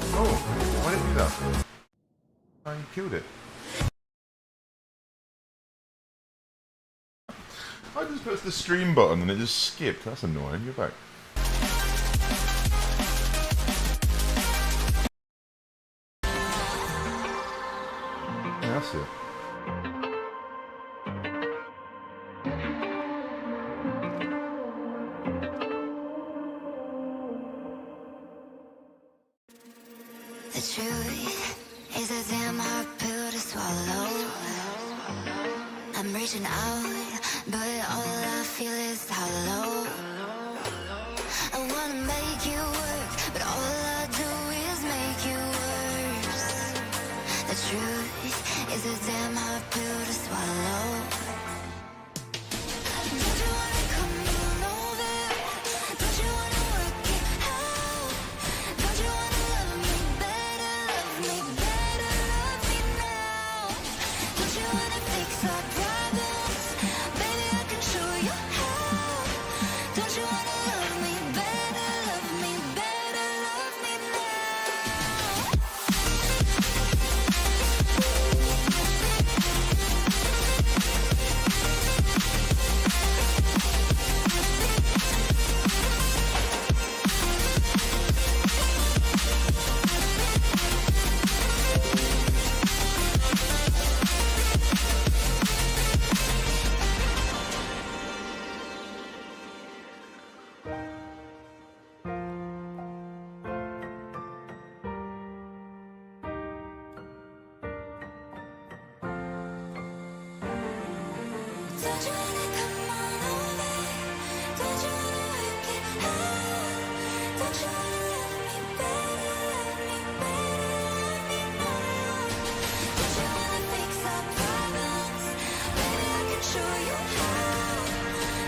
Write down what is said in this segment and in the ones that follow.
Oh, why did you do that? I killed it. I just pressed the stream button and it just skipped. That's annoying. You're back. Yeah, that's it. The truth is a damn hard pill to swallow. I'm reaching out, but all I feel is hollow. I wanna make you work, but all I do is make you worse. The truth is a damn hard pill to swallow. Don't you wanna come on over? Don't you wanna work it out? Don't you wanna love me better, love me better, love me now? Don't you wanna fix our problems? Baby, I can show you how. Don't you wanna love me better, love me better, love me now? Don't you wanna come on over? Don't you wanna work it out? Don't you wanna love me better, love me better, love me now? Don't you wanna fix our problems? Baby, I can show you how.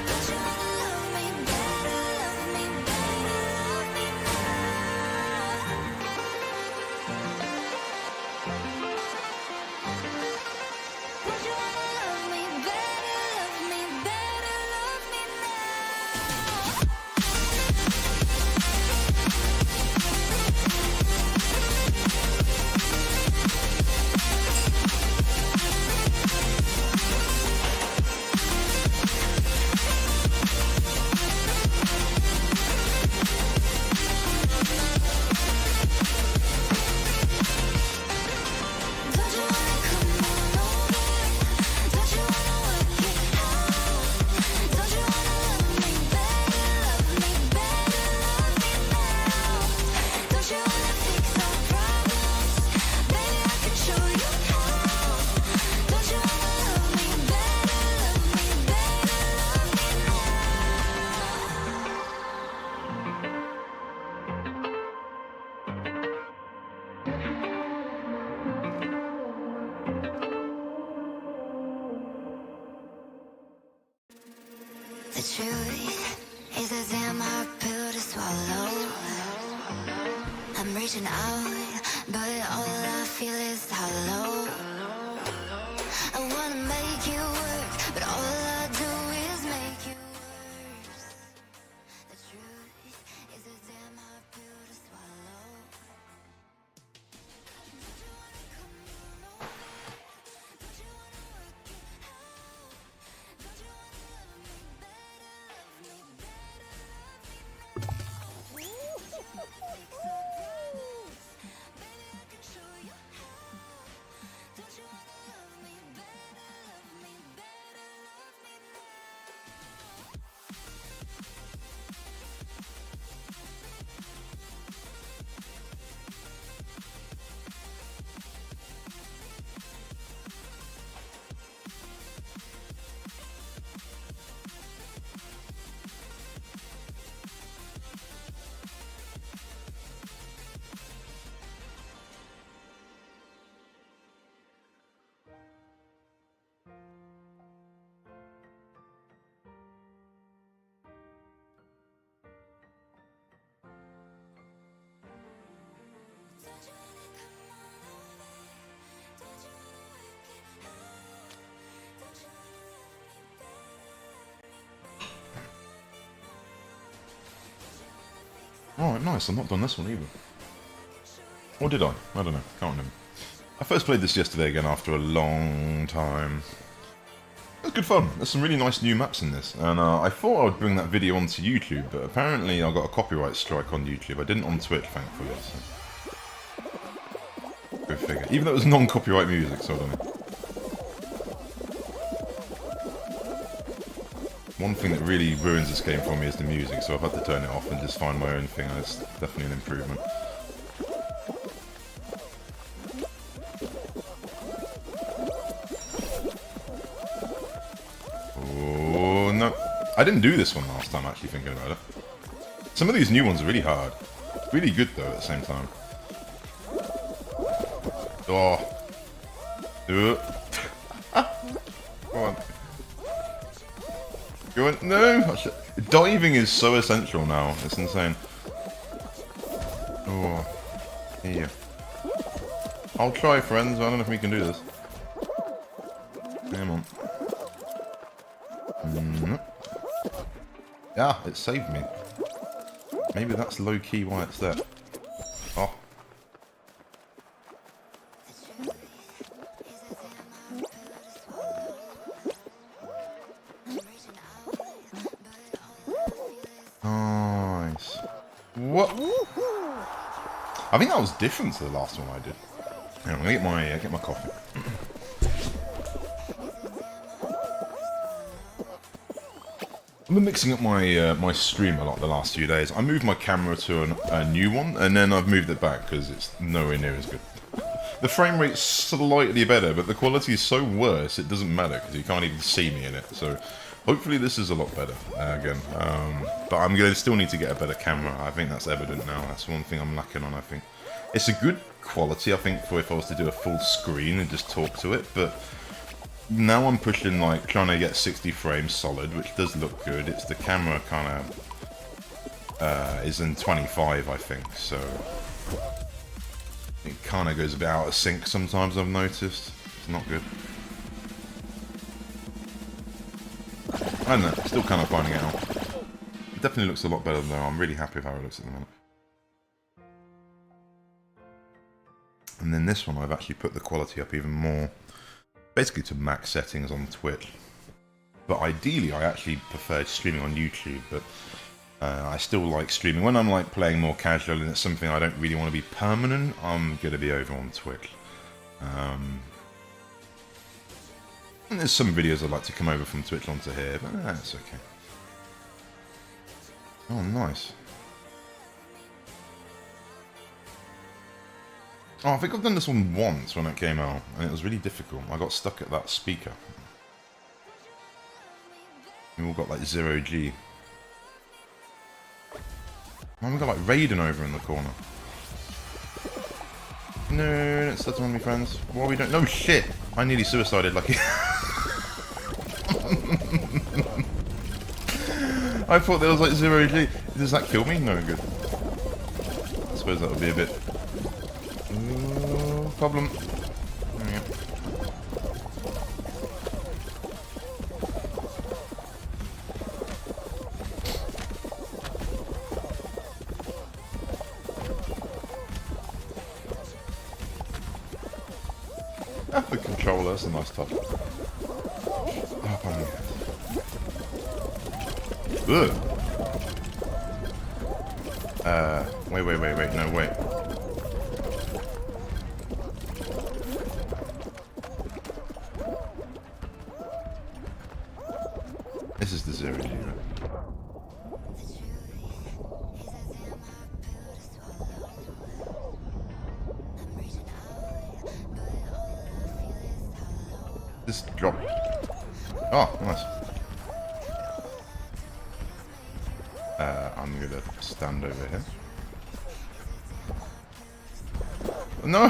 Don't you wanna love me better, love me better, love me now? Don't you wanna love me better, love me better, love me now? Don't you wanna come on over? Don't you wanna work it out? Don't you wanna love me better, love me better, love me now? Don't you wanna fix our problems? Baby, I can show you how. Don't you wanna love me better, love me better, love me The truth is a damn hard pill to swallow. I'm reaching out, but all I feel is hollow. I wanna make you work, but all I do is make you worse. The truth is a damn hard pill to swallow. Don't you wanna come on over? Don't you wanna work it out? Don't you wanna love me better, love me better, love me now? Don't you wanna fix our problems? Baby, I can show you how. Don't you wanna love me better, love me better, love me now? Don't you wanna come on over? Don't you wanna work it out? Don't you wanna love me better, love me better, love me now? Don't you wanna fix our Alright, nice. I'm not done this one either. show Or did I? I don't know. Can't remember. I first played this yesterday again after a long time. It was good fun. There's some really nice new maps in this, and I thought I would bring that video onto YouTube, but apparently I got a copyright strike on YouTube. I didn't on Twitch, thankfully. So. Go figure. Even though it was non-copyright music, so I don't know. One thing that really ruins this game for me is the music, so I've had to turn it off and just find my own thing, and it's definitely an improvement. Oh, no. I didn't do this one last time, actually, thinking about it. Some of these new ones are really hard. Really good, though, at the same time. Oh. Come on. Go on. No! Diving is so essential now. It's insane. Oh. Here. I'll try, friends. I don't know if we can do this. Come on. Yeah, it saved me. Maybe that's low-key why it's there. Oh. Nice. What? I think that was different to the last one I did. Hang on, I'm gonna get my coffee. I've been mixing up my my stream a lot the last few days. I moved my camera to a new one, and then I've moved it back because it's nowhere near as good. The frame rate's slightly better, but the quality is so worse it doesn't matter because you can't even see me in it. So hopefully this is a lot better again. But I'm going to still need to get a better camera. I think that's evident now. That's one thing I'm lacking on, I think. It's a good quality, I think, for if I was to do a full screen and just talk to it, but now I'm pushing, like, trying to get 60 frames solid, which does look good. It's the camera kind of is in 25, I think, so it kind of goes a bit out of sync sometimes, I've noticed. It's not good. I don't know, still kind of finding it out. It definitely looks a lot better though. I'm really happy with how it looks at the moment. And then this one, I've actually put the quality up even more. Basically to max settings on Twitch. But ideally, I actually preferred streaming on YouTube, but I still like streaming. When I'm like playing more casual and it's something I don't really want to be permanent, I'm going to be over on Twitch. And there's some videos I'd like to come over from Twitch onto here, but that's okay. Oh, nice. Oh, I think I've done this one once when it came out, and it was really difficult. I got stuck at that speaker. We all got like 0G. Oh, we got like Raiden over in the corner. No, don't start on me, friends. What are we doing? No shit! I nearly suicided, lucky. I thought there was like 0G. Does that kill me? No, good. I suppose that would be a bit... problem. There we go. Ah, the controller, that's a nice touch. Oh, pardon me. Ugh. Wait, no, wait. This is the 0G, right? Just drop. Oh, nice. I'm gonna stand over here. No!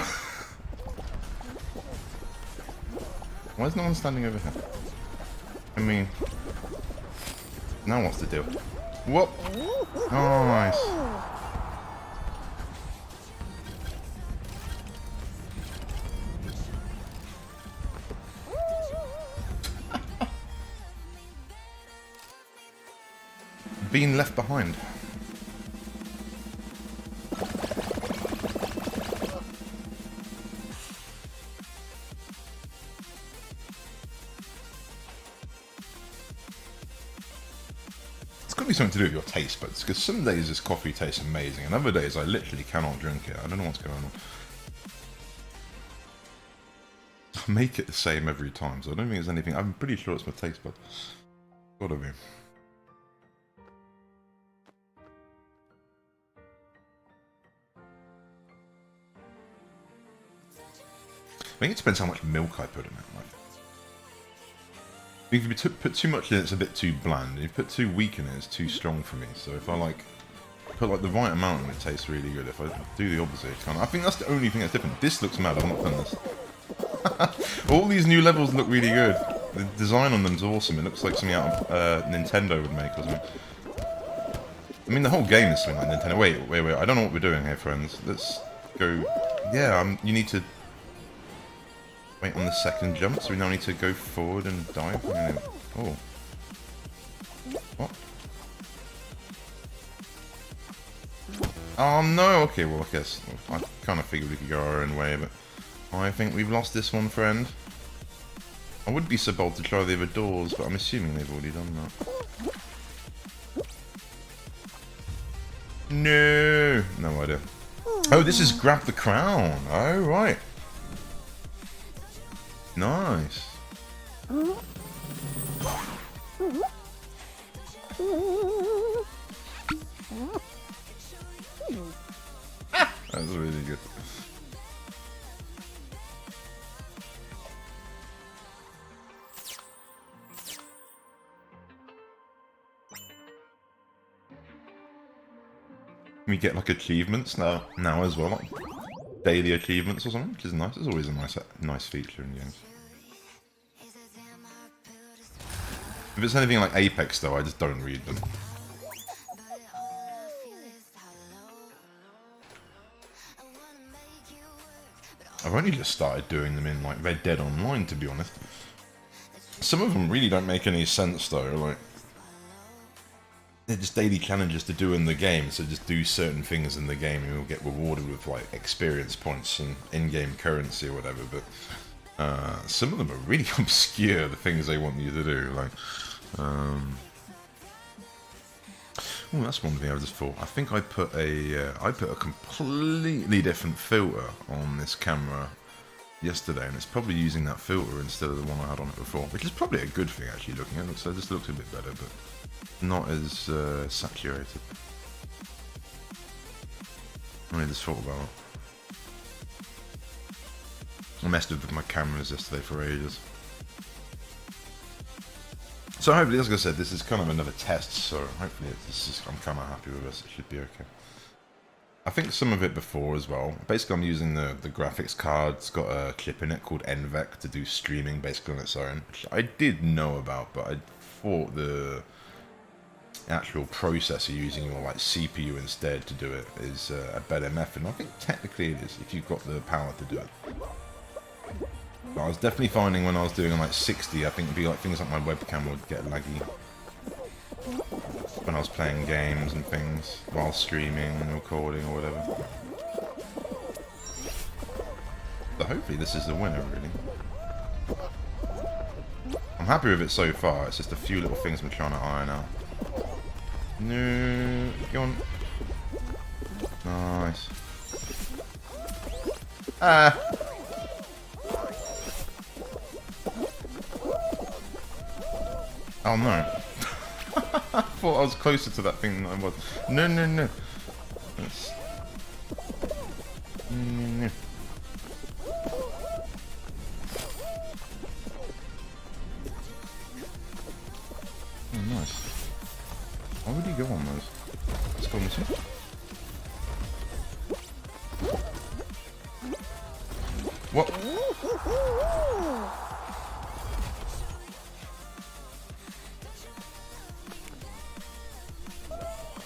Why is no one standing over here? I mean... Now what's the deal? What? Oh, nice. Being left behind. be something to do with your taste buds, because some days this coffee tastes amazing, and other days I literally cannot drink it. I don't know what's going on. I make it the same every time, so I don't think there's anything. I'm pretty sure it's my taste bud. Gotta be. I think it depends how much milk I put in it. Like, if you put too much in, it's a bit too bland. If you put too weak in it, it's too strong for me. So if I like put like the right amount in, it tastes really good. If I do the opposite, I think that's the only thing that's different. This looks mad. I've not done this. All these new levels look really good. The design on them's awesome. It looks like something out of Nintendo would make or something. I mean, the whole game is something like Nintendo. Wait. I don't know what we're doing here, friends. Let's go. Yeah, you need to wait on the second jump, so we now need to go forward and dive. Oh. What? Oh no, okay, well I guess I kind of figured we could go our own way, but I think we've lost this one, friend. I would be so bold to try the other doors, but I'm assuming they've already done that. No! No idea. Oh, this is grab the crown. Oh, right. Nice. That was really good. We get like achievements now as well, like daily achievements or something, which is nice. It's always a nice feature in games. If it's anything like Apex though, I just don't read them. I've only just started doing them in like Red Dead Online, to be honest. Some of them really don't make any sense though, like they're just daily challenges to do in the game, so just do certain things in the game and you'll get rewarded with like experience points and in-game currency or whatever, but some of them are really obscure, the things they want you to do, like oh, that's one thing I just thought. I think I put a completely different filter on this camera yesterday, and it's probably using that filter instead of the one I had on it before, which is probably a good thing actually looking at it, so it just looks a bit better, but not as saturated. I just thought about it. I messed with my cameras yesterday for ages. So hopefully, as I said, this is kind of another test, so hopefully I'm kind of happy with this. It should be okay. I think some of it before as well. Basically, I'm using the graphics card. It's got a chip in it called NVEC to do streaming basically on its own, which I did know about, but I thought the actual processor using your like CPU instead to do it is a better method. And I think technically it is if you've got the power to do it. But I was definitely finding when I was doing like 60, I think it'd be like things like my webcam would get laggy when I was playing games and things while streaming and recording or whatever. So hopefully this is the winner, really. I'm happy with it so far. It's just a few little things I'm trying to iron out. No, go on. Nice. Ah. Oh no. I thought I was closer to that thing than I was. No. That's... No. Oh, nice. Why would he go on those? Let's go on this one. What?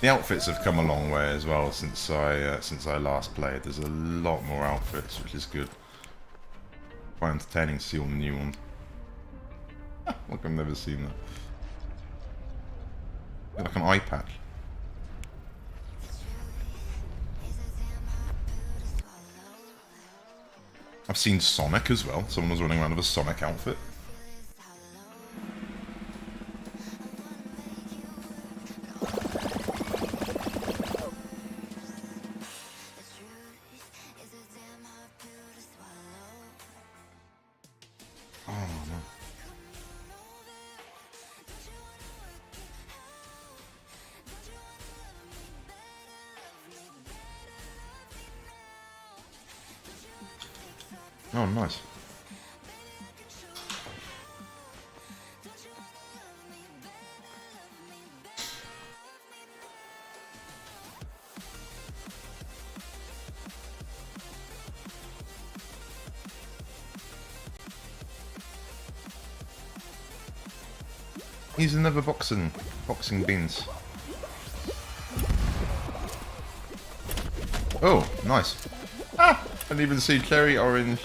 The outfits have come a long way as well since I last played. There's a lot more outfits, which is good. Quite entertaining to see all the new ones. Like I've never seen that. Like an eye patch. I've seen Sonic as well. Someone was running around with a Sonic outfit. Oh, nice. He's another boxing beans. Oh, nice. Ah! I didn't even see cherry, orange.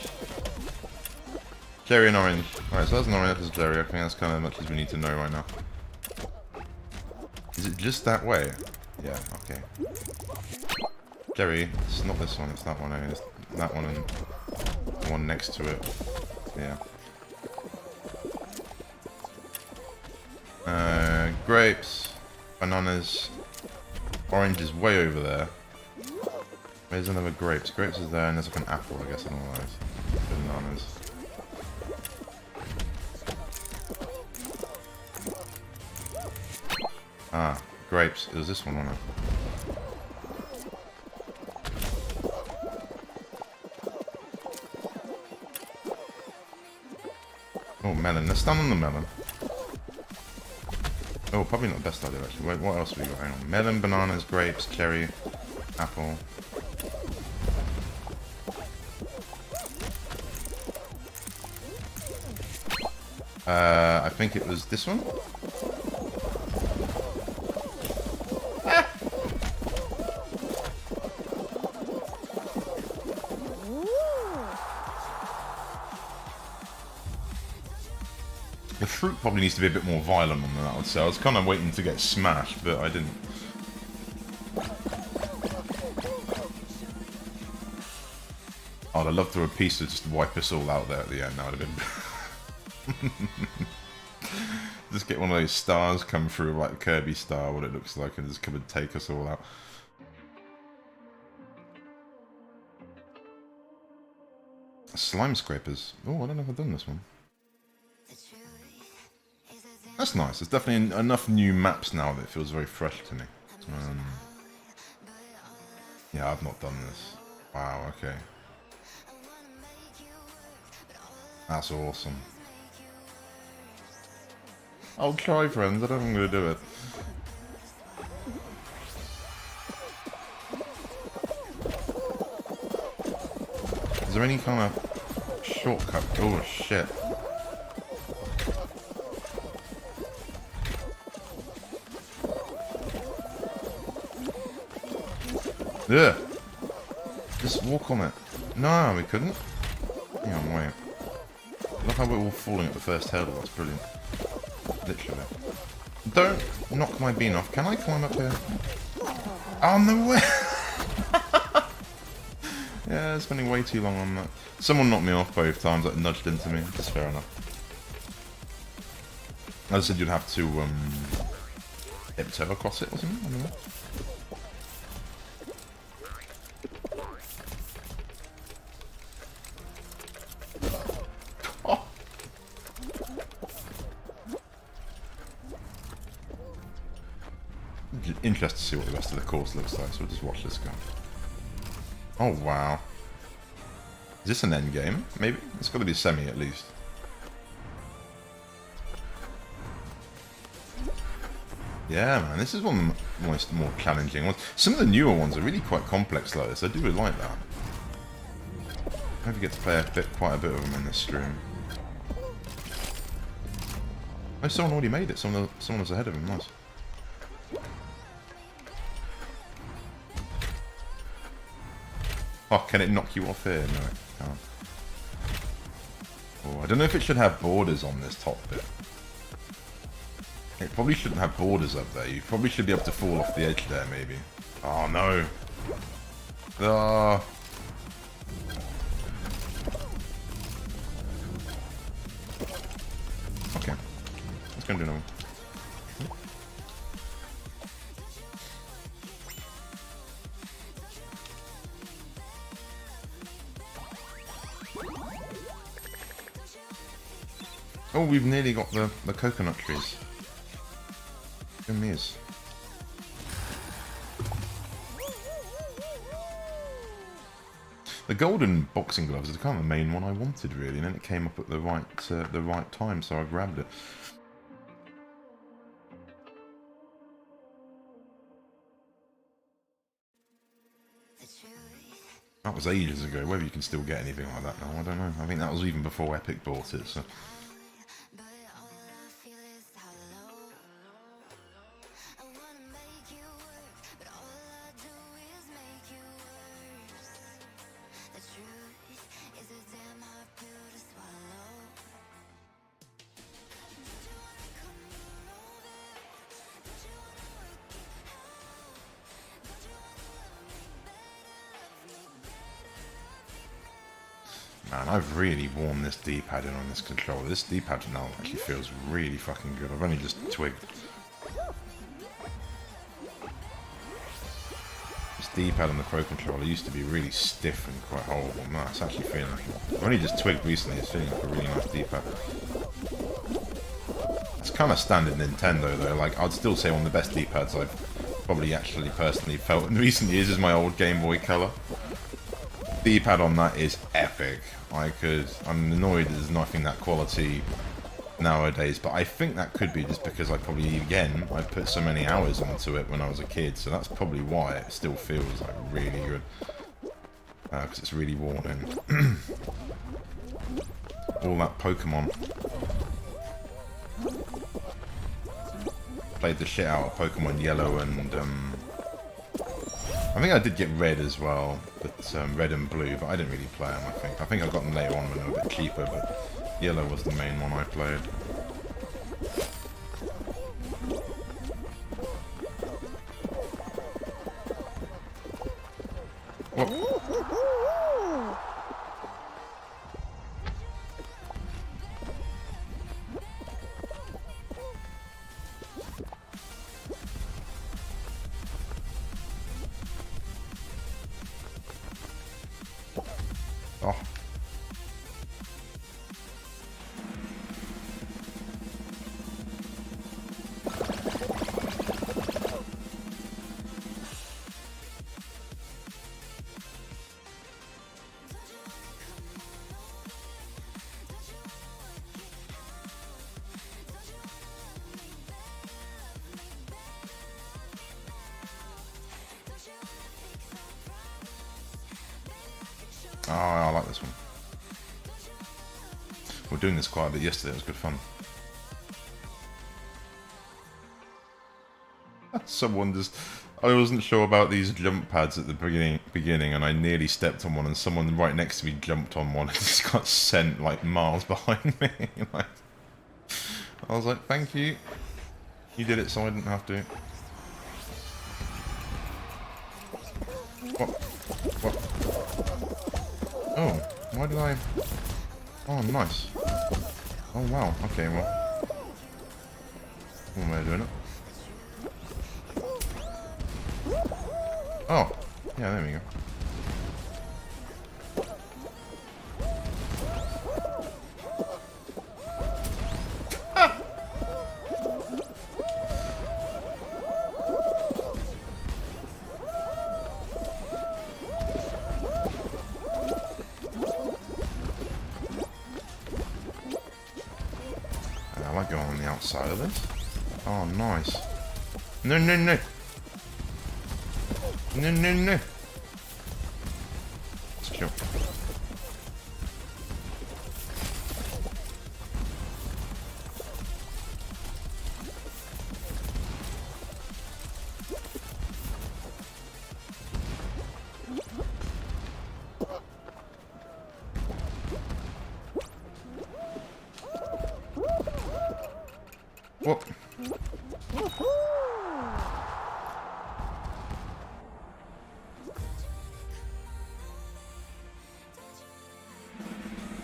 Cherry and orange. Alright, so that's an orange, that's a cherry. I think that's kind of as much as we need to know right now. Is it just that way? Yeah, okay. Cherry, it's not this one, it's that one. It's that one and the one next to it. Yeah. Grapes, bananas, orange is way over there. Where's another grapes? Grapes is there, and there's like an apple, I guess, and all those. Bananas. Ah, grapes. It was this one, wasn't it? Oh, melon. Let's stand on the melon. Oh, probably not the best idea, actually. Wait, what else have we got? Hang on. Melon, bananas, grapes, cherry, apple. I think it was this one? Ah! The fruit probably needs to be a bit more violent on that, I would say. I was kind of waiting to get smashed, but I didn't. Oh, I'd love to have a piece to just wipe us all out there at the end. That would have been... Just get one of those stars come through, like the Kirby star, what it looks like, and just come and take us all out. Slime scrapers. Oh, I don't know if I've done this one. That's nice. There's definitely enough new maps now that it feels very fresh to me. Yeah, I've not done this. Wow, okay. That's awesome. I'll try, friends. I don't think I'm going to do it. Is there any kind of shortcut? Oh, shit. Yeah. Just walk on it. No, we couldn't. Hang on, wait. Look how we're all falling at the first hurdle. That's brilliant. Literally. Don't knock my bean off. Can I climb up here? Oh, no way! Yeah, spending way too long on that. Someone knocked me off both times, like nudged into me. That's fair enough. I said you'd have to, tiptoe across it or something? I don't know. Interested to see what the rest of the course looks like, so we'll just watch this go. Oh, wow. Is this an end game? Maybe? It's got to be semi, at least. Yeah, man, this is one of the more challenging ones. Some of the newer ones are really quite complex like this. I do really like that. I hope you get to play quite a bit of them in this stream. Oh, someone already made it. Someone was ahead of him. Nice. Oh, can it knock you off here? No, it can't. Oh, I don't know if it should have borders on this top bit. It probably shouldn't have borders up there. You probably should be able to fall off the edge there, maybe. Oh, no. Oh. Okay. Let's go and do another one. Oh, we've nearly got the coconut trees. Good me's. The golden boxing gloves is kind of the main one I wanted, really, and then it came up at the right time, so I grabbed it. That was ages ago. Whether you can still get anything like that now, I don't know. I think that was even before Epic bought it, so... Man, I've really worn this D-pad in on this controller. This D-pad now actually feels really fucking good. I've only just twigged. This D-pad on the Pro controller used to be really stiff and quite horrible. No, it's actually feeling... I've only just twigged recently. It's feeling like a really nice D-pad. It's kind of standard Nintendo though. Like, I'd still say one of the best D-pads I've probably actually personally felt in recent years is my old Game Boy Color. D-pad on that is epic. I'm annoyed there's nothing that quality nowadays, but I think that could be just because I put so many hours onto it when I was a kid, so that's probably why it still feels like really good. Because it's really worn in. All that Pokemon. Played the shit out of Pokemon Yellow and I think I did get Red as well, but Red and Blue, but I didn't really play them, I think I got them later on when they were a bit cheaper, but Yellow was the main one I played. What? Oh. Oh, I like this one. We were doing this quite a bit yesterday, it was good fun. I wasn't sure about these jump pads at the beginning, and I nearly stepped on one, and someone right next to me jumped on one and just got sent like miles behind me. Like, I was like, thank you. You did it so I didn't have to. What? What? Oh, why did I... Oh, nice. Oh, wow. Okay, well. What am I doing it? Oh, yeah, there we go. I like going on the outside of this. Oh, nice. No, no, no. No, no, no. Let's chill. What?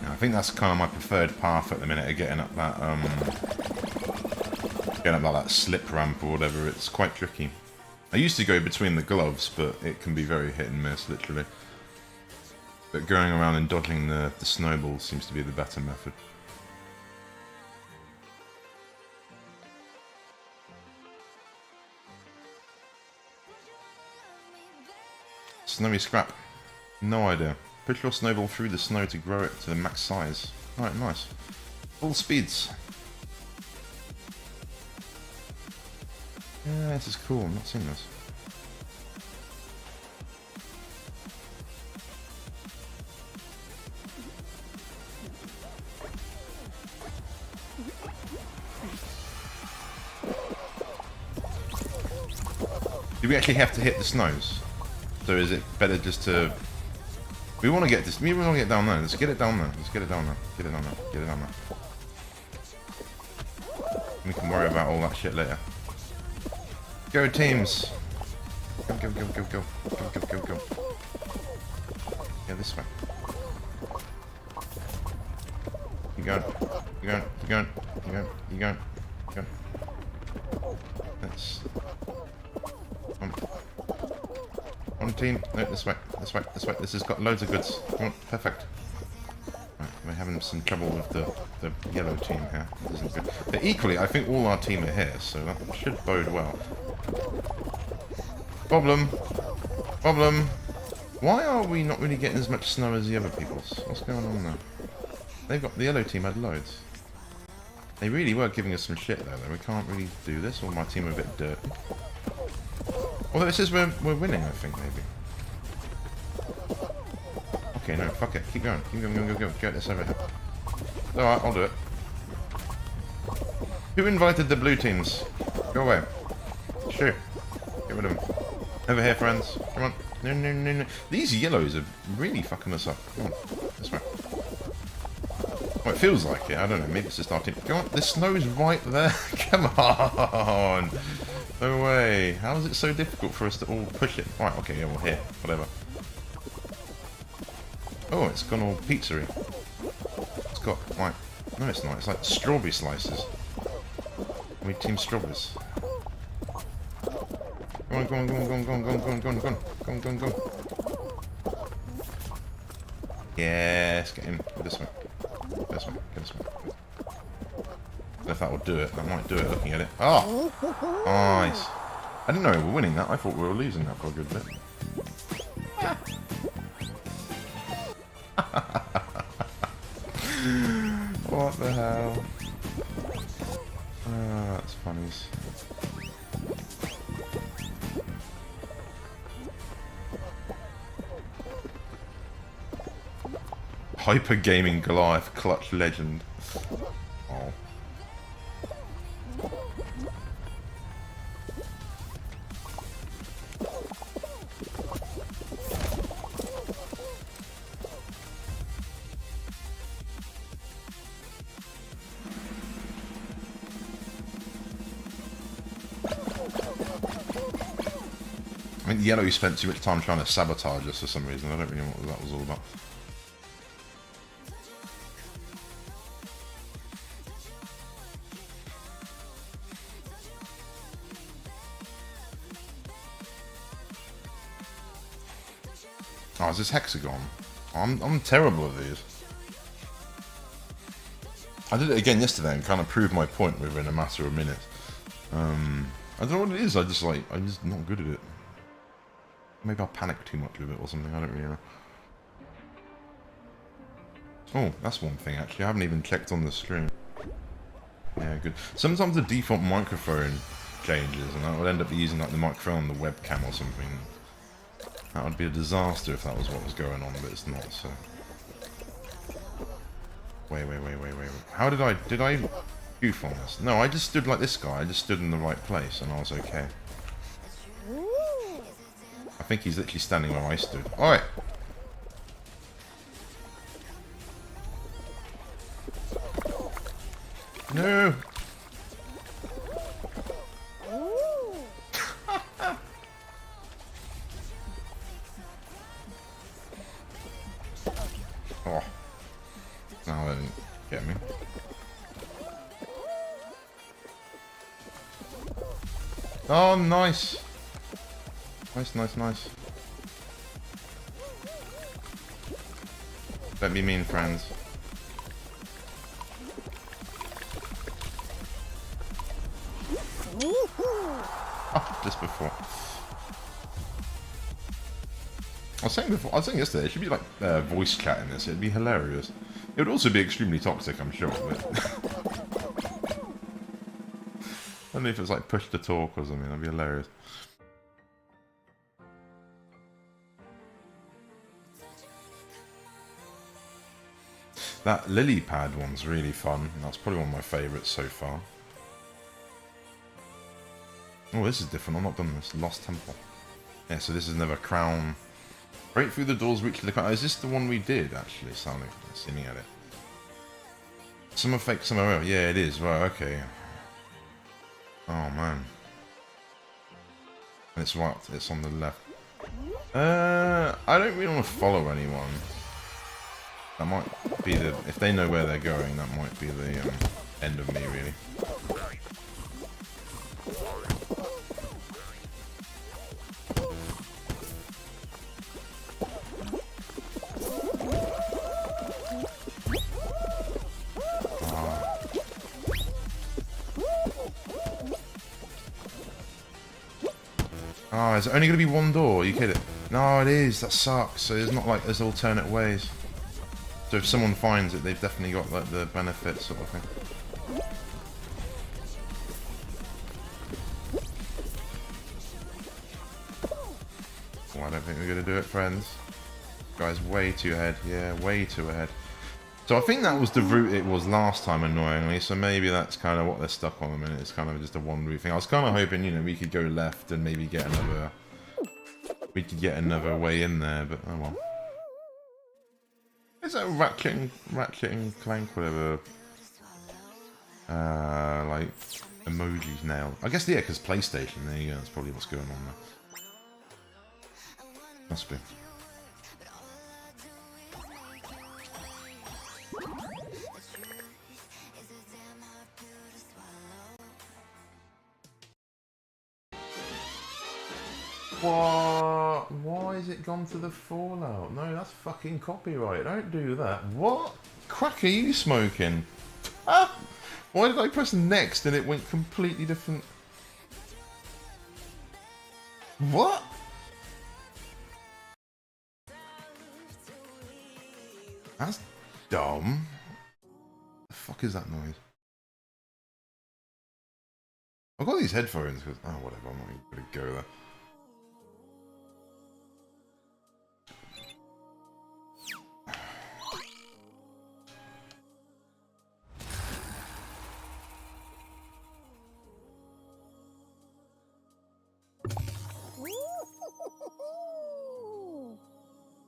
I think that's kind of my preferred path at the minute of getting up that slip ramp or whatever. It's quite tricky. I used to go between the gloves, but it can be very hit and miss, literally. But going around and dodging the snowballs seems to be the better method. Snowy scrap. No idea. Push your snowball through the snow to grow it to the max size. Alright, nice. Full speeds. Yeah, this is cool. I'm not seeing this. Do we actually have to hit the snows? So is it better just to... We want to get this... We want to get down there. Let's get it down there. Let's get it down there. Get it down there. Get it down there. We can worry about all that shit later. Go teams! Go, go, go, go, go. Go, go, go, go. Yeah, this way. You going. You going. You going. You going. You going. You going. Let's... On team. No, this way. This way. This way. This has got loads of goods. Come on. Perfect. Right, we're having some trouble with the yellow team here. This isn't good. But equally, I think all our team are here, so that should bode well. Problem. Problem. Why are we not really getting as much snow as the other people's? What's going on there? They've got... The yellow team had loads. They really were giving us some shit though. We can't really do this, or my team are a bit dirty. Although it says we're winning, I think, maybe. Okay, no, fuck it. Keep going. Keep going, go, go, go. Get this over here. Alright, I'll do it. Who invited the blue teams? Go away. Sure. Get rid of them. Over here, friends. Come on. No, no, no, no. These yellows are really fucking us up. Come on. This way. Well, it feels like it. I don't know. Maybe it's just our team. Come on. The snow's right there. Come on. No way. How is it so difficult for us to all push it? Right, okay, yeah, well, here. Whatever. Oh, it's gone all pizzery. It's got, like... No, it's not. It's like strawberry slices. We team strawberries. Go on, go on, go on, go on, go on, go on, go on, go on, go on, go on, go on, go on. Yes, get in. Go this way. This way, go this way. I don't know if that will do it. That might do it looking at it. Oh! Nice. I didn't know we were winning that. I thought we were losing that for a good bit. What the hell? That's funny. Hyper Gaming Goliath Clutch Legend. Oh. I mean, Yellow spent too much time trying to sabotage us for some reason. I don't really know what that was all about. Oh, is this hexagon? I'm terrible at these. I did it again yesterday and kind of proved my point within a matter of minutes. I don't know what it is. I'm just not good at it. Maybe I panic too much with it or something. I don't really know. Oh, that's one thing actually. I haven't even checked on the stream. Yeah, good. Sometimes the default microphone changes, and I would end up using like the microphone on the webcam or something. That would be a disaster if that was what was going on, but it's not, so... Wait. How did I goof on this? No, I just stood like this guy. I just stood in the right place, and I was okay. I think he's literally standing where I stood. Alright! No! Oh. No, that didn't get me. Oh, nice! Nice. Don't be mean, friends. Oh, just before. I was saying before, I was saying yesterday, it should be like voice chat in this. It'd be hilarious. It would also be extremely toxic, I'm sure. But I don't know if it's like push to talk or something. That'd be hilarious. That lily pad one's really fun. That's probably one of my favourites so far. Oh, this is different. I've not done this. Lost Temple. Yeah, so this is another crown. Break through the doors, reach the crown. Oh, is this the one we did, actually? Sounding, seeming at it. Some are fake, some are real. Yeah, it is. Right, okay. Oh, man. And it's right. It's on the left. I don't really want to follow anyone. That might be the... If they know where they're going, that might be the end of me, really. Oh, is it only going to be one door? Are you kidding? No, it is. That sucks. So it's not like there's alternate ways. So if someone finds it, they've definitely got like the benefit sort of thing. Oh, I don't think we're going to do it, friends. Guy's way too ahead. Yeah, way too ahead. So I think that was the route it was last time, annoyingly. So maybe that's kind of what they're stuck on a minute. It's kind of just a one route thing. I was kind of hoping, you know, we could go left and maybe get another... We could get another way in there, but oh well. Is that Ratchet and Clank, whatever? Like emojis now. I guess yeah, because PlayStation. There you go. That's probably what's going on there. Must be. What? Why is it gone to the Fallout? No, that's fucking copyright. Don't do that. What? Crack are you smoking? Ah! Why did I press next and it went completely different? What? That's dumb. The fuck is that noise? I've got these headphones because... Oh, whatever. I'm not even going to go there.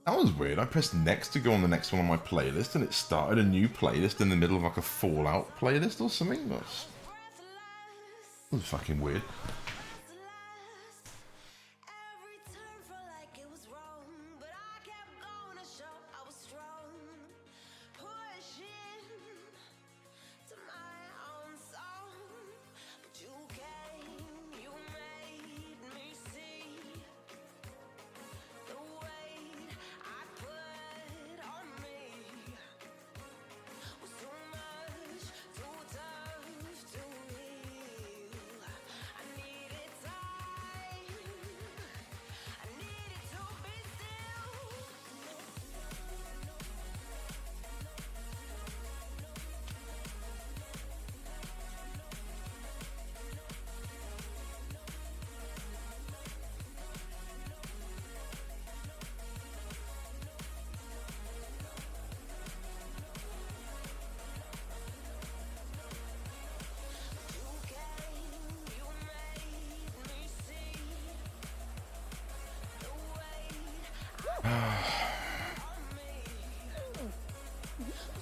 That was weird. I pressed next to go on the next one on my playlist and it started a new playlist in the middle of like a Fallout playlist or something. That was fucking weird.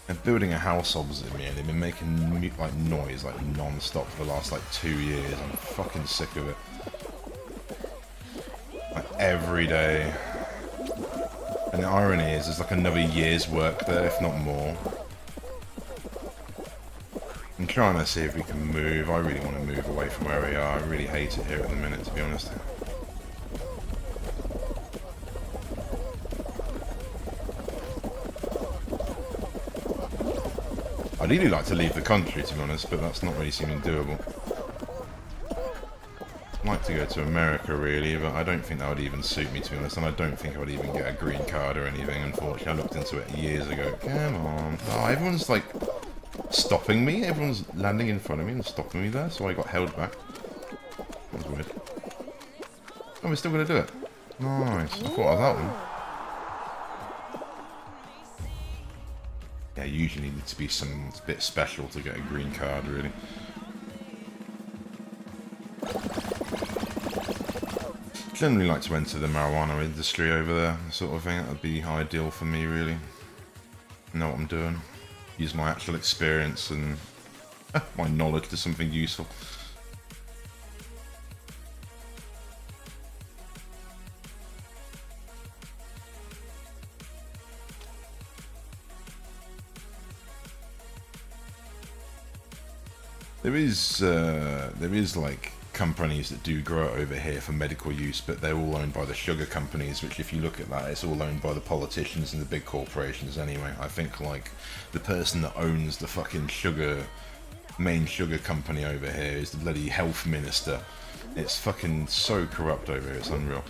They're building a house opposite me and they've been making like noise like non-stop for the last like 2 years. I'm fucking sick of it. Like every day. And the irony is there's like another year's work there, if not more. I'm trying to see if we can move. I really want to move away from where we are. I really hate it here at the minute, to be honest. I'd really like to leave the country, to be honest, but that's not really seeming doable. I'd like to go to America really, but I don't think that would even suit me, to be honest, and I don't think I would even get a green card or anything, unfortunately. I looked into it years ago. Come on. Oh, everyone's like stopping me. Everyone's landing in front of me and stopping me there, so I got held back. That was weird. Oh, we're still going to do it. Nice. I thought I was that one. Yeah, usually need to be some bit special to get a green card, really. Generally like to enter the marijuana industry over there, sort of thing. That would be ideal for me, really. Know what I'm doing. Use my actual experience and my knowledge to something useful. There is like companies that do grow it over here for medical use, but they're all owned by the sugar companies, which if you look at that, it's all owned by the politicians and the big corporations anyway. I think like the person that owns the fucking main sugar company over here is the bloody health minister. It's fucking so corrupt over here, it's unreal.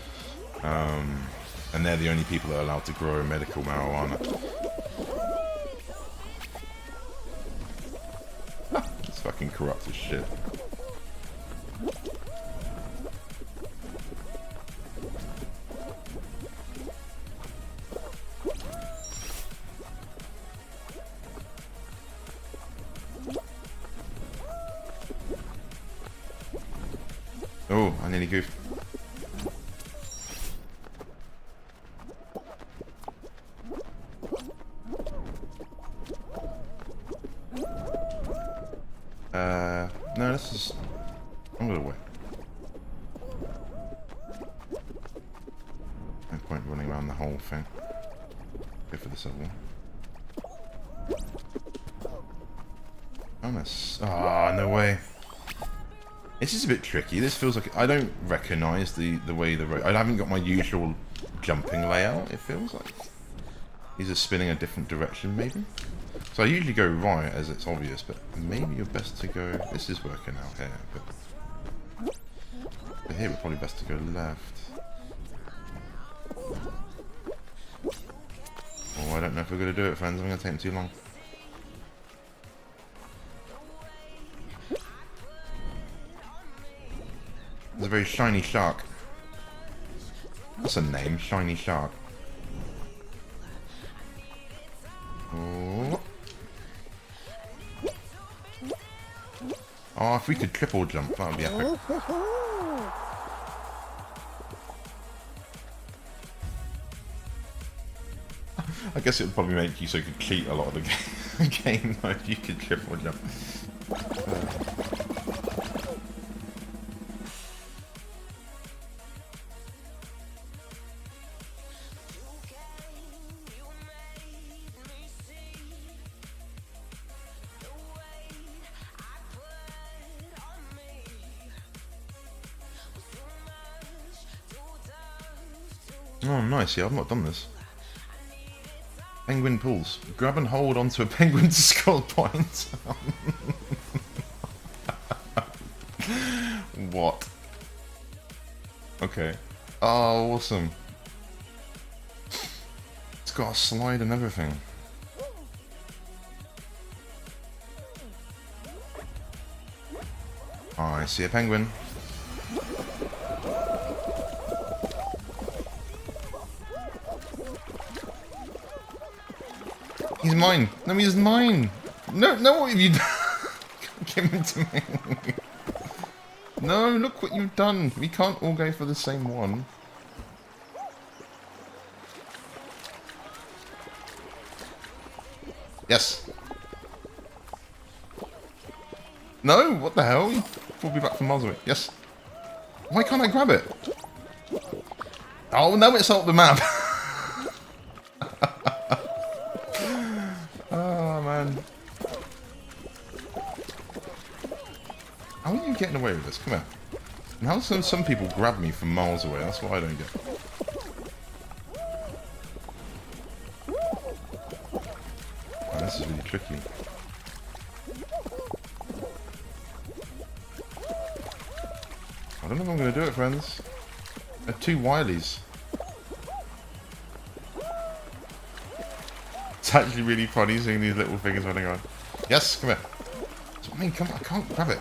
And they're the only people that are allowed to grow medical marijuana. It's fucking corrupt as shit. Oh, I nearly goofed. No, this is... I'm gonna wait. No point running around the whole thing. Go for this other one. Oh, nice. Ah, no way. This is a bit tricky. This feels like I don't recognise the way I haven't got my usual jumping layout. It feels like these are spinning a different direction, maybe. So I usually go right as it's obvious, but maybe you're best to go. This is working out here, but here we're probably best to go left. Oh, I don't know if we're gonna do it, friends. I'm gonna take too long. It's a very shiny shark. What's a name? Shiny shark. Oh. Oh, if we could triple jump, that would be epic. I guess it would probably make you so you could cheat a lot of the game though, if you could triple jump. Oh, nice. Yeah, I've not done this. Penguin pools. Grab and hold onto a penguin to score points. What? Okay. Oh, awesome. It's got a slide and everything. Oh, I see a penguin. He's mine. No, he's mine. No, no, what have you done? Give him to me. No, look what you've done. We can't all go for the same one. Yes. No, what the hell? You pulled me back from miles away. Yes. Why can't I grab it? Oh, no, it's off the map. Oh, man. How are you getting away with this? Come here. And how do some people grab me from miles away? That's what I don't get. Oh, this is really tricky. don't know if I'm going to do it, friends. They're two wilies. It's actually really funny seeing these little fingers running around. Yes, come here. I mean, come on, I can't grab it.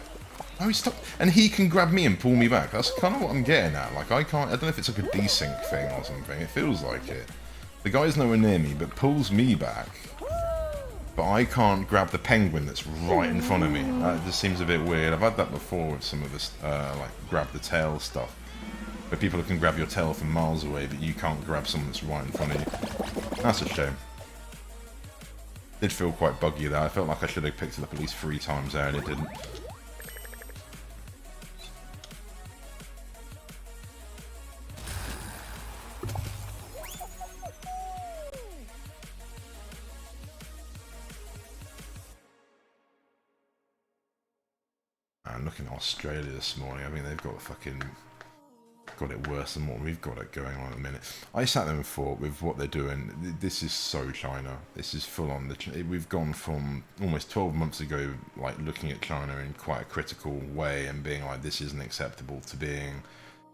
Oh, he stopped. And he can grab me and pull me back. That's kind of what I'm getting at. Like, I can't... I don't know if it's like a desync thing or something. It feels like it. The guy's nowhere near me, but pulls me back. But I can't grab the penguin that's right in front of me. That just seems a bit weird. I've had that before with some of this, like, grab the tail stuff. Where people can grab your tail from miles away, but you can't grab someone that's right in front of you. That's a shame. Did feel quite buggy there. I felt like I should have picked it up at least 3 times there, and it didn't. I'm looking at Australia this morning. I mean, they've got it worse than what we've got it going on at the minute. I sat there and thought, with what they're doing, this is so China. This is full on. We've gone from almost 12 months ago, like looking at China in quite a critical way and being like, this isn't acceptable, to being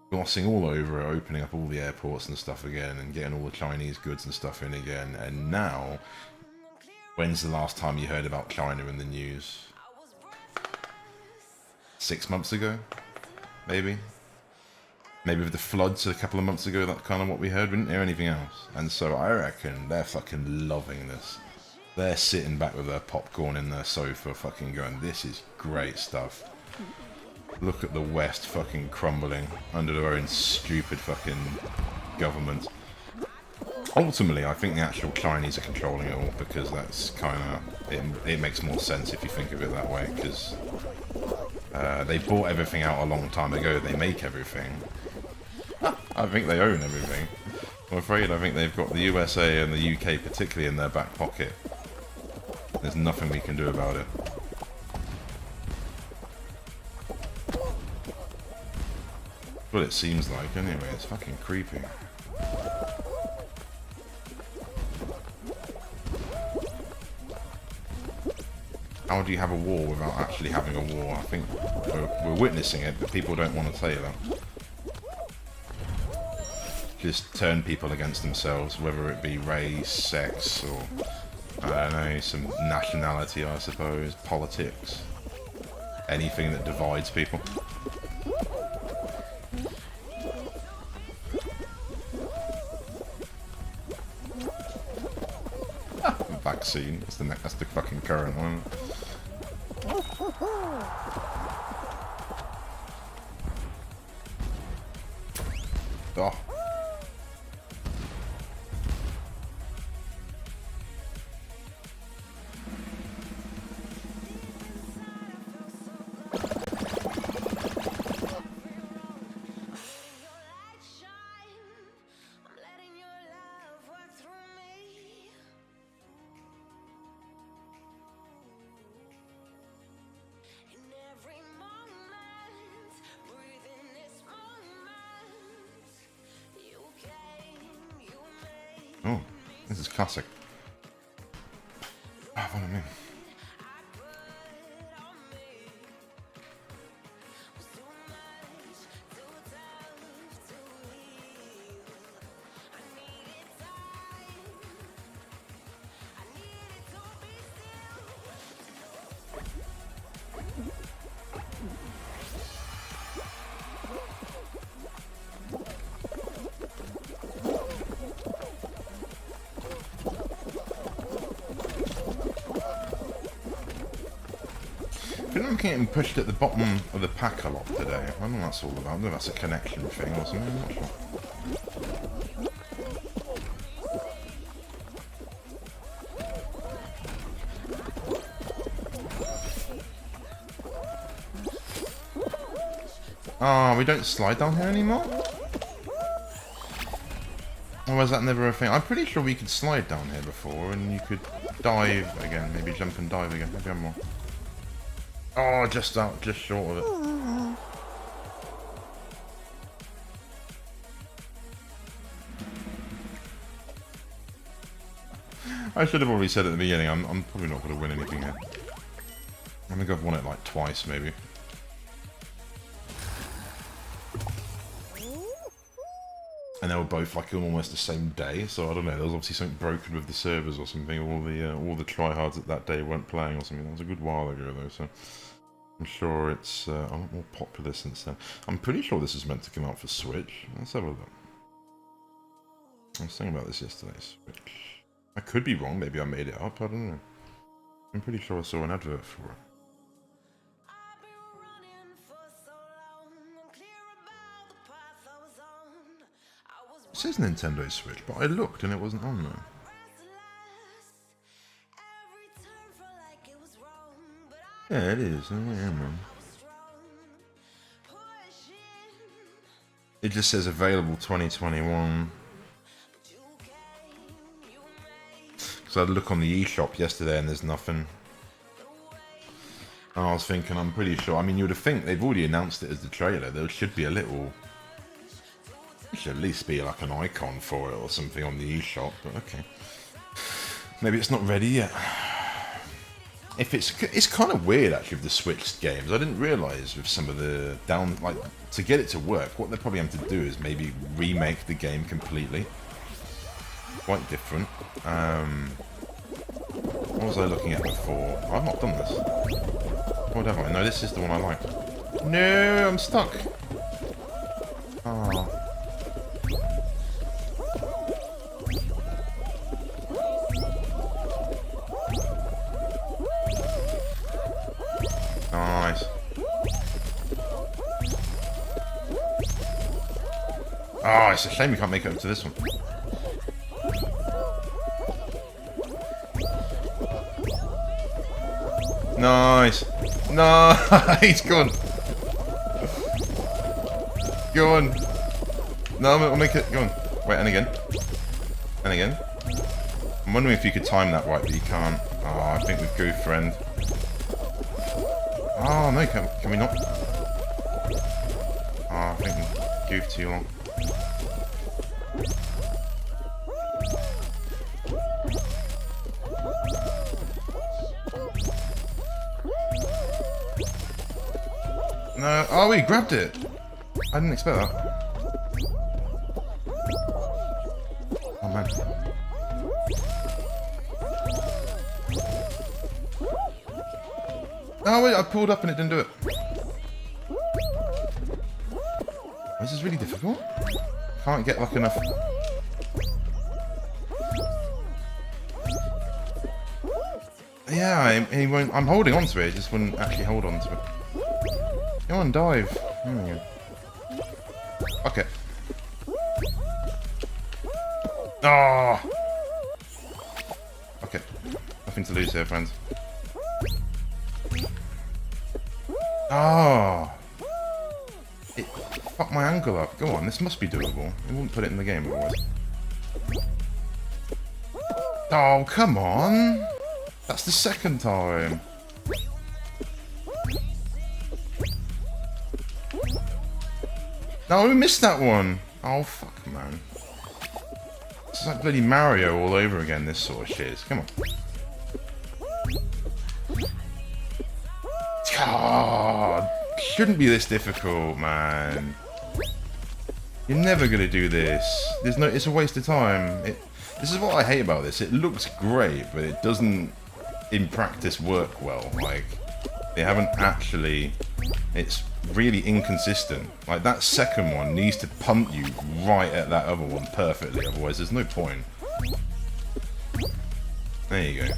glossing all over, opening up all the airports and stuff again, and getting all the Chinese goods and stuff in again. And now, when's the last time you heard about China in the news? 6 months ago, maybe. Maybe with the floods a couple of months ago, that's kind of what we heard. We didn't hear anything else. And so I reckon they're fucking loving this. They're sitting back with their popcorn in their sofa fucking going, this is great stuff. Look at the West fucking crumbling under their own stupid fucking government. Ultimately, I think the actual Chinese are controlling it all, because that's kind of... It makes more sense if you think of it that way, because they bought everything out a long time ago. They make everything. I think they own everything. I'm afraid I think they've got the USA and the UK particularly in their back pocket. There's nothing we can do about it. What it seems like anyway. It's fucking creepy. How do you have a war without actually having a war? I think we're witnessing it, but people don't want to tell you that. Just turn people against themselves, whether it be race, sex, or, I don't know, some nationality, I suppose, politics. Anything that divides people. Vaccine, that's the fucking current one. Oh. Oh, this is classic. Ah, what I mean. I feel like I'm getting pushed at the bottom of the pack a lot today. I don't know what that's all about. I don't know if that's a connection thing or something, I'm not sure. Oh, we don't slide down here anymore? Or was that never a thing? I'm pretty sure we could slide down here before and you could dive again. Maybe jump and dive again. Maybe I'm wrong. Oh, just out, just short of it. I should have already said at the beginning, I'm probably not going to win anything here. I think I've won it like twice, maybe. and they were both like on almost the same day. So I don't know. There was obviously something broken with the servers or something. All the tryhards at that day weren't playing or something. That was a good while ago though. So I'm sure it's a lot more popular since then. I'm pretty sure this is meant to come out for Switch. Let's have a look. I was thinking about this yesterday. Switch. I could be wrong. Maybe I made it up. I don't know. I'm pretty sure I saw an advert for it. It says Nintendo Switch, but I looked and it wasn't on there. Yeah, it is. Oh, yeah, man. It just says available 2021. Because I look on the eShop yesterday and there's nothing. And I was thinking, I'm pretty sure. I mean, you would have think they've already announced it as the trailer. There should be a little. There should at least be like an icon for it or something on the eShop. But okay, maybe it's not ready yet. If it's kind of weird actually with the Switch games. I didn't realise with some of the to get it to work, what they probably have to do is maybe remake the game completely. Quite different. What was I looking at before? I've not done this. What have I? No, this is the one I like. No, I'm stuck. Oh. Nice. Oh, it's a shame we can't make it up to this one. Nice. Nice. Go on. Go on. No, I'll make it. Go on. Wait, and again. And again. I'm wondering if you could time that right, but you can't. Oh, I think we've goofed, friend. Oh, no, can we not? Oh, I think we goofed too long. No, oh, we grabbed it. I didn't expect that. Oh, man. Oh, wait, I pulled up and it didn't do it. This is really difficult. Can't get like enough. Yeah, he won't. I'm holding on to it, he just wouldn't actually hold on to it. Go on, dive. There we go. Okay. Ah. Oh. Okay. Nothing to lose here, friends. Oh. It fucked my angle up. Go on, this must be doable. It wouldn't put it in the game otherwise. Oh, come on. That's the second time. No, we missed that one. Oh, fuck, man. It's like bloody Mario all over again, this sort of shit. Come on. God, shouldn't be this difficult, man. You're never gonna do this. There's no. It's a waste of time. This is what I hate about this. It looks great, but it doesn't, in practice, work well. Like, they haven't actually. It's really inconsistent. Like, that second one needs to punt you right at that other one perfectly. Otherwise, there's no point. There you go.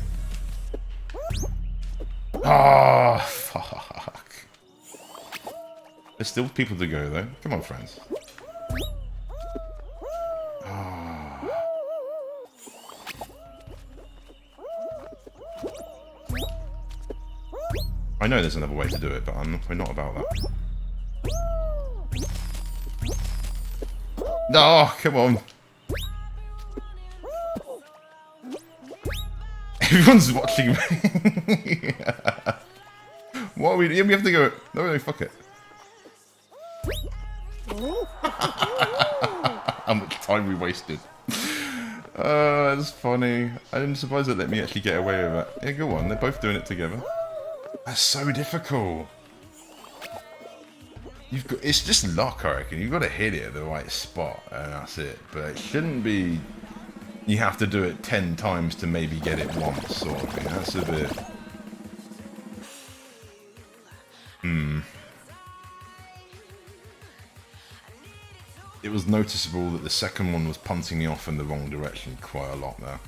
Ah, oh, fuck. There's still people to go, though. Come on, friends. Oh. I know there's another way to do it, but we're not about that. No, come on. Everyone's watching me. What are we? Yeah, we have to go. No, fuck it. How much time we wasted. That's funny. I'm surprised it let me actually get away with that. Yeah, go on. They're both doing it together. That's so difficult. It's just luck, I reckon. You've got to hit it at the right spot, and that's it. But it shouldn't be. You have to do it 10 times to maybe get it once, sort of thing. That's a bit. It was noticeable that the second one was punting me off in the wrong direction quite a lot there.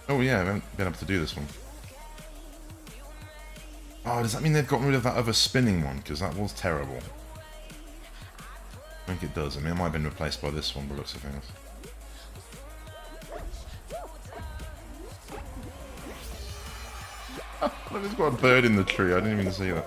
Oh yeah, I haven't been able to do this one. Oh, does that mean they've gotten rid of that other spinning one? Because that was terrible. I think it does. I mean, it might have been replaced by this one, by the looks of things. Look, it's got a bird in the tree. I didn't even see that.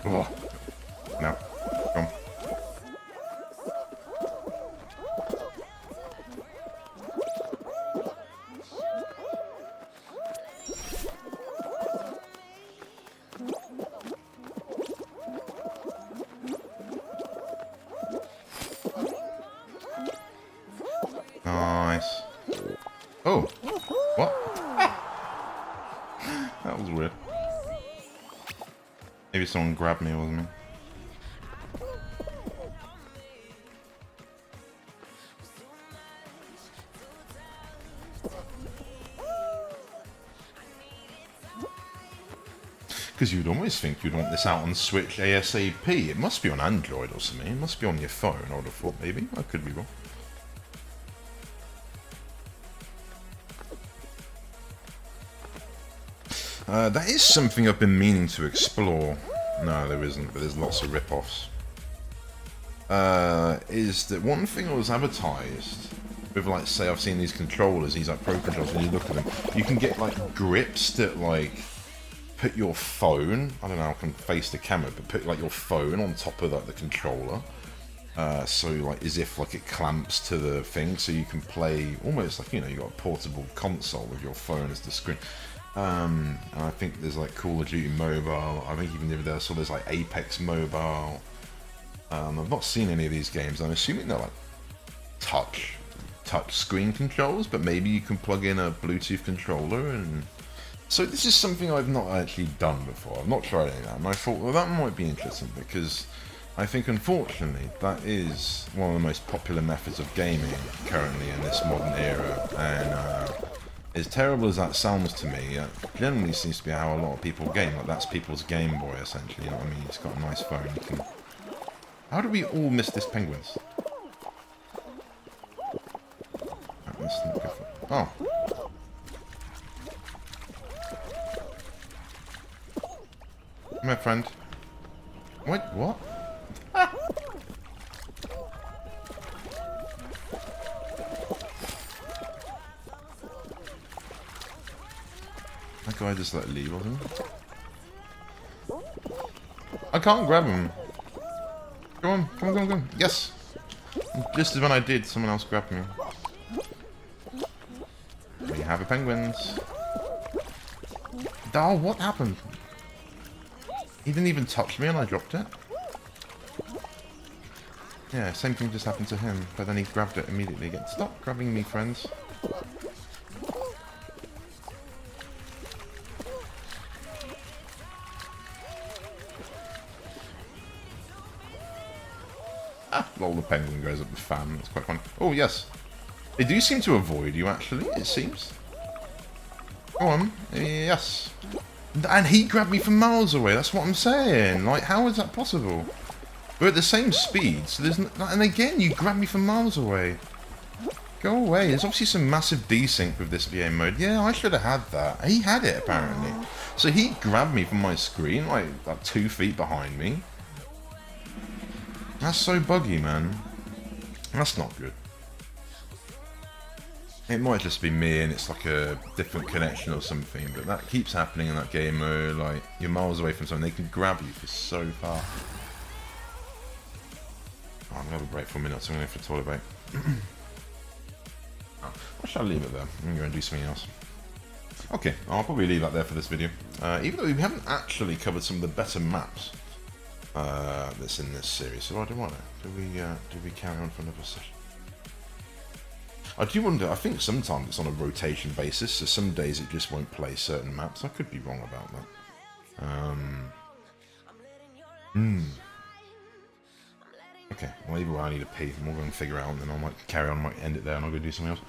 Oh, no. Come. Nice. Oh, what? That was weird. Maybe someone grabbed me, wasn't it? Because you'd almost think you'd want this out on Switch ASAP. It must be on Android or something. It must be on your phone, I would have thought, maybe. I could be wrong. That is something I've been meaning to explore. No, there isn't, but there's lots of rip-offs. Is that one thing that was advertised with, like, say I've seen these controllers, these like pro controllers, when you look at them, you can get like grips that like put your phone, I don't know how I can face the camera, but put like your phone on top of like the controller. So like as if like it clamps to the thing, so you can play almost like, you know, you got a portable console with your phone as the screen. And I think there's like Call of Duty Mobile. I think even the other day I saw there's like Apex Mobile. I've not seen any of these games. I'm assuming they're like touch screen controls, but maybe you can plug in a Bluetooth controller. And so this is something I've not actually done before. I've not tried any of that, and I thought, well, that might be interesting, because I think unfortunately that is one of the most popular methods of gaming currently in this modern era. And as terrible as that sounds to me, generally seems to be how a lot of people game. Like, that's people's Game Boy, essentially, you know what I mean? It's got a nice phone. You can... How do we all miss this penguins? Oh. My friend. Wait, what? That guy just let leave, wasn't he? I can't grab him. Come on, come on, come on, come on. Yes! Just as when I did, someone else grabbed me. We have a penguins. Oh, what happened? He didn't even touch me and I dropped it. Yeah, same thing just happened to him, but then he grabbed it immediately again. Stop grabbing me, friends. Lol, the penguin goes up the fan. That's quite funny. Oh, yes. They do seem to avoid you, actually, it seems. Go on. Yes. And he grabbed me from miles away. That's what I'm saying. Like, how is that possible? We're at the same speed, so there's... And again, you grabbed me from miles away. Go away. There's obviously some massive desync with this VA mode. Yeah, I should have had that. He had it, apparently. So he grabbed me from my screen, like 2 feet behind me. That's so buggy, man. That's not good. It might just be me and it's like a different connection or something, but that keeps happening in that game mode. Like, you're miles away from something, they can grab you for so far. Oh, I'm gonna have a break for a minute, so I'm gonna go for a toilet break. Or shall I leave it there? I'm gonna go and do something else. Okay, I'll probably leave that there for this video. Even though we haven't actually covered some of the better maps that's in this series, so I don't want to. Do we carry on for another session? I do wonder, I think sometimes it's on a rotation basis, so some days it just won't play certain maps. I could be wrong about that. Okay, well either way I need a pee, and we'll go and figure out, and then I might carry on, might end it there, and I'll go do something else.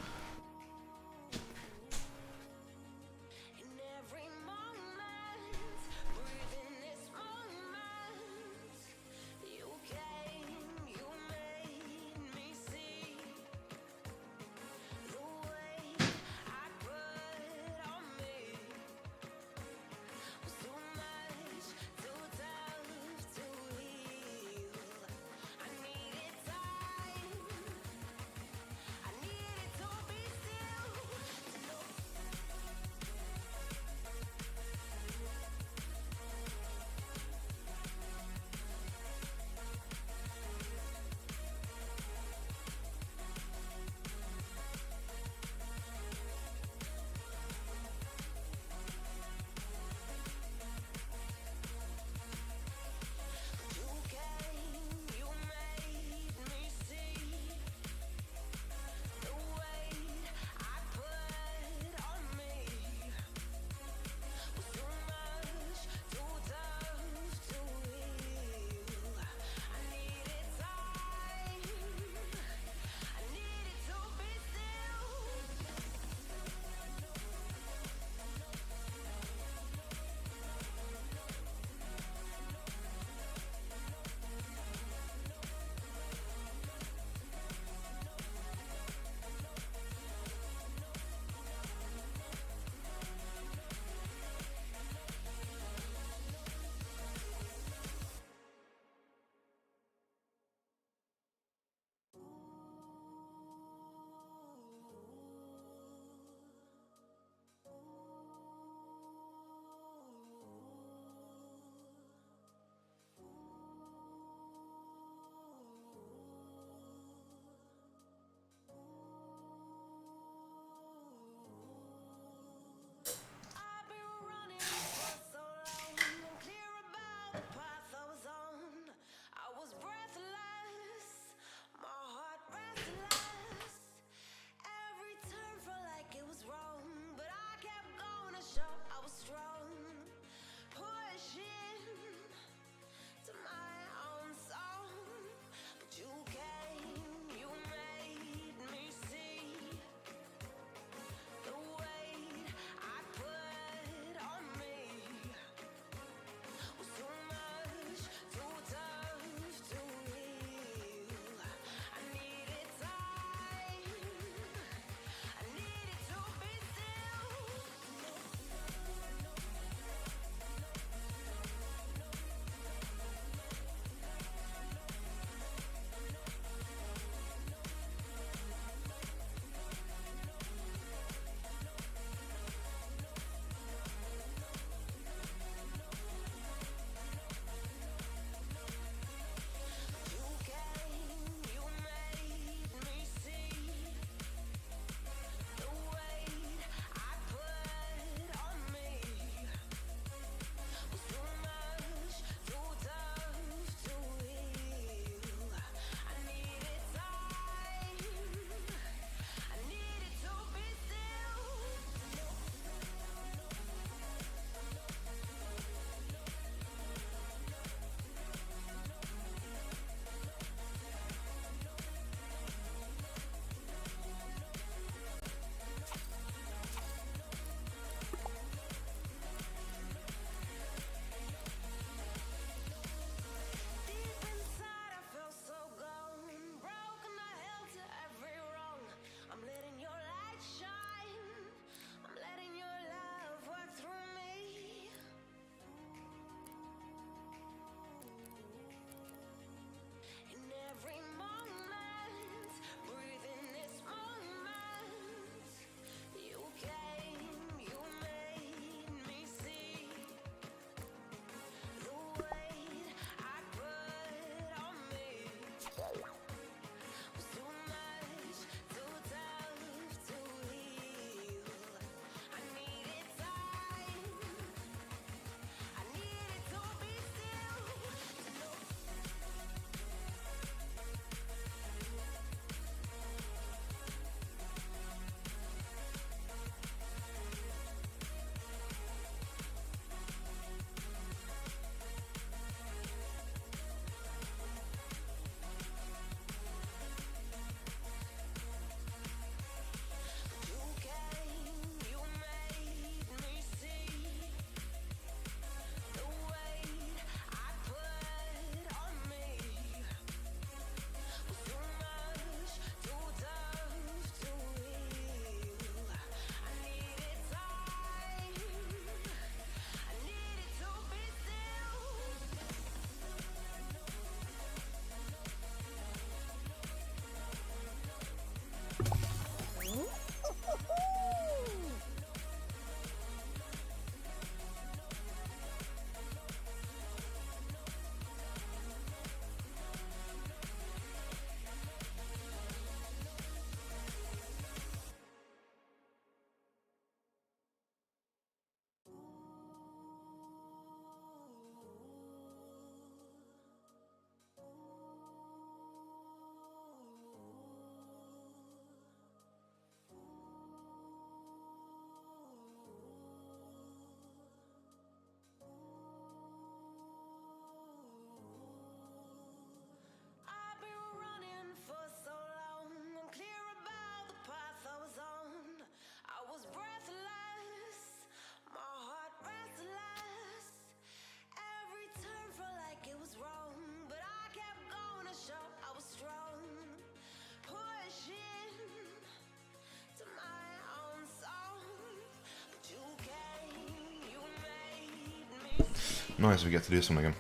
Nice, we get to do this one again.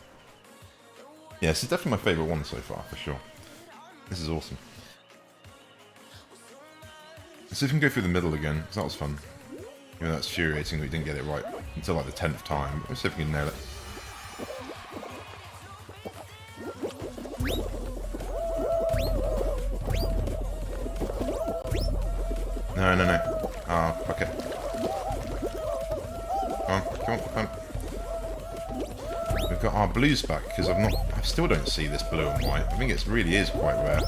Yeah, this is definitely my favourite one so far, for sure. This is awesome. Let's see if we can go through the middle again, because that was fun. Even though that's infuriating that we didn't get it right until like the 10th time. Let's see if we can nail it. No, no, no. Ah, okay. Come on, come on, come on. We've got our blues back, because I still don't see this blue and white. I think it really is quite rare.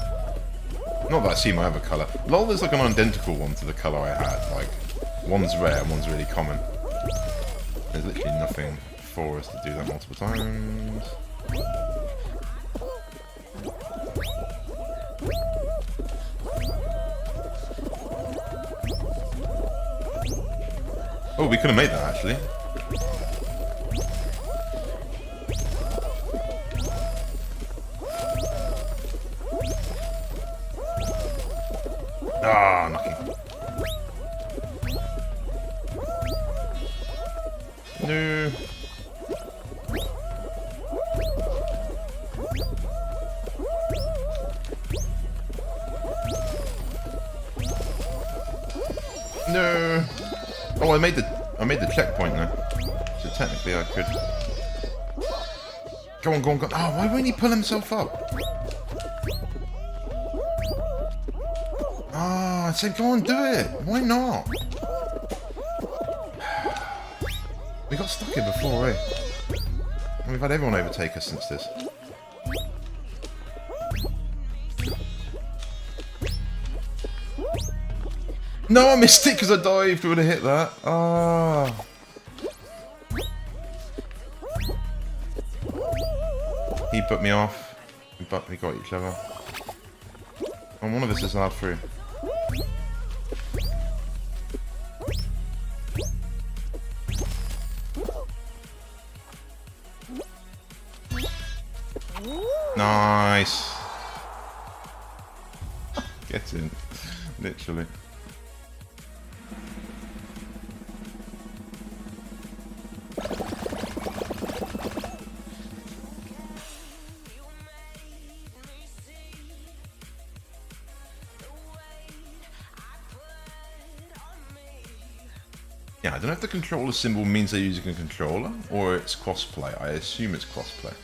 Not that I see my other colour. Lol, there's like an identical one to the colour I had. Like, one's rare and one's really common. There's literally nothing for us to do that multiple times. Oh, we could have made that actually. Ah, nothing. No. No. Oh, I made the checkpoint now. So technically I could. Go on, go on, go on. Oh, why won't he pull himself up? Ah, I said, go on, do it. Why not? We got stuck here before, eh? And we've had everyone overtake us since this. No, I missed it because I dived. Would have hit that. Ah. He put me off. But we got each other. And one of us is allowed through. Nice. Get in. Literally. Yeah, I don't know if the controller symbol means they're using a controller or it's crossplay. I assume it's crossplay.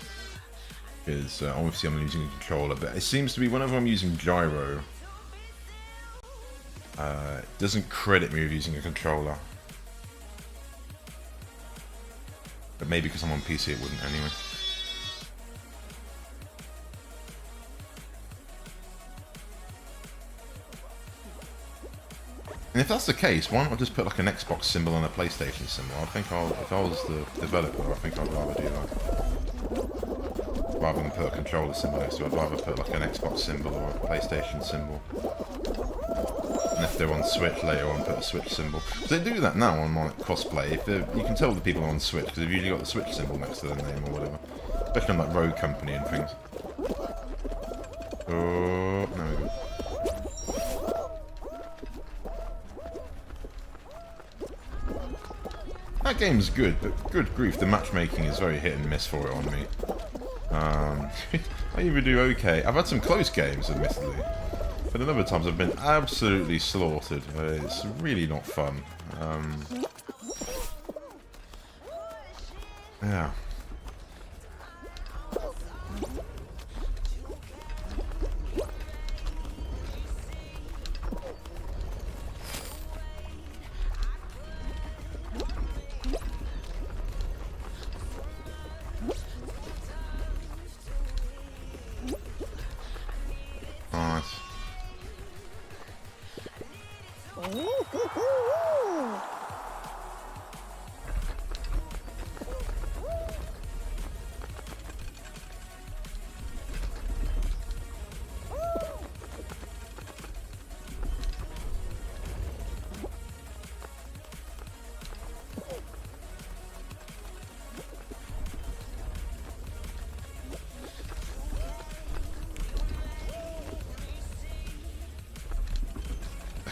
Because obviously I'm using a controller, but it seems to be whenever I'm using gyro, it doesn't credit me with using a controller. But maybe because I'm on PC it wouldn't anyway. And if that's the case, why not just put like an Xbox symbol and a PlayStation symbol? I think if I was the developer, I think I'd rather do that. Rather than put a controller symbol next to it, I'd rather put like an Xbox symbol or a PlayStation symbol. And if they're on Switch later on, put a Switch symbol. They do that now on like cosplay. You can tell the people are on Switch because they've usually got the Switch symbol next to their name or whatever. Especially on like Rogue Company and things. Oh, there we go. That game's good, but good grief, the matchmaking is very hit and miss for it on me. I either do okay. I've had some close games, admittedly. But at other times I've been absolutely slaughtered. It's really not fun. Yeah. Nice.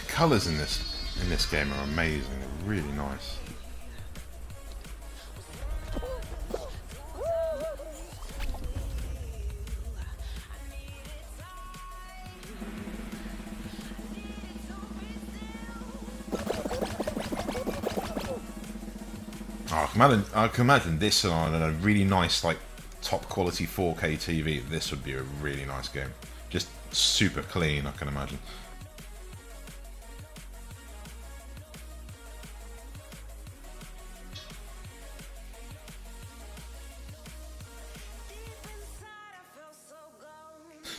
Colours in this game are amazing. They're really nice. Oh, I can imagine this on a really nice, like, top quality 4K TV. This would be a really nice game. Just super clean, I can imagine.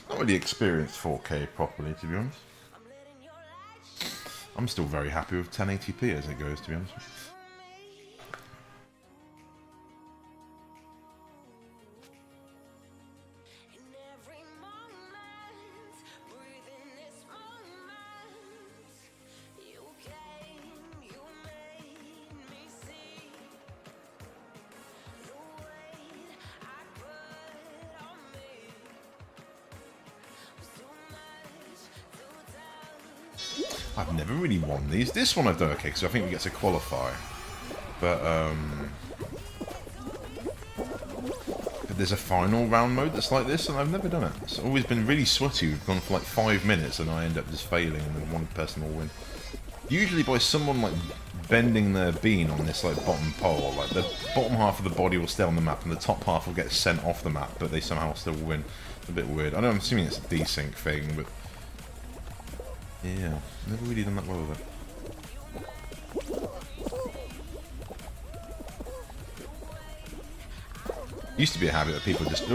Not really experienced 4K properly, to be honest. I'm still very happy with 1080p as it goes, to be honest. I've never really won these. This one I've done okay, because I think we get to qualify. But there's a final round mode that's like this, and I've never done it. It's always been really sweaty. We've gone for like 5 minutes, and I end up just failing, and then one person will win. Usually by someone like bending their bean on this like bottom pole. Like the bottom half of the body will stay on the map, and the top half will get sent off the map, but they somehow still win. It's a bit weird. I know I'm assuming it's a desync thing, but yeah, never really done that well with it. Used to be a habit of people just,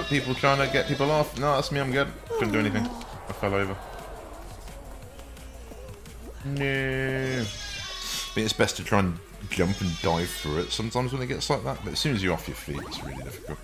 people trying to get people off. No, that's me, I'm good. Couldn't do anything. I fell over. No. I think it's best to try and jump and dive through it sometimes when it gets like that, but as soon as you're off your feet, it's really difficult.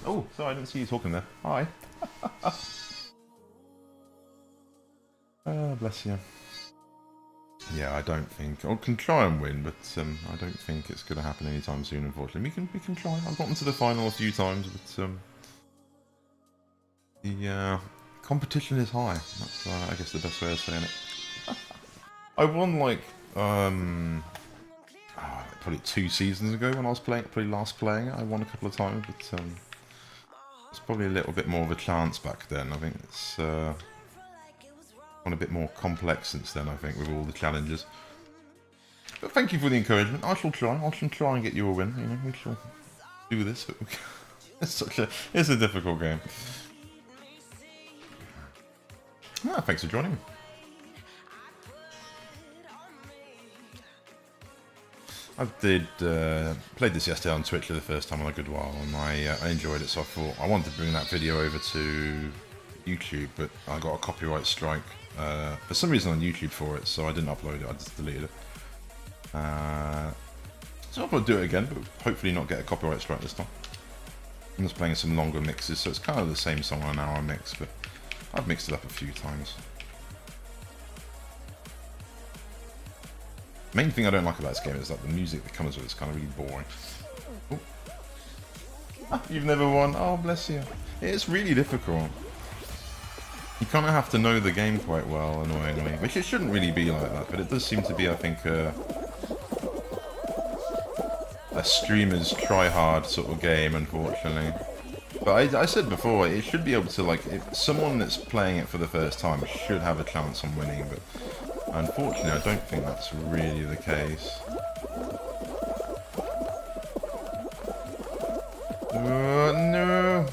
Oh, sorry, I didn't see you talking there. Hi. Bless you. Yeah, I don't think I can try and win, but I don't think it's going to happen anytime soon. Unfortunately, we can try. I've gotten to the final a few times, but the competition is high. That's I guess the best way of saying it. I won like probably 2 seasons ago when I was probably last playing it. I won a couple of times, but it's probably a little bit more of a chance back then. I think it's gone a bit more complex since then, I think, with all the challenges. But thank you for the encouragement. I shall try. I shall try and get you a win. You know, we shall do this. But it's a difficult game. Ah, thanks for joining me. I played this yesterday on Twitch for the first time in a good while, and I enjoyed it, so I thought I wanted to bring that video over to YouTube, but I got a copyright strike for some reason on YouTube for it, so I didn't upload it, I just deleted it. So I'll probably do it again, but hopefully not get a copyright strike this time. I'm just playing some longer mixes, so it's kind of the same song on an hour mix, but I've mixed it up a few times. Main thing I don't like about this game is that the music that comes with it's kind of really boring. Oh. Ah, you've never won? Oh, bless you. It's really difficult. You kind of have to know the game quite well, annoyingly, which it shouldn't really be like that, but it does seem to be, I think, a streamer's try-hard sort of game, unfortunately. But I said before, it should be able to, like, someone that's playing it for the first time should have a chance on winning, but unfortunately, I don't think that's really the case. No!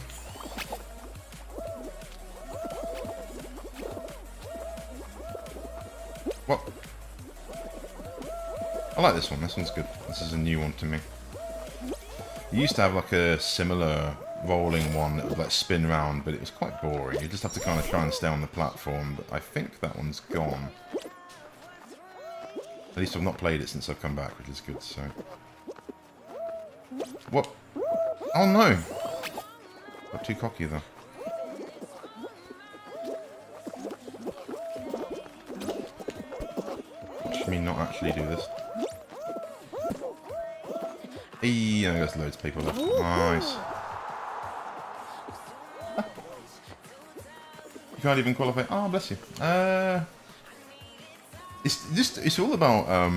What? I like this one. This one's good. This is a new one to me. You used to have like a similar rolling one that would like spin round, but it was quite boring. You just have to kind of try and stay on the platform, but I think that one's gone. At least I've not played it since I've come back, which is good, so... What? Oh no! Got too cocky though. Watch me not actually do this. Hey, there's loads of people left. Nice. You can't even qualify. Oh, bless you. It's all about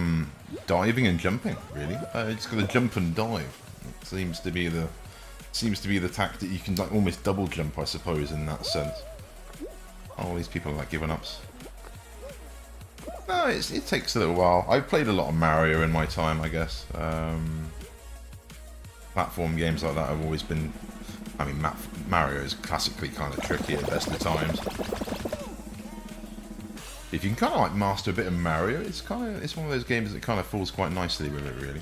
diving and jumping, really. You just got to jump and dive. It seems to be the tactic. You can like almost double jump, I suppose, in that sense. Oh, these people are like giving ups. No, it takes a little while. I've played a lot of Mario in my time, I guess. Platform games like that have always been... I mean, Mario is classically kind of tricky at the best of times. If you can kind of like master a bit of Mario, it's one of those games that kind of falls quite nicely with it, really.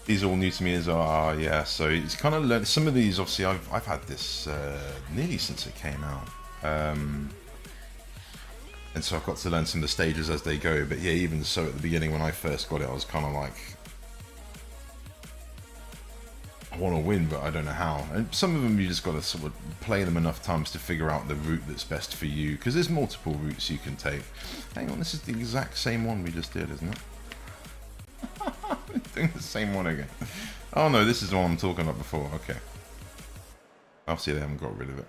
These are all new to me as well. Yeah, so it's kind of learned. Some of these, obviously, I've had this nearly since it came out. And so I've got to learn some of the stages as they go, but yeah, even so at the beginning when I first got it, I was kind of like, I want to win, but I don't know how. And some of them you just got to sort of play them enough times to figure out the route that's best for you, because there's multiple routes you can take. Hang on, this is the exact same one we just did, isn't it? Doing the same one again. Oh no, this is the one I'm talking about before, okay. Obviously they haven't got rid of it.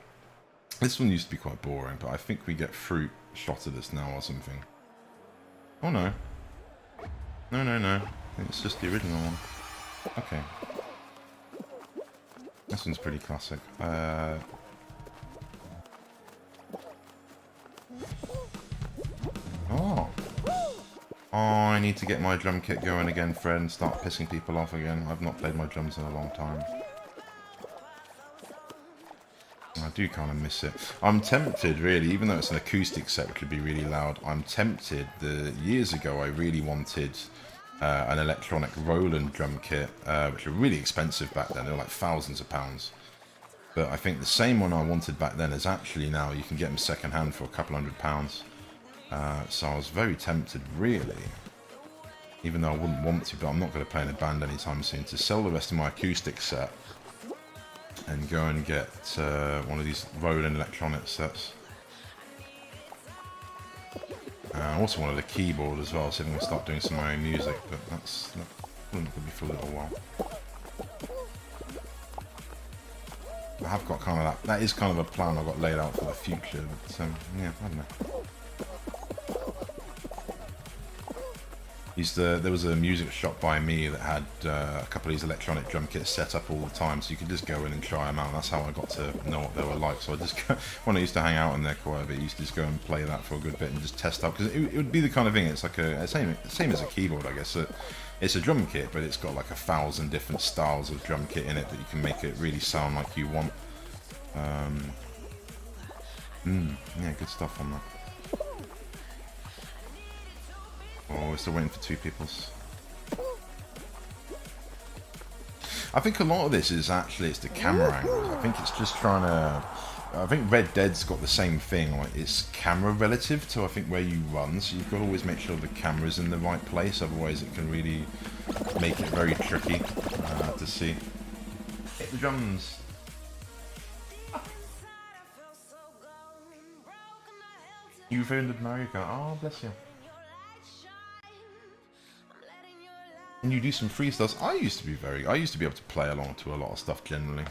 This one used to be quite boring, but I think we get fruit shot at us now or something. Oh no. No, no, no. I think it's just the original one. Okay. This one's pretty classic. Oh. Oh, I need to get my drum kit going again, friend. Start pissing people off again. I've not played my drums in a long time. I do kind of miss it. I'm tempted, really, even though it's an acoustic set, which would be really loud, I'm tempted. Years ago, I really wanted an electronic Roland drum kit, which were really expensive back then. They were like thousands of pounds. But I think the same one I wanted back then is actually now, you can get them second hand for a couple £100. So I was very tempted, really, even though I wouldn't want to, but I'm not going to play in a band anytime soon, to sell the rest of my acoustic set and go and get one of these Roland electronic sets. I also wanted a keyboard as well, so I'm going to start doing some of my own music, but that wouldn't be for a little while. I have got kind of that is kind of a plan I've got laid out for the future, but yeah, I don't know. There was a music shop by me that had a couple of these electronic drum kits set up all the time, so you could just go in and try them out. That's how I got to know what they were like. So I just when I used to hang out in there quite a bit, I used to just go and play that for a good bit and just test out, because it would be the kind of thing. It's like same as a keyboard, I guess. It's a drum kit, but it's got like 1,000 different styles of drum kit in it that you can make it really sound like you want. Yeah, good stuff on that. Oh, we're still waiting for two peoples. I think a lot of this is actually, it's the camera angles. I think it's just trying to... I think Red Dead's got the same thing, like it's camera relative to, I think, where you run, so you've got to always make sure the camera's in the right place, otherwise it can really make it very tricky to see. Hit the drums! You've owned Mario Kart, oh bless you. And you do some freestyles. I used to be able to play along to a lot of stuff generally.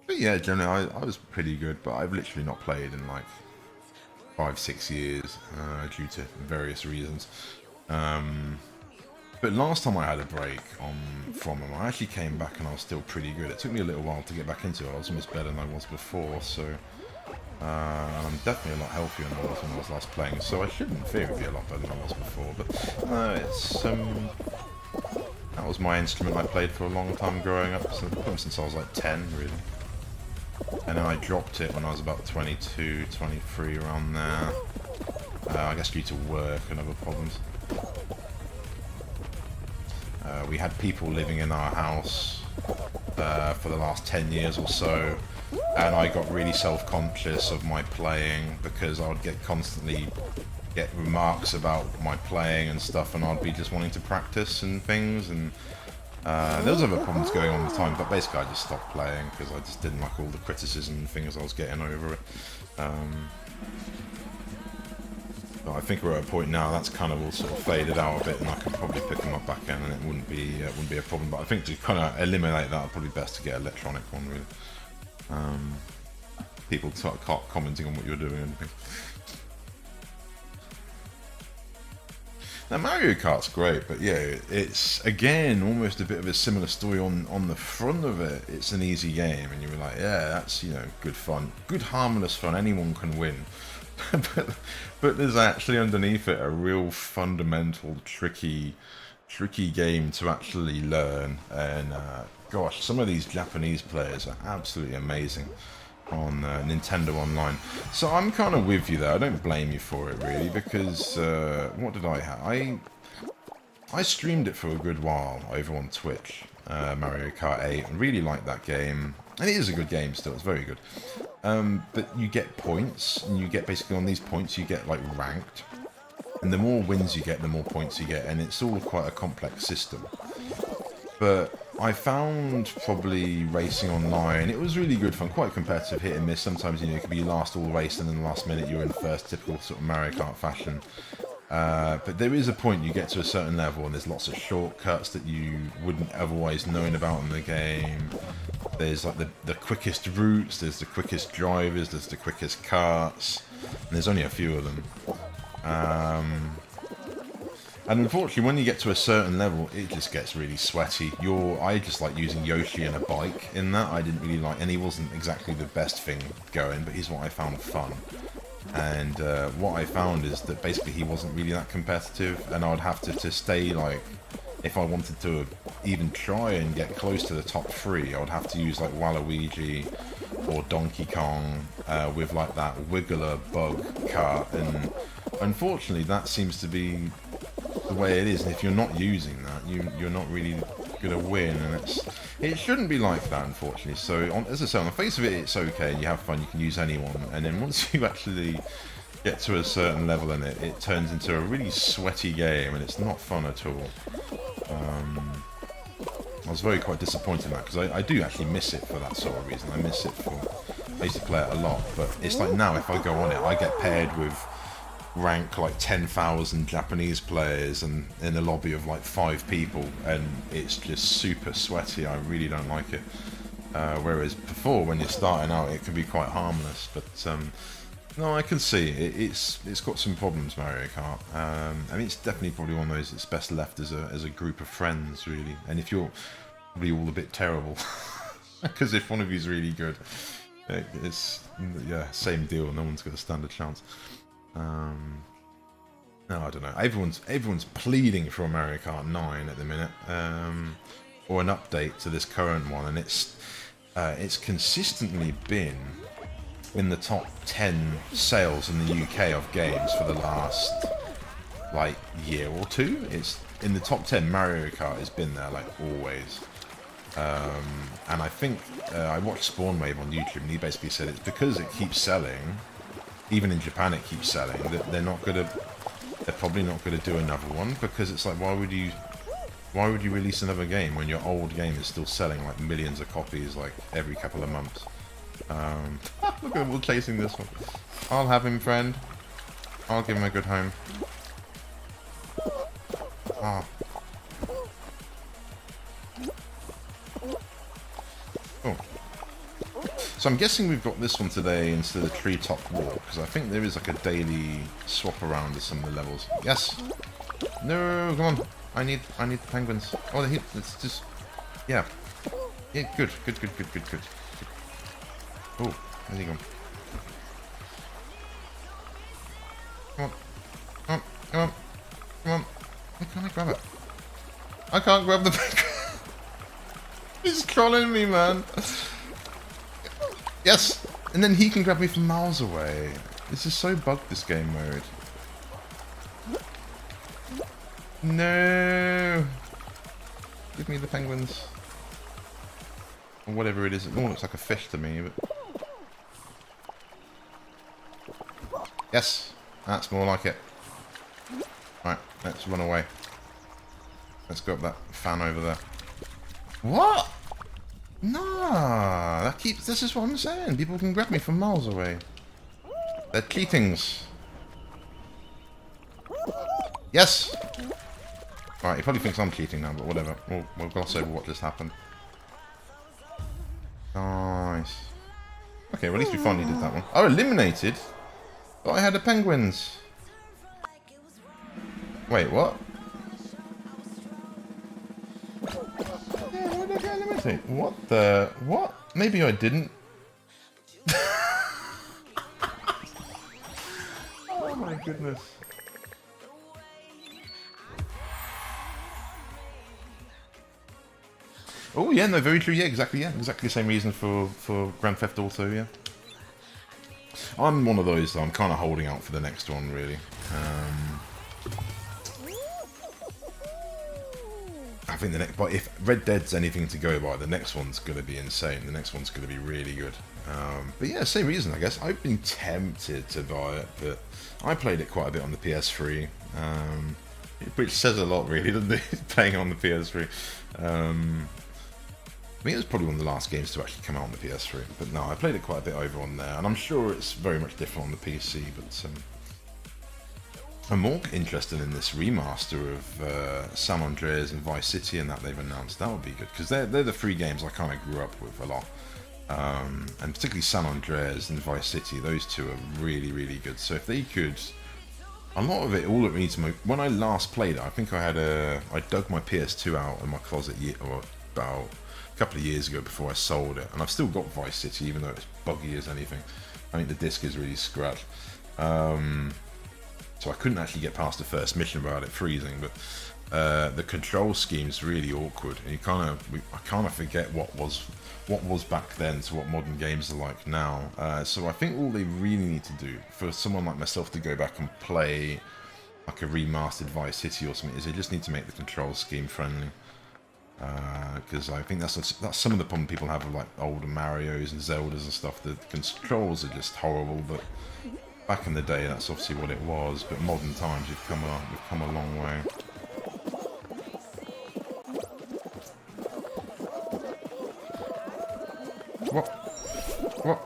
But yeah, generally I was pretty good, but I've literally not played in like 5-6 years due to various reasons. But last time I had a break from them, I actually came back and I was still pretty good. It took me a little while to get back into it. I was almost better than I was before, so I'm definitely a lot healthier than I was when I was last playing, so I should in theory be a lot better than I was before. But it's that was my instrument I played for a long time growing up, so since I was like 10 really. And then I dropped it when I was about 22, 23, around there. I guess due to work and other problems. We had people living in our house for the last 10 years or so, and I got really self-conscious of my playing because I would constantly get remarks about my playing and stuff, and I'd be just wanting to practice and things, and there was other problems going on at the time, but basically I just stopped playing because I just didn't like all the criticism and things I was getting over it. But I think we're at a point now that's kind of all sort of faded out a bit, and I could probably pick them up back in, and it wouldn't be a problem. But I think to kind of eliminate that, probably best to get an electronic one, really. People start commenting on what you're doing and things. Now Mario Kart's great, but yeah, it's again almost a bit of a similar story on the front of it. It's an easy game, and you're like, yeah, that's, you know, good fun, good harmless fun. Anyone can win, but there's actually underneath it a real fundamental, tricky game to actually learn. And gosh, some of these Japanese players are absolutely amazing on Nintendo Online. So I'm kind of with you there. I don't blame you for it really, because what did I have? I streamed it for a good while over on Twitch, Mario Kart 8, and really liked that game. And it is a good game still, it's very good. But you get points, and you get basically on these points you get like ranked. And the more wins you get, the more points you get, and it's all quite a complex system. But I found probably racing online, it was really good fun, quite competitive, hit and miss. Sometimes, you know, it could be last all race and then the last minute you're in first, typical sort of Mario Kart fashion. But there is a point you get to a certain level and there's lots of shortcuts that you wouldn't otherwise known about in the game. There's like the quickest routes, there's the quickest drivers, there's the quickest karts, and there's only a few of them. And unfortunately, when you get to a certain level, it just gets really sweaty. I just like using Yoshi and a bike in that. I didn't really like, and he wasn't exactly the best thing going, but he's what I found fun. And what I found is that basically he wasn't really that competitive, and I'd have to stay, like, if I wanted to even try and get close to the top 3, I would have to use like Waluigi or Donkey Kong with like that wiggler bug kart, and unfortunately that seems to be the way it is, and if you're not using that, you're not really gonna win, and it shouldn't be like that, unfortunately. So as I say, on the face of it, it's okay, you have fun, you can use anyone, and then once you actually get to a certain level in it, it turns into a really sweaty game, and it's not fun at all. I was quite disappointed in that, because I do actually miss it for that sort of reason. I miss it I used to play it a lot, but it's like now if I go on it, I get paired with rank like 10,000 Japanese players and in a lobby of like 5 people, and it's just super sweaty. I really don't like it. Whereas before, when you're starting out, it can be quite harmless. But no, I can see it's got some problems, Mario Kart. I mean, it's definitely probably one of those that's best left as a group of friends, really. And if you're probably all a bit terrible, because if one of you's really good, it's yeah, same deal. No one's going to stand a chance. No, I don't know. Everyone's pleading for a Mario Kart 9 at the minute, or an update to this current one, and it's consistently been in the top 10 sales in the UK of games for the last like year or two. It's in the top 10. Mario Kart has been there like always. And I think I watched Spawnwave on YouTube, and he basically said it's because it keeps selling. Even in Japan, it keeps selling. That they're probably not gonna do another one, because it's like, why would you release another game when your old game is still selling like millions of copies like every couple of months? Look at them all chasing this one. I'll have him, friend. I'll give him a good home. Ah. Oh. So I'm guessing we've got this one today instead of Treetop Walk, because I think there is like a daily swap around of some of the levels. Yes. No, come on. I need the penguins. Oh, they're here. It's just, yeah. Yeah, good. Oh, where's he gone? Come on. Why can't I grab it? I can't grab the penguin. He's trolling me, man. Yes! And then he can grab me from miles away. This is so bugged, this game mode. No! Give me the penguins. Or whatever it is. It more looks like a fish to me, but... Yes! That's more like it. Right, let's run away. Let's go up that fan over there. What? Nah, this is what I'm saying. People can grab me from miles away. They're cheatings. Yes! Alright, he probably thinks I'm cheating now, but whatever. We'll gloss over what just happened. Nice. Okay, well at least we finally did that one. Oh, eliminated? Oh, I had the penguins. Wait, what? Yeah, why did I get eliminated? What the... What? Maybe I didn't. Oh my goodness. Oh yeah, no, very true. Yeah, exactly the same reason for Grand Theft Auto. Yeah, I'm one of those though. I'm kind of holding out for the next one, really. I think the next, but if Red Dead's anything to go by, the next one's gonna be insane. The next one's gonna be really good. But yeah, same reason, I guess. I've been tempted to buy it, but I played it quite a bit on the PS3, which says a lot, really, doesn't it? Playing on the PS3. I think it was probably one of the last games to actually come out on the PS3, but no, I played it quite a bit over on there, and I'm sure it's very much different on the PC, but I'm more interested in this remaster of San Andreas and Vice City and that they've announced. That would be good, because they're the three games I kind of grew up with a lot, and particularly San Andreas and Vice City, those two are really, really good, so if they could... A lot of it, all it needs to... When I last played it, I think I dug my PS2 out of my closet about a couple of years ago before I sold it, and I've still got Vice City even though it's buggy as anything. I think the disc is really scratched, so I couldn't actually get past the first mission without it freezing. But the control scheme's really awkward, and I kind of forget what was back then to what modern games are like now. So I think all they really need to do for someone like myself to go back and play like a remastered Vice City or something is they just need to make the control scheme friendly. Because I think that's some of the problem people have with like older Marios and Zeldas and stuff. The controls are just horrible, but back in the day that's obviously what it was. But modern times we've come a long way. What? What?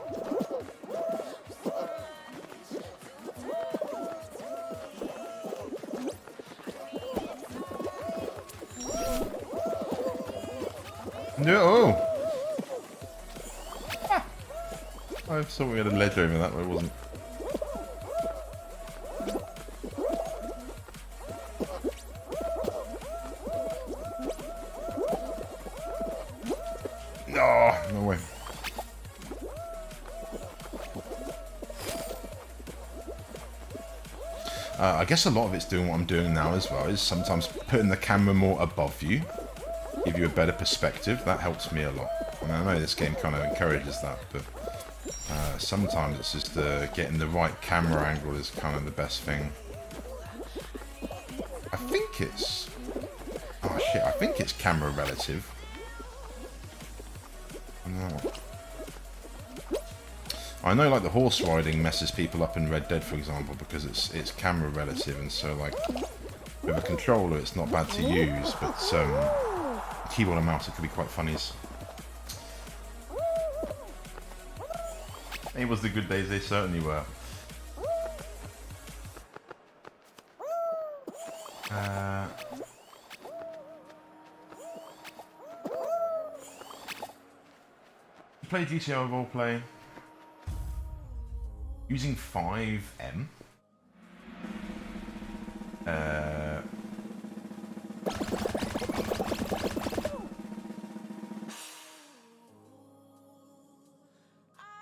No! Ah. I thought we had a ledge over that, but it wasn't. Oh, no way. I guess a lot of it's doing what I'm doing now as well, is sometimes putting the camera more above you. Give you a better perspective. That helps me a lot. And I know this game kind of encourages that, but sometimes it's just getting the right camera angle is kind of the best thing. I think it's... Oh shit, I think it's camera relative. No. I know like the horse riding messes people up in Red Dead, for example, because it's camera relative, and so like with a controller it's not bad to use, but keyboard and mouse, it could be quite funny. It was the good days, they certainly were. Play GTA roleplay using 5M.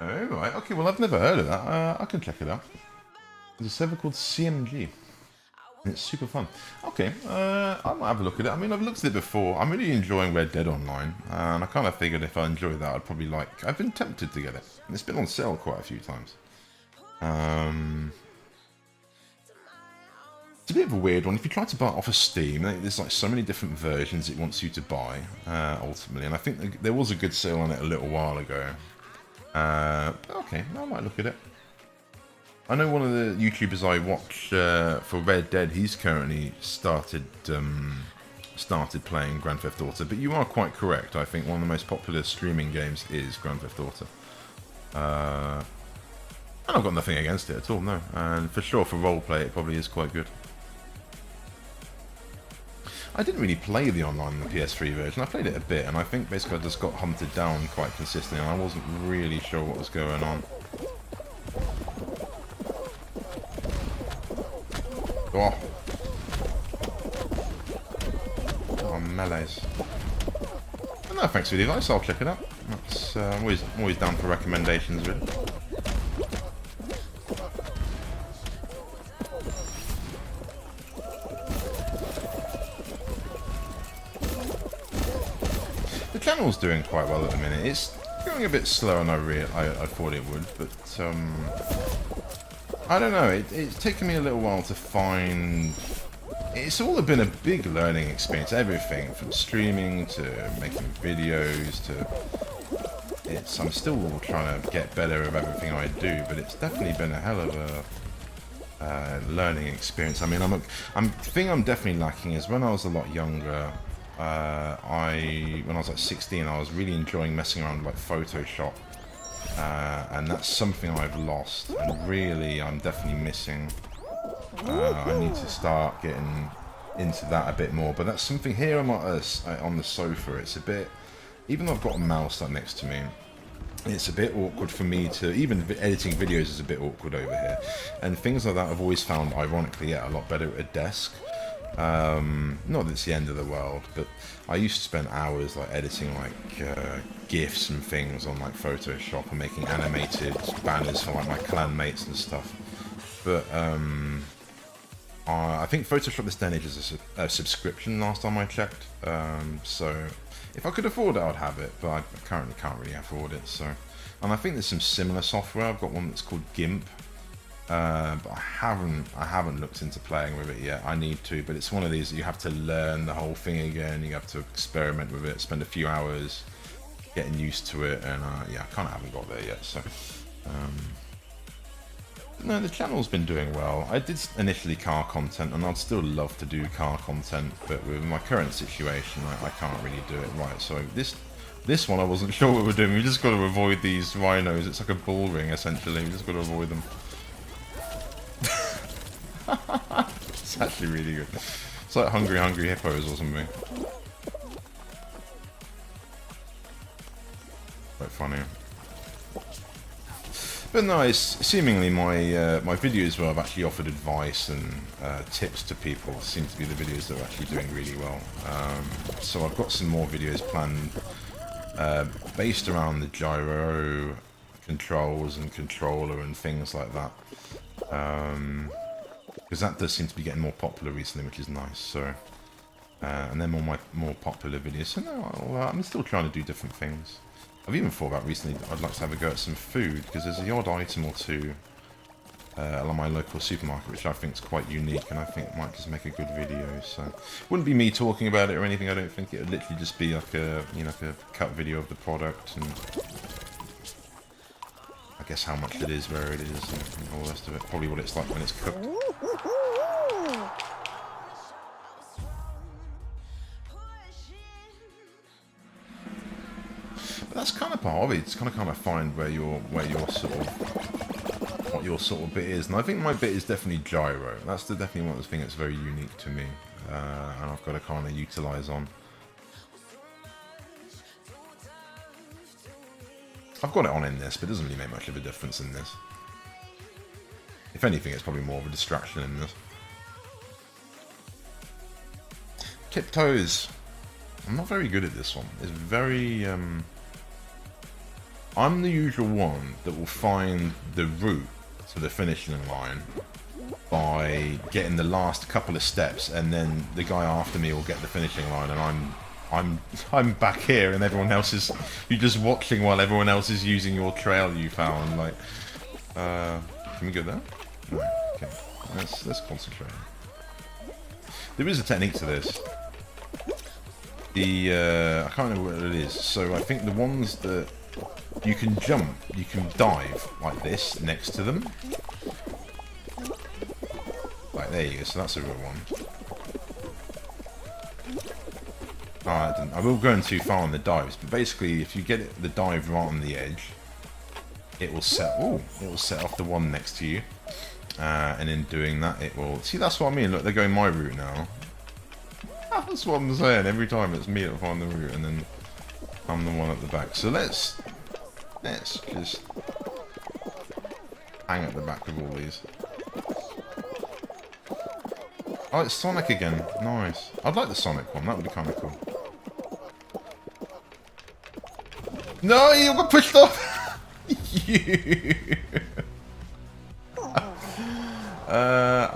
Oh, right. Okay, well, I've never heard of that. I can check it out. There's a server called CMG. And it's super fun. Okay, I might have a look at it. I mean, I've looked at it before. I'm really enjoying Red Dead Online. And I kind of figured if I enjoy that, I'd probably like... I've been tempted to get it. And it's been on sale quite a few times. It's a bit of a weird one. If you try to buy it off of Steam, there's like so many different versions it wants you to buy, ultimately. And I think there was a good sale on it a little while ago. Okay, I might look at it. I know one of the YouTubers I watch for Red Dead, he's currently started playing Grand Theft Auto, but you are quite correct. I think one of the most popular streaming games is Grand Theft Auto. And I've got nothing against it at all, no. And for sure, for roleplay, it probably is quite good. I didn't really play the online on the PS3 version. I played it a bit, and I think basically I just got hunted down quite consistently, and I wasn't really sure what was going on. Oh. Oh, melees. But no, thanks for the advice. I'll check it out. That's always down for recommendations, really. The channel's doing quite well at the minute. It's going a bit slower than I thought it would, but I don't know. It's taken me a little while to find. It's all been a big learning experience. Everything from streaming to making videos to. I'm still trying to get better at everything I do, but it's definitely been a hell of a learning experience. I mean, the thing I'm definitely lacking is when I was a lot younger. When I was like 16, I was really enjoying messing around with like Photoshop, and that's something I've lost, and really I'm definitely missing. I need to start getting into that a bit more, but that's something here on the sofa. It's a bit, even though I've got a mouse right next to me, it's a bit awkward for me to, even editing videos is a bit awkward over here, and things like that I've always found, ironically, a lot better at a desk. Not that it's the end of the world, but I used to spend hours like editing like GIFs and things on like Photoshop and making animated banners for like my clan mates and stuff. But I think Photoshop this day and age is a subscription last time I checked. So if I could afford it, I'd have it, but I currently can't really afford it. So, and I think there's some similar software. I've got one that's called GIMP. But I haven't looked into playing with it yet. I need to, but it's one of these that you have to learn the whole thing again. You have to experiment with it, spend a few hours getting used to it, and yeah, I kind of haven't got there yet. So, no, the channel's been doing well. I did initially car content, and I'd still love to do car content, but with my current situation, I can't really do it right. So this one, I wasn't sure what we're doing. We just got to avoid these rhinos. It's like a bull ring, essentially. We just got to avoid them. It's actually really good. It's like Hungry Hippos or something. Quite funny. But no, it's seemingly my videos where I've actually offered advice and tips to people seem to be the videos that are actually doing really well. So I've got some more videos planned based around the gyro controls and controller and things like that. Because that does seem to be getting more popular recently, which is nice. So, and then more popular videos. So no, I'm still trying to do different things. I've even thought about recently I'd like to have a go at some food, because there's the odd item or two along my local supermarket which I think is quite unique, and I think might just make a good video. So, wouldn't be me talking about it or anything. I don't think it would literally just be like a like a cut video of the product and. I guess how much it is, where it is, and all the rest of it. Probably what it's like when it's cooked. But that's kind of part of it. It's kind of find where your sort of what your sort of bit is, and I think my bit is definitely gyro. That's definitely one of the things that's very unique to me, and I've got to kind of utilize on. I've got it on in this, but it doesn't really make much of a difference in this. If anything, it's probably more of a distraction in this. Tiptoes. I'm not very good at this one. It's very... I'm the usual one that will find the route to the finishing line by getting the last couple of steps, and then the guy after me will get the finishing line, and I'm back here, and everyone else is, you're just watching while everyone else is using your trail you found. Like, can we go there? No. Okay. Let's concentrate. There is a technique to this. I can't remember what it is. So I think the ones that you can jump, you can dive like this next to them. Like, there you go. So that's a real one. I will go in too far on the dives, but basically, if you get the dive right on the edge, it will set. Oh, it will set off the one next to you, and in doing that, it will. See, that's what I mean. Look, they're going my route now. That's what I'm saying. Every time it's me that find the route, and then I'm the one at the back. So let's just hang at the back of all these. Oh, it's Sonic again. Nice. I'd like the Sonic one. That would be kind of cool. No, you got pushed off. You.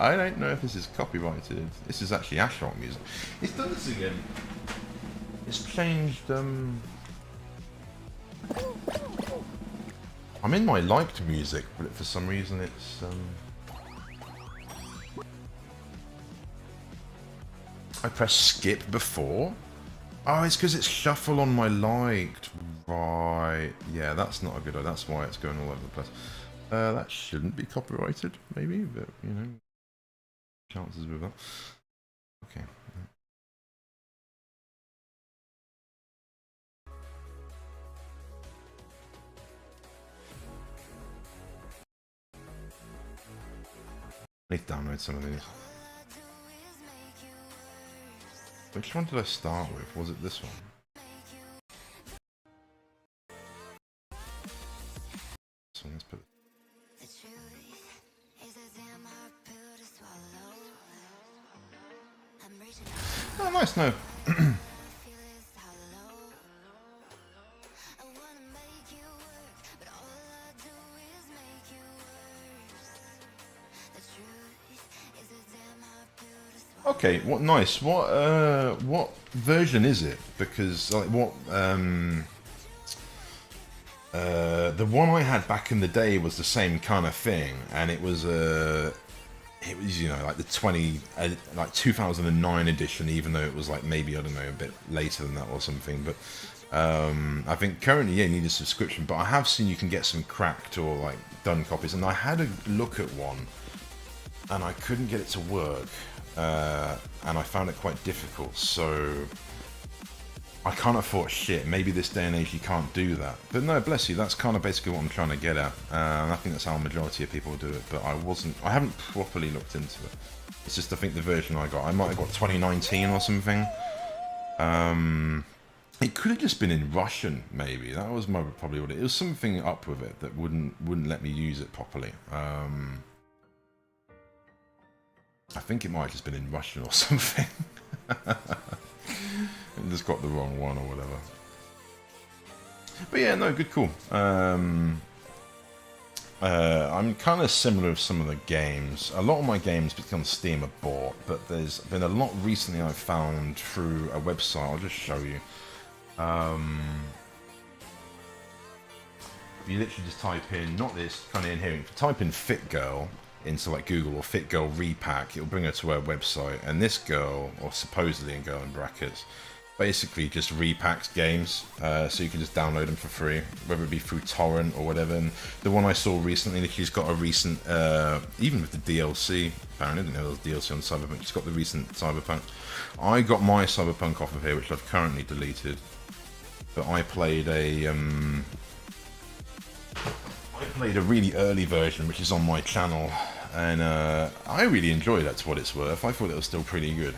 I don't know if this is copyrighted. This is actually Ashok music. It's done this again. It's changed. I'm in my liked music, but for some reason it's. I pressed skip before. Oh, it's because it's shuffle on my liked. Right. Yeah, that's not a good idea. That's why it's going all over the place. That shouldn't be copyrighted, maybe, but, you know, chances with that. Okay. I need to download some of these. Which one did I start with? Was it this one? So let's put. Oh, nice, no. Okay, what nice. What version is it? Because like what the one I had back in the day was the same kind of thing, and it was you know, like the like 2009 edition, even though it was like maybe, I don't know, a bit later than that or something. But I think currently, yeah, you need a subscription. But I have seen you can get some cracked or like done copies, and I had a look at one, and I couldn't get it to work. And I found it quite difficult, so I kind of thought, shit, maybe this day and age you can't do that. But no, bless you, that's kind of basically what I'm trying to get at. And I think that's how a majority of people do it, but I haven't properly looked into it. It's just, I think the version I got, I might have got 2019 or something. It could have just been in Russian, maybe. That was probably what it was. Something up with it that wouldn't let me use it properly. I think it might have just been in Russian or something. I just got the wrong one or whatever. But yeah, no, good, cool. I'm kind of similar with some of the games. A lot of my games on Steam are bought, but there's been a lot recently I've found through a website. I'll just show you. You literally just type in, not this kind of in here, if you type in Fit Girl into like Google or Fit Girl Repack, it'll bring her to her website, and this girl, or supposedly a girl in brackets, basically just repacks games, so you can just download them for free, whether it be through torrent or whatever. And the one I saw recently, she's got a recent, even with the DLC, apparently I didn't know there was DLC on Cyberpunk, she's got the recent Cyberpunk. I got my Cyberpunk off of here, which I've currently deleted, but I played a really early version, which is on my channel, and I really enjoyed it, to what it's worth. I thought it was still pretty good.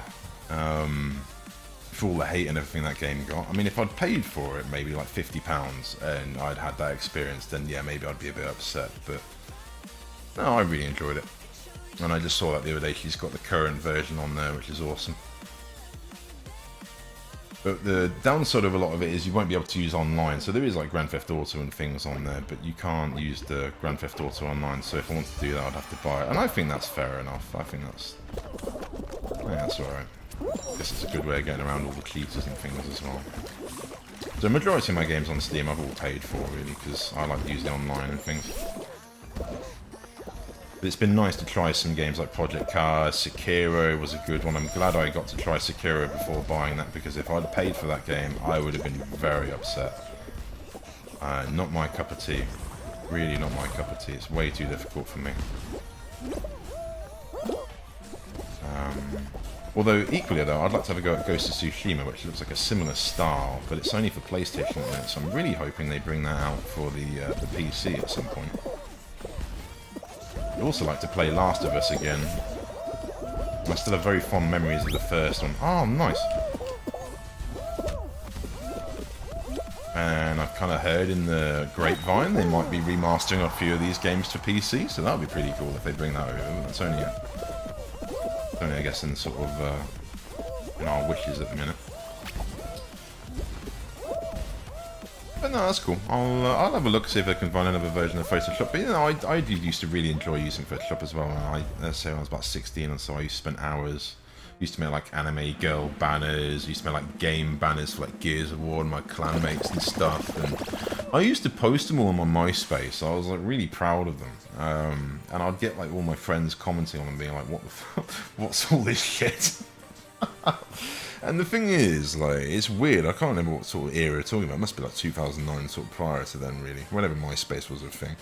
For all the hate and everything that game got. I mean, if I'd paid for it, maybe like £50, and I'd had that experience, then yeah, maybe I'd be a bit upset, but no, I really enjoyed it. And I just saw that the other day, she's got the current version on there, which is awesome. But the downside of a lot of it is you won't be able to use online. So there is like Grand Theft Auto and things on there, but you can't use the Grand Theft Auto online. So if I wanted to do that, I'd have to buy it. And I think that's fair enough. I think that's alright. I guess it's a good way of getting around all the cheaters and things as well. So the majority of my games on Steam I've all paid for, really, because I like to use it online and things. But it's been nice to try some games like Project Cars. Sekiro was a good one. I'm glad I got to try Sekiro before buying that, because if I'd paid for that game, I would have been very upset. Not my cup of tea. Really not my cup of tea. It's way too difficult for me. Although, equally though, I'd like to have a go at Ghost of Tsushima, which looks like a similar style, but it's only for PlayStation at the minute, so I'm really hoping they bring that out for the PC at some point. I'd also like to play Last of Us again. I still have very fond memories of the first one. Oh, nice. And I've kind of heard in the grapevine they might be remastering a few of these games for PC, so that would be pretty cool if they bring that over. But that's only, I guess, in sort of in our wishes at the minute. But no, that's cool. I'll have a look, see if I can find another version of Photoshop. But you know, I used to really enjoy using Photoshop as well. And let's say when I was about 16 or so, I used to spend hours. Used to make like anime girl banners. Used to make like game banners for like Gears of War and my clanmates and stuff. And I used to post them all on my MySpace. I was like really proud of them. And I'd get like all my friends commenting on them, being like, "What the fuck? What's all this shit?" And the thing is, like, it's weird. I can't remember what sort of era you're talking about. It must be like 2009, sort of prior to then, really. Whenever MySpace was a thing.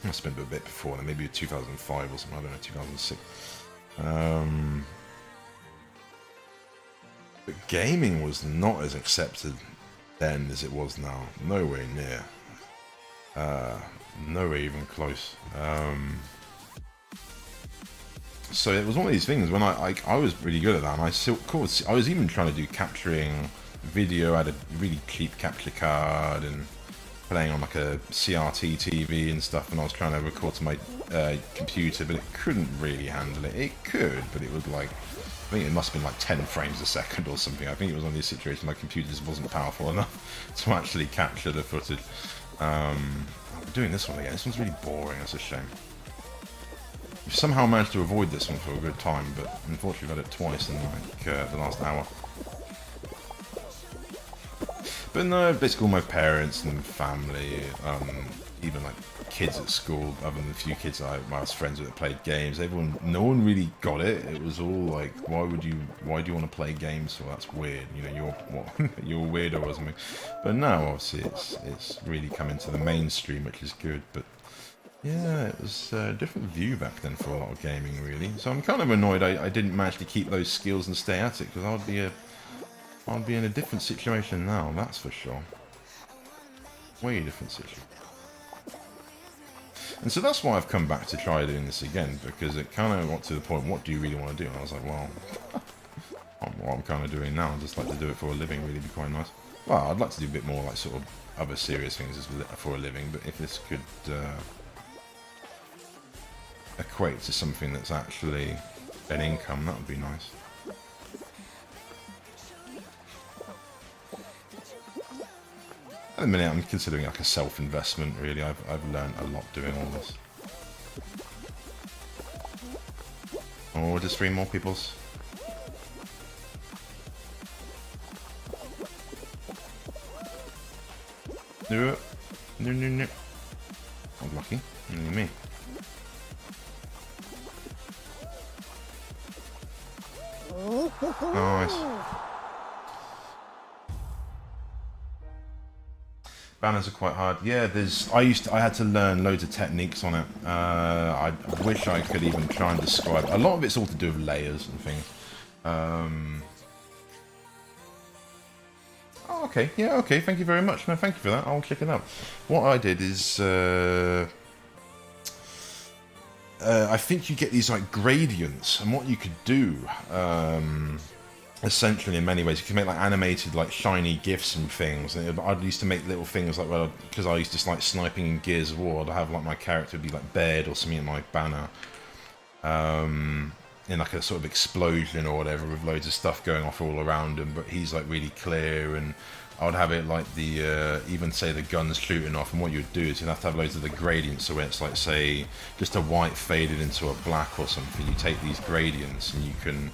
Must have been a bit before then, maybe 2005 or something. I don't know, 2006. But gaming was not as accepted then as it was now. Nowhere near. Nowhere even close. So it was one of these things when I was really good at that, and I was even trying to do capturing video. I had a really cheap capture card and playing on like a CRT TV and stuff, and I was trying to record to my computer, but it couldn't really handle it. It could, but it was like, I think it must have been like 10 frames a second or something. I think it was one of these situations my computer just wasn't powerful enough to actually capture the footage. I'm doing this one again. This one's really boring. That's a shame. We've somehow managed to avoid this one for a good time, but unfortunately I've had it twice in like the last hour. But no, basically all my parents and family, even like kids at school, other than a few kids I was friends with that played games, no one really got it. It was all like, why do you want to play games? Well, that's weird. You know, you're a weirdo or something. But now obviously it's really come into the mainstream, which is good. But yeah, it was a different view back then for a lot of gaming, really. So I'm kind of annoyed I didn't manage to keep those skills and stay at it, because I'd be in a different situation now, that's for sure. Way different situation. And so that's why I've come back to try doing this again, because it kind of got to the point, what do you really want to do? And I was like, well, what I'm kind of doing now, I'd just like to do it for a living, really be quite nice. Well, I'd like to do a bit more like sort of other serious things for a living, but if this could equate to something that's actually an income, that would be nice. At the minute, I'm considering like a self-investment, really. I've learned a lot doing all this. Oh, just 3 more peoples. No. I'm lucky. Only me. Nice. Banners are quite hard. Yeah, I had to learn loads of techniques on it. I wish I could even try and describe. A lot of it's all to do with layers and things. Oh, okay. Yeah, okay. Thank you very much. No, thank you for that. I'll check it out. What I did is, I think you get these like gradients, and what you could do, essentially in many ways, you can make like animated like shiny gifs and things. And I used to make little things like, well, because I used to like sniping in Gears of War, I'd have like my character be like bared or something in my banner, in like a sort of explosion or whatever, with loads of stuff going off all around him, but he's like really clear. And I would have it like the, even say the gun's shooting off, and what you'd do is you'd have to have loads of the gradients, so when it's like, say, just a white faded into a black or something, you take these gradients and you can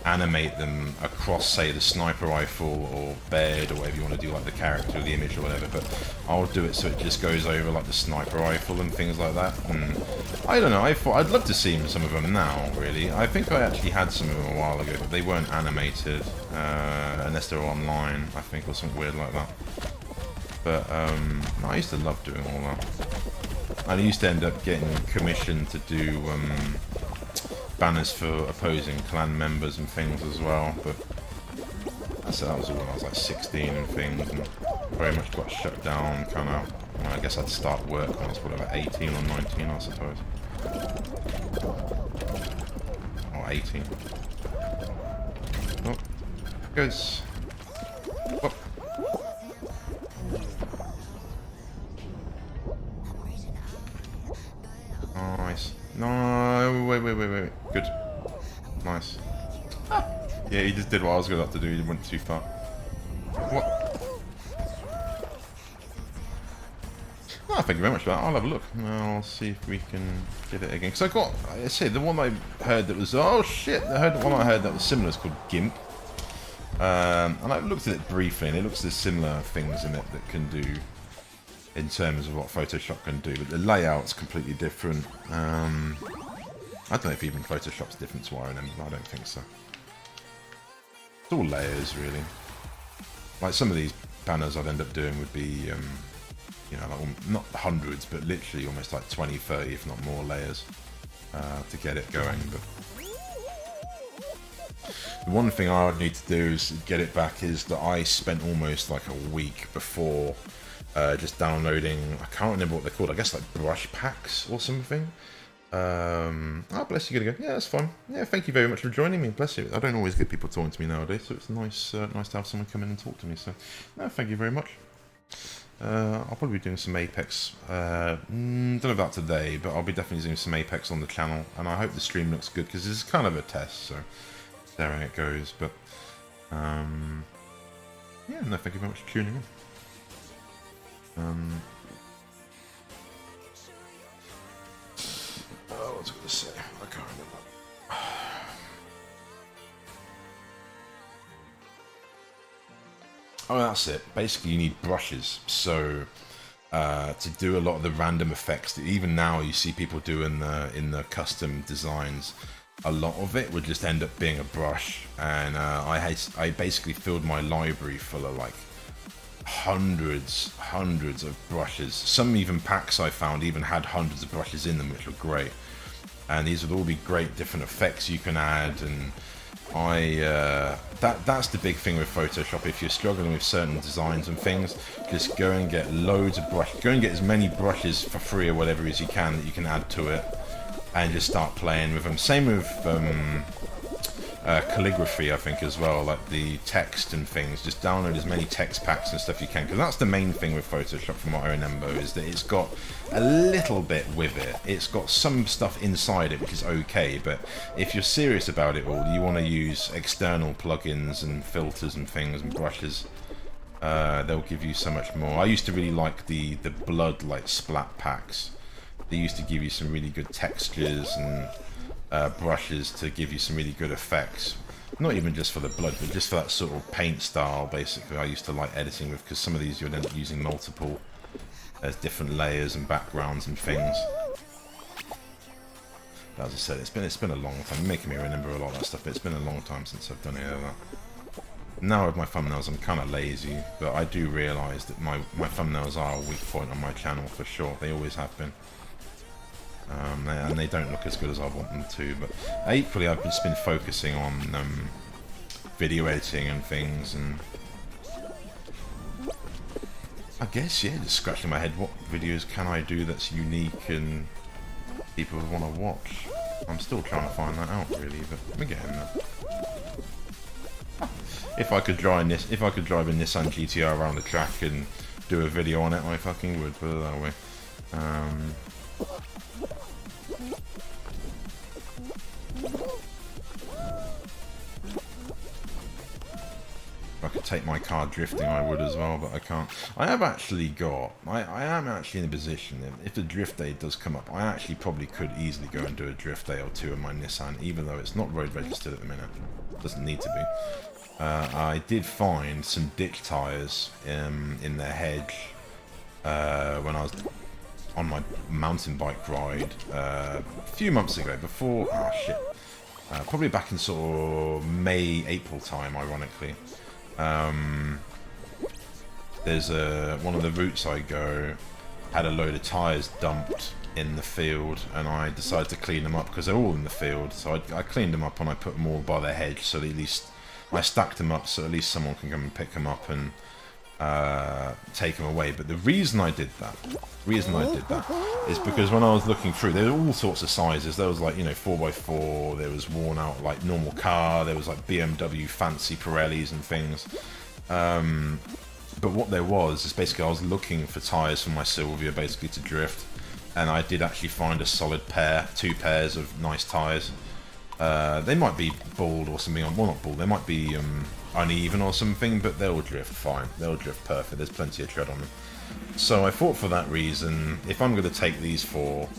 animate them across, say, the sniper rifle or bed or whatever you want to do, like the character or the image or whatever, but I'll do it so it just goes over like the sniper rifle and things like that. And I don't know, I'd love to see some of them now, really. I think I actually had some of them a while ago, but they weren't animated, unless they were online, I think, or something weird like that. But no, I used to love doing all that. And I used to end up getting commissioned to do banners for opposing clan members and things as well, but that was all when I was like 16 and things, and very much got shut down, kind of. Well, I guess I'd start work when I was probably about 18 or 19, I suppose. Or 18. Oh, goes. What? Nice. No, wait. Good. Nice. Yeah, he just did what I was going to have to do. He went too far. What? Oh, thank you very much for that. I'll have a look. I'll see if we can get it again. Because I got, I say, the one I heard that was, oh shit, the one I heard that was similar is called GIMP. And I looked at it briefly, and it looks there's similar things in it that can do in terms of what Photoshop can do, but the layout's completely different. I don't know if even Photoshop's different to RNM, but I don't think so. It's all layers, really. Like some of these banners I'd end up doing would be, you know, like, not hundreds, but literally almost like 20, 30, if not more layers to get it going. But the one thing I would need to do is get it back is that I spent almost like a week before just downloading, I can't remember what they're called, I guess like brush packs or something. Oh, bless you, gonna go. Yeah, that's fine. Yeah, thank you very much for joining me. Bless you. I don't always get people talking to me nowadays, so it's nice nice to have someone come in and talk to me. So, no, thank you very much. I'll probably be doing some Apex. Don't know about today, but I'll be definitely doing some Apex on the channel, and I hope the stream looks good because this is kind of a test, so there it goes. But yeah, no, thank you very much for tuning in. Oh, what was I going to say? I can't remember. Oh, that's it. Basically, you need brushes. So, to do a lot of the random effects that even now you see people do in the custom designs, a lot of it would just end up being a brush. And I basically filled my library full of like hundreds of brushes. Some even packs I found even had hundreds of brushes in them, which were great. And these would all be great different effects you can add, and that's the big thing with Photoshop. If you're struggling with certain designs and things, just go and get loads of brushes. Go and get as many brushes for free or whatever as you can that you can add to it, and just start playing with them. Same with calligraphy, I think, as well, like the text and things. Just download as many text packs and stuff you can, because that's the main thing with Photoshop from what I remember, is that it's got a little bit with it. It's got some stuff inside it which is okay, but if you're serious about it all, you want to use external plugins and filters and things and brushes. They'll give you so much more. I used to really like the blood like splat packs. They used to give you some really good textures and brushes to give you some really good effects. Not even just for the blood, but just for that sort of paint style, basically. I used to like editing with, because some of these you'd end up using multiple. There's different layers and backgrounds and things. But as I said, it's been a long time. You're making me remember a lot of that stuff, but it's been a long time since I've done any of that. Now with my thumbnails, I'm kind of lazy, but I do realise that my thumbnails are a weak point on my channel for sure. They always have been. And they don't look as good as I want them to, but equally I've just been focusing on video editing and things, and I guess, yeah, just scratching my head, what videos can I do that's unique and people would want to watch? I'm still trying to find that out, really, but we're getting there. If I could drive a Nissan GTR around the track and do a video on it, I fucking would, put it that way. If I could take my car drifting, I would as well, but I can't. I am actually in a position, if the drift day does come up, I actually probably could easily go and do a drift day or two in my Nissan, even though it's not road registered at the minute. It doesn't need to be. I did find some ditch tyres in the hedge when I was on my mountain bike ride a few months ago, before, oh shit, probably back in sort of May, April time, ironically. There's one of the routes I go had a load of tyres dumped in the field, and I decided to clean them up because they're all in the field. So I cleaned them up and I put them all by the hedge, so that at least I stacked them up so at least someone can come and pick them up and take them away. But the reason I did that is because when I was looking through, there were all sorts of sizes. There was like, 4x4, there was worn out like normal car, there was like BMW fancy Pirellis and things. But what there was is basically I was looking for tyres for my Sylvia basically to drift, and I did actually find a solid pair, 2 pairs of nice tyres. They might be bald or something, well not bald, they might be uneven or something, but they'll drift fine, they'll drift perfect, there's plenty of tread on them. So I thought for that reason, if I'm going to take these 4,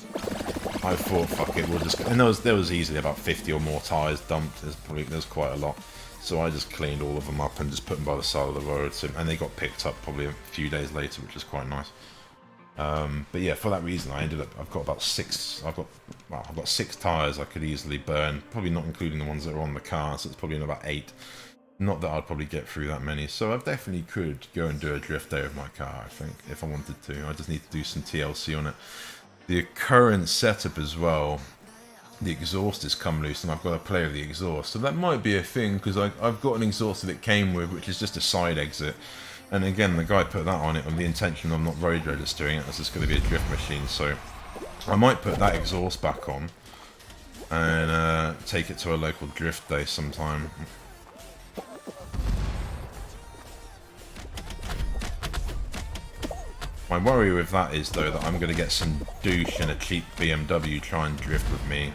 I thought fuck it, we'll just, and there was easily about 50 or more tyres dumped, there's quite a lot. So I just cleaned all of them up and just put them by the side of the road, and they got picked up probably a few days later, which is quite nice. But yeah, for that reason, I've got 6 tyres I could easily burn, probably not including the ones that are on the car, so it's probably in about 8. Not that I'd probably get through that many, so I definitely could go and do a drift day with my car, I think, if I wanted to. I just need to do some TLC on it. The current setup as well, the exhaust has come loose and I've got to play with the exhaust, so that might be a thing, because I've got an exhaust that it came with, which is just a side exit. And again, the guy put that on it with the intention of not road registering it, as it's going to be a drift machine, so I might put that exhaust back on and take it to a local drift day sometime. My worry with that is, though, that I'm going to get some douche in a cheap BMW try and drift with me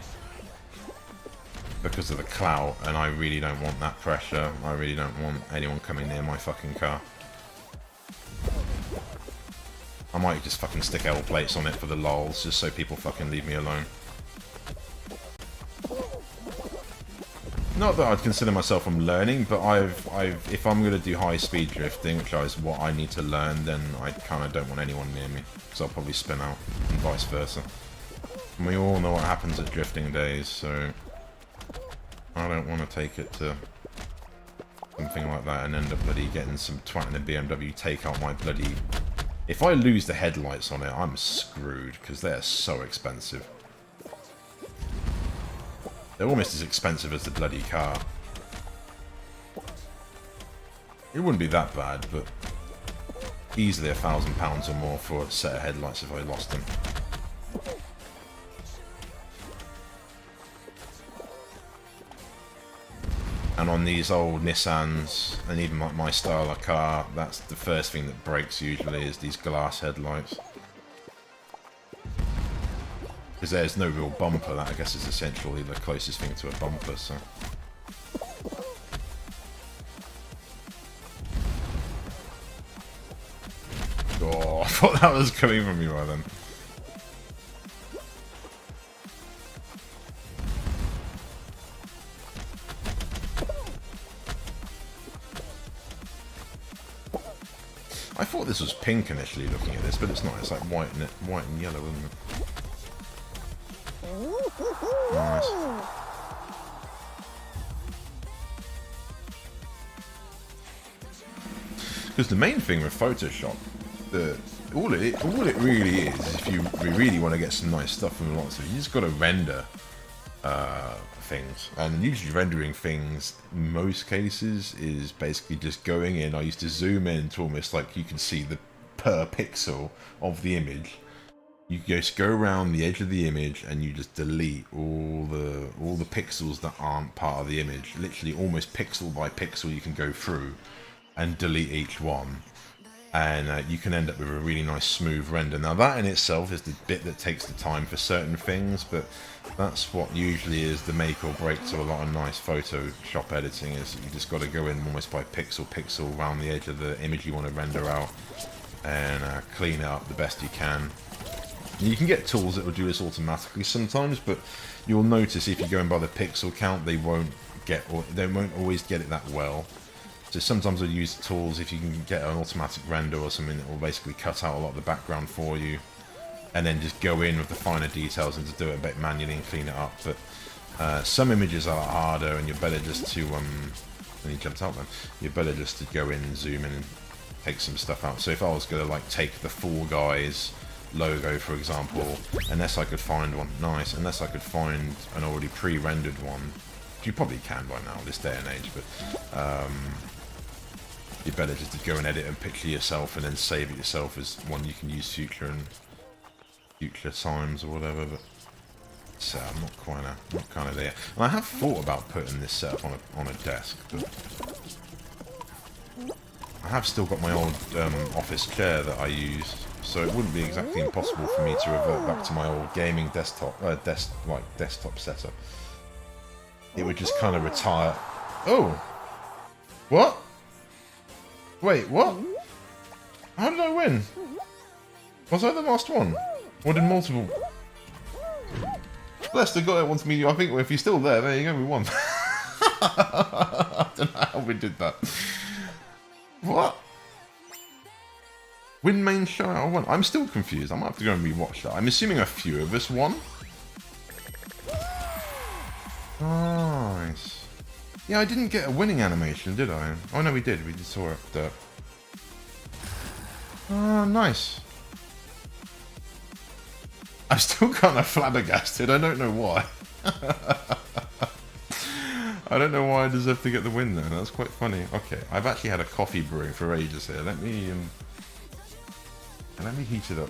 because of the clout, and I really don't want that pressure. I really don't want anyone coming near my fucking car. I might just fucking stick L plates on it for the lols, just so people fucking leave me alone. Not that I'd consider myself I'm learning, but if I'm going to do high-speed drifting, which is what I need to learn, then I kind of don't want anyone near me, because I'll probably spin out, and vice versa. And we all know what happens at drifting days, so I don't want to take it to something like that and end up bloody getting some twat in a BMW, take out my bloody... If I lose the headlights on it, I'm screwed, because they're so expensive. They're almost as expensive as the bloody car. It wouldn't be that bad, but easily £1,000 or more for a set of headlights if I lost them. And on these old Nissans, and even like my style of car, that's the first thing that breaks usually, is these glass headlights. Because there's no real bumper, that I guess is essentially the closest thing to a bumper, so... Oh, I thought that was coming from me right then. I thought this was pink initially looking at this, but it's not, it's like white and yellow, isn't it? Nice. Because the main thing with Photoshop, all it really is if you really want to get some nice stuff from lots of, you just got to render things, and usually rendering things in most cases is basically just going in. I used to zoom in to almost like you can see the per pixel of the image. You just go around the edge of the image and you just delete all the pixels that aren't part of the image. Literally almost pixel by pixel you can go through and delete each one. And you can end up with a really nice smooth render. Now that in itself is the bit that takes the time for certain things, but that's what usually is the make or break to a lot of nice Photoshop editing, is you just got to go in almost by pixel around the edge of the image you want to render out and clean it up the best you can. You can get tools that will do this automatically sometimes, but you'll notice if you're going by the pixel count, they won't always get it that well. So sometimes I'll use tools if you can get an automatic render or something that will basically cut out a lot of the background for you, and then just go in with the finer details and to do it a bit manually and clean it up. But some images are harder, and you're better just to when you jumped out then, you're better just to go in and zoom in and take some stuff out. So if I was going to like take the Fall Guys logo, for example, unless I could find one, unless I could find an already pre-rendered one, which you probably can by now, this day and age, but you're better just to go and edit and picture yourself and then save it yourself as one you can use future times or whatever. But so I'm not kind of there. And I have thought about putting this setup on a desk, but I have still got my old office chair that I used, so it wouldn't be exactly impossible for me to revert back to my old gaming desktop desktop setup. It would just kind of retire. Oh, what? Wait, what? How did I win? Was I the last one? Or did multiple? Lester got it once me. I think if you're still there you go, we won. I don't know how we did that. What? Win main show I won. I'm still confused. I might have to go and rewatch that. I'm assuming a few of us won. Nice. Yeah, I didn't get a winning animation, did I? Oh no, we did. We just saw it. Oh, nice. I'm still kind of flabbergasted. I don't know why. I don't know why I deserve to get the win there. That's quite funny. Okay, I've actually had a coffee brewing for ages here. Let me heat it up.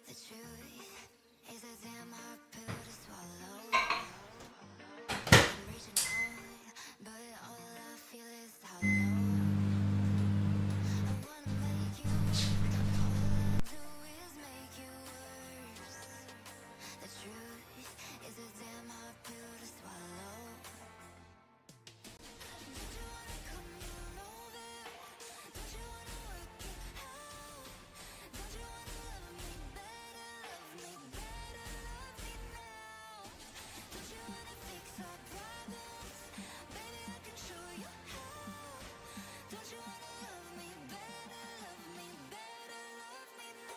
The truth is a damn hard pill to swallow. I'm reaching out, but all I feel is hollow. I wanna make you, all I do is make you worse. The truth is a damn hard pill to swallow. Don't you wanna come on over? Don't you wanna work it out? Don't you wanna love me better, love me better, love me now? Don't you wanna fix our problems? Baby, I can show you how. Don't you wanna love me better, love me better, love me now?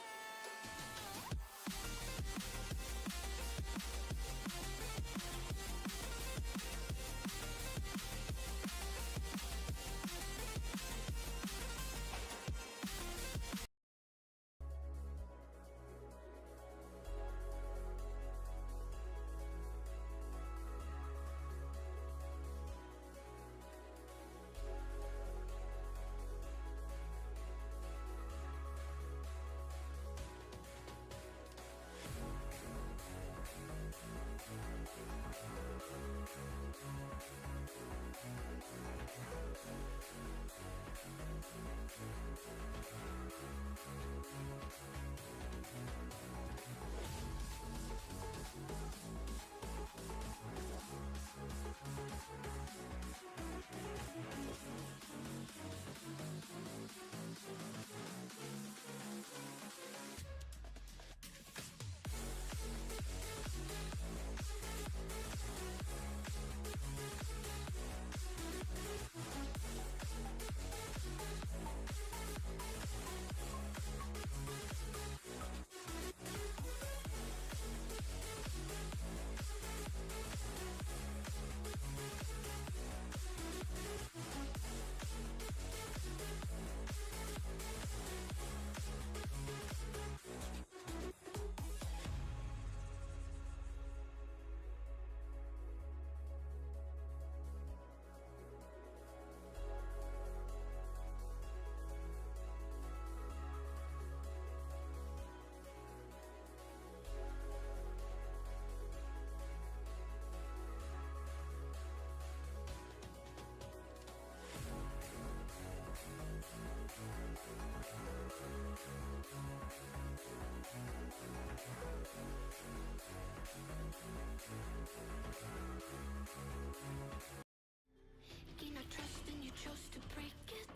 Gain our trust and you chose to break it.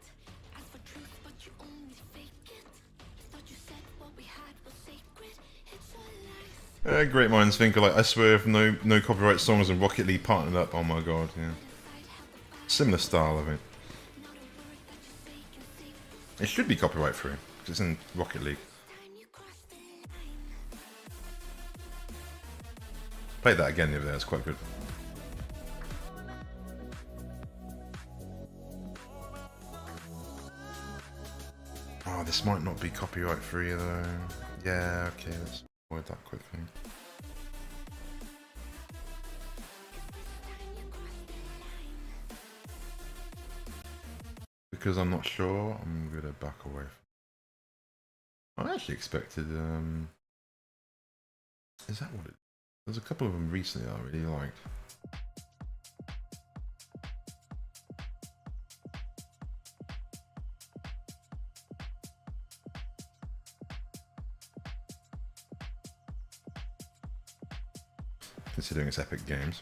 Ask for truth, but you only fake it. Thought you said what we had was sacred. It's all lies. Great minds think alike. I swear, if no copyright songs and Rocket League partnered up, oh my god, yeah. Similar style of it. Not a word that you say can save It should be copyright free, because it's in Rocket League. time you crossed the line. Played that again the other day, it's quite good. Oh, Oh, this might not be copyright free though. Yeah, okay, let's avoid that quickly. Because I'm not sure, I'm gonna back away. I actually expected, is that what it is? There's a couple of them recently that I really liked. Considering it's Epic Games.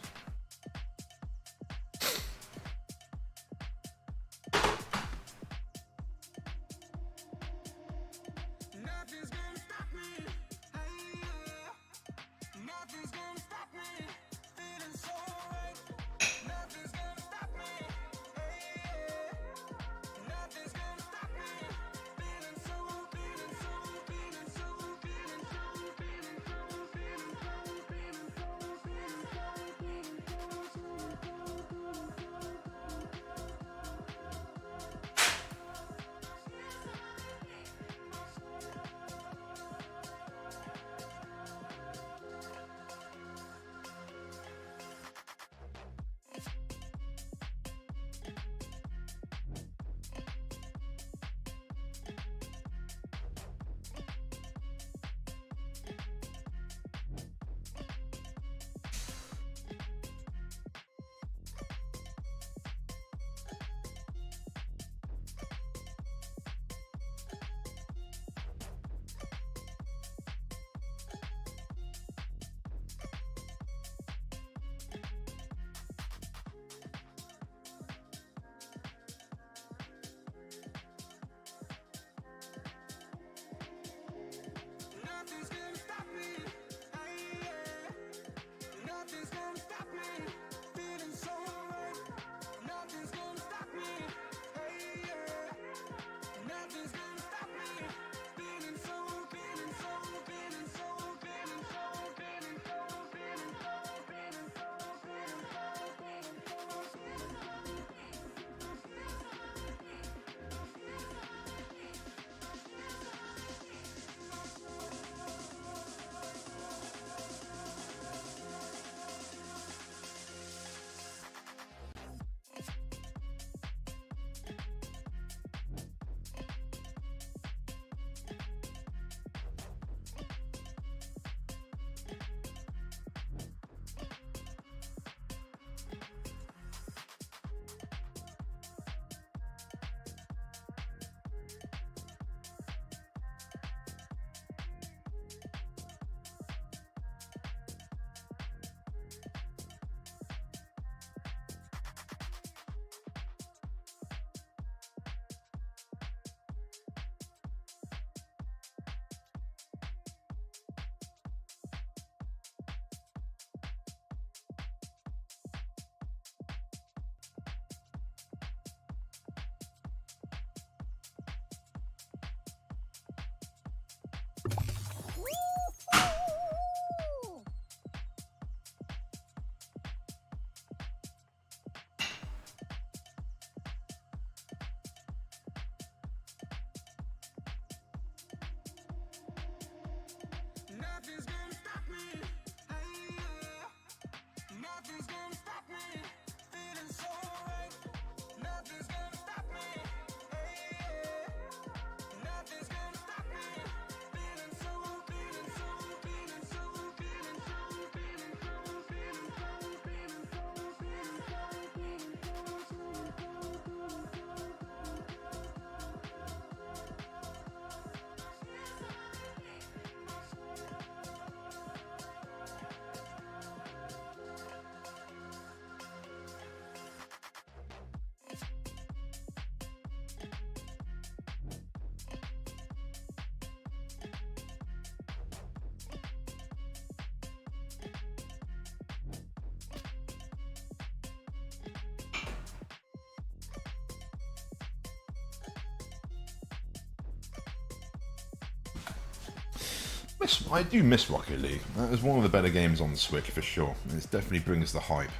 I do miss Rocket League. That was one of the better games on the Switch for sure. It definitely brings the hype.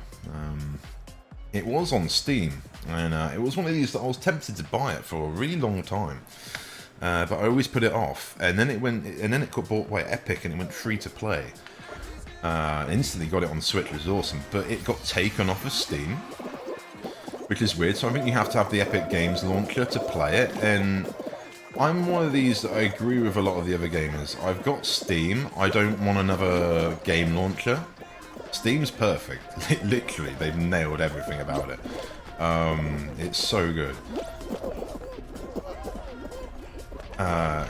It was on Steam, and it was one of these that I was tempted to buy it for a really long time. but I always put it off, and then it got bought by Epic, and it went free to play. Instantly got it on Switch, which was awesome, but it got taken off of Steam, which is weird. So I think you have to have the Epic Games launcher to play it, and I'm one of these that I agree with a lot of the other gamers. I've got Steam, I don't want another game launcher. Steam's perfect. Literally, they've nailed everything about it. It's so good.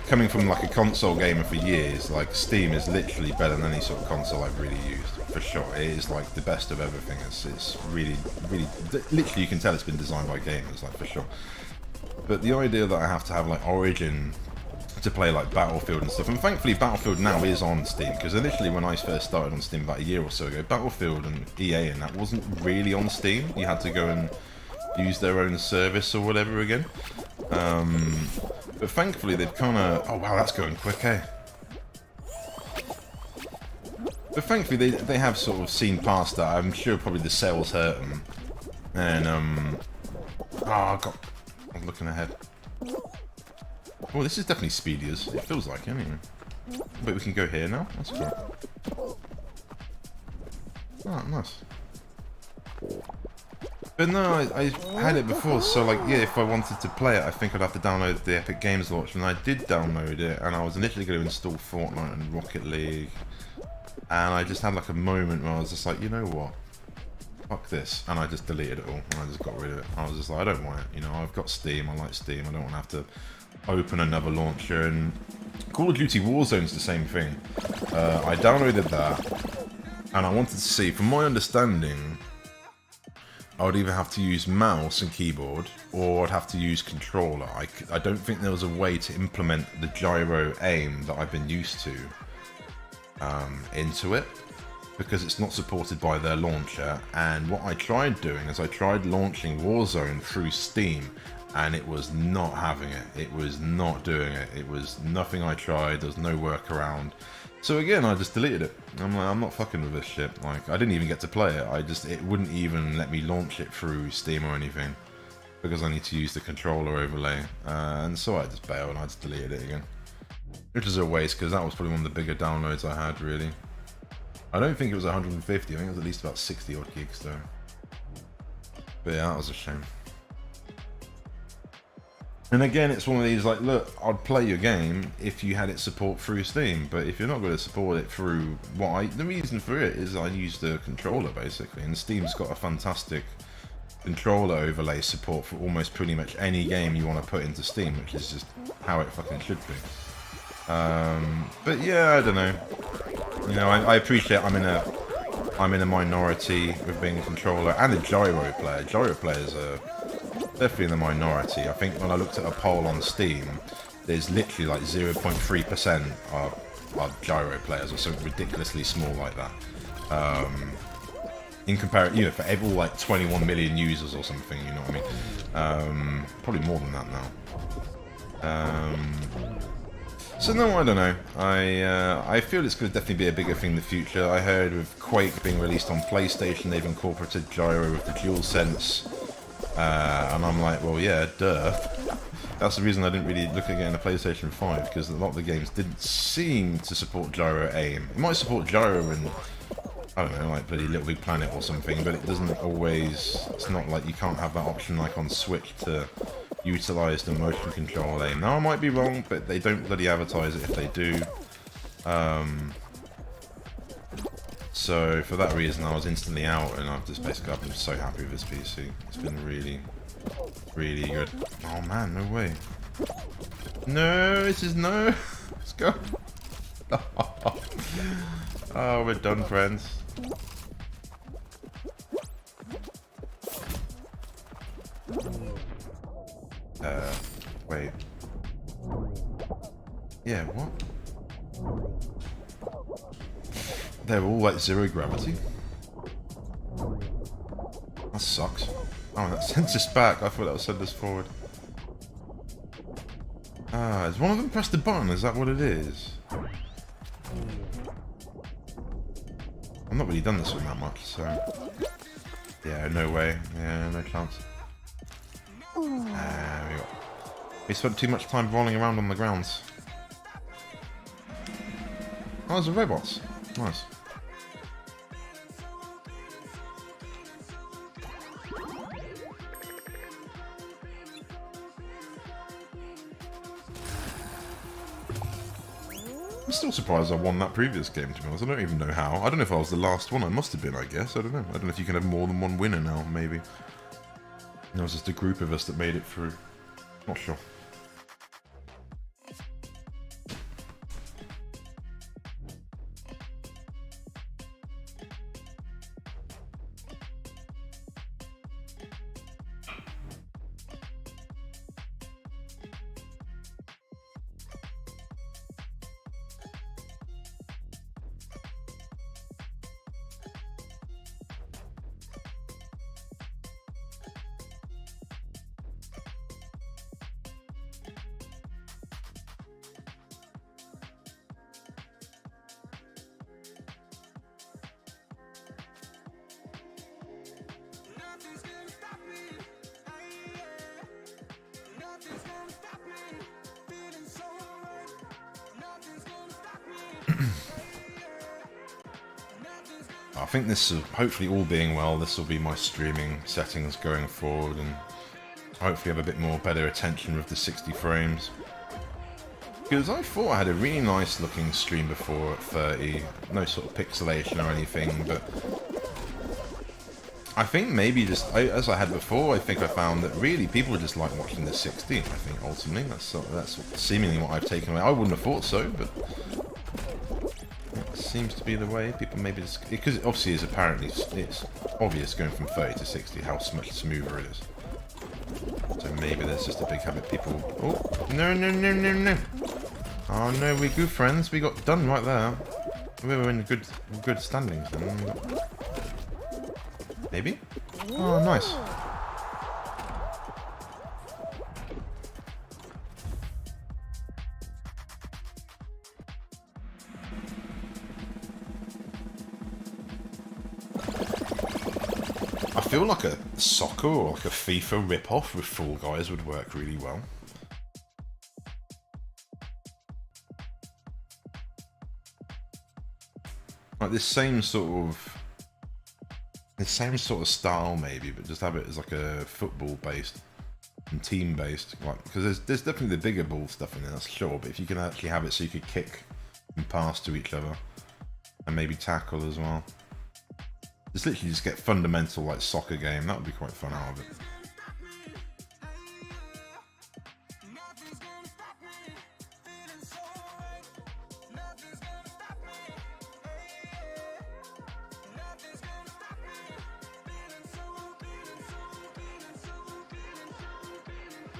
Coming from like a console gamer for years, like Steam is literally better than any sort of console I've really used, for sure. It is like the best of everything. It's really, literally you can tell it's been designed by gamers, like for sure. But the idea that I have to have like Origin to play like Battlefield and stuff, and thankfully Battlefield now is on Steam, because initially when I first started on Steam about a year or so ago, Battlefield and EA and that wasn't really on Steam. You had to go and use their own service or whatever again. But thankfully they've kind of... Oh wow, that's going quick, eh? But thankfully they have sort of seen past that. I'm sure probably the sales hurt them. And, oh god, I'm looking ahead. Oh, this is definitely speedy as it feels like, anyway. But we can go here now? That's cool. Oh, nice. But no, I had it before, so like, yeah, if I wanted to play it, I think I'd have to download the Epic Games launcher, and I did download it, and I was initially going to install Fortnite and Rocket League, and I just had like a moment where I was just like, you know what? Fuck this, and I just deleted it all, and I just got rid of it. I was just like, I don't want it, you know, I've got Steam, I like Steam, I don't want to have to open another launcher. And Call of Duty Warzone's the same thing. I downloaded that, and I wanted to see, from my understanding, I would either have to use mouse and keyboard, or I'd have to use controller. I don't think there was a way to implement the gyro aim that I've been used to into it, because it's not supported by their launcher. And what I tried doing is I tried launching Warzone through Steam, and it was not having it. It was not doing it. It was nothing I tried. There was no workaround. So again, I just deleted it. I'm like, I'm not fucking with this shit. Like, I didn't even get to play it. It wouldn't even let me launch it through Steam or anything, because I need to use the controller overlay. And so I just bailed and I just deleted it again. Which is a waste, because that was probably one of the bigger downloads I had, really. I don't think it was 150. I think it was at least about 60 odd gigs though. But yeah, that was a shame. And again, it's one of these, like, look, I'd play your game if you had it support through Steam, but if you're not going to support it through the reason for it is I use the controller, basically, and Steam's got a fantastic controller overlay support for almost pretty much any game you want to put into Steam, which is just how it fucking should be. But yeah, I don't know. You know, I appreciate I'm in a minority with being a controller and a gyro player. Gyro players are definitely in the minority. I think when I looked at a poll on Steam, there's literally like 0.3% are gyro players, or something ridiculously small like that. In comparison, you know, for every like 21 million users or something, you know what I mean? Probably more than that now. So no, I don't know. I feel it's going to definitely be a bigger thing in the future. I heard with Quake being released on PlayStation, they've incorporated gyro with the DualSense. And I'm like, well, yeah, duh. That's the reason I didn't really look at getting a PlayStation 5, because a lot of the games didn't seem to support gyro aim. It might support gyro in, I don't know, like bloody Little Big Planet or something, but it doesn't always, it's not like you can't have that option like on Switch to utilise the motion control aim. Now I might be wrong, but they don't bloody advertise it if they do. So for that reason I was instantly out, and I've just basically been so happy with this PC. It's been really, really good. Oh man, no way. No, this is no. Let's go. Oh, we're done, friends. Wait. Yeah, what? They're all like zero gravity? That sucks. Oh, that sends us back. I thought that would send us forward. Ah, is one of them pressed the button? Is that what it is? I've not really done this one that much, so... Yeah, no way. Yeah, no chance. There we go. We spent too much time rolling around on the grounds. Oh, there's the robots. Nice. I'm still surprised I won that previous game, to be honest. I don't even know how. I don't know if I was the last one. I must have been, I guess. I don't know. I don't know if you can have more than one winner now, maybe. It was just a group of us that made it through. Not sure. I think this, hopefully all being well, this will be my streaming settings going forward, and hopefully have a bit more better attention with the 60 frames. Because I thought I had a really nice looking stream before at 30, no sort of pixelation or anything, but I think maybe just, as I had before, I think I found that really people just like watching the 60, I think ultimately, that's seemingly what I've taken away. I wouldn't have thought so, but seems to be the way. People maybe just, because it obviously is apparently, it's obvious going from 30 to 60 how much smoother it is. So maybe there's just a big habit people. Oh no no no no no! Oh no, we're good friends. We got done right there. We were in good standings then. Maybe. Oh nice. I feel like a soccer or like a FIFA rip-off with Fall Guys would work really well. Like this same sort of style maybe, but just have it as like a football-based and team-based. Like, because there's definitely the bigger ball stuff in there, that's sure. But if you can actually have it so you could kick and pass to each other, and maybe tackle as well. Just literally just get fundamental like soccer game. That would be quite fun out of it.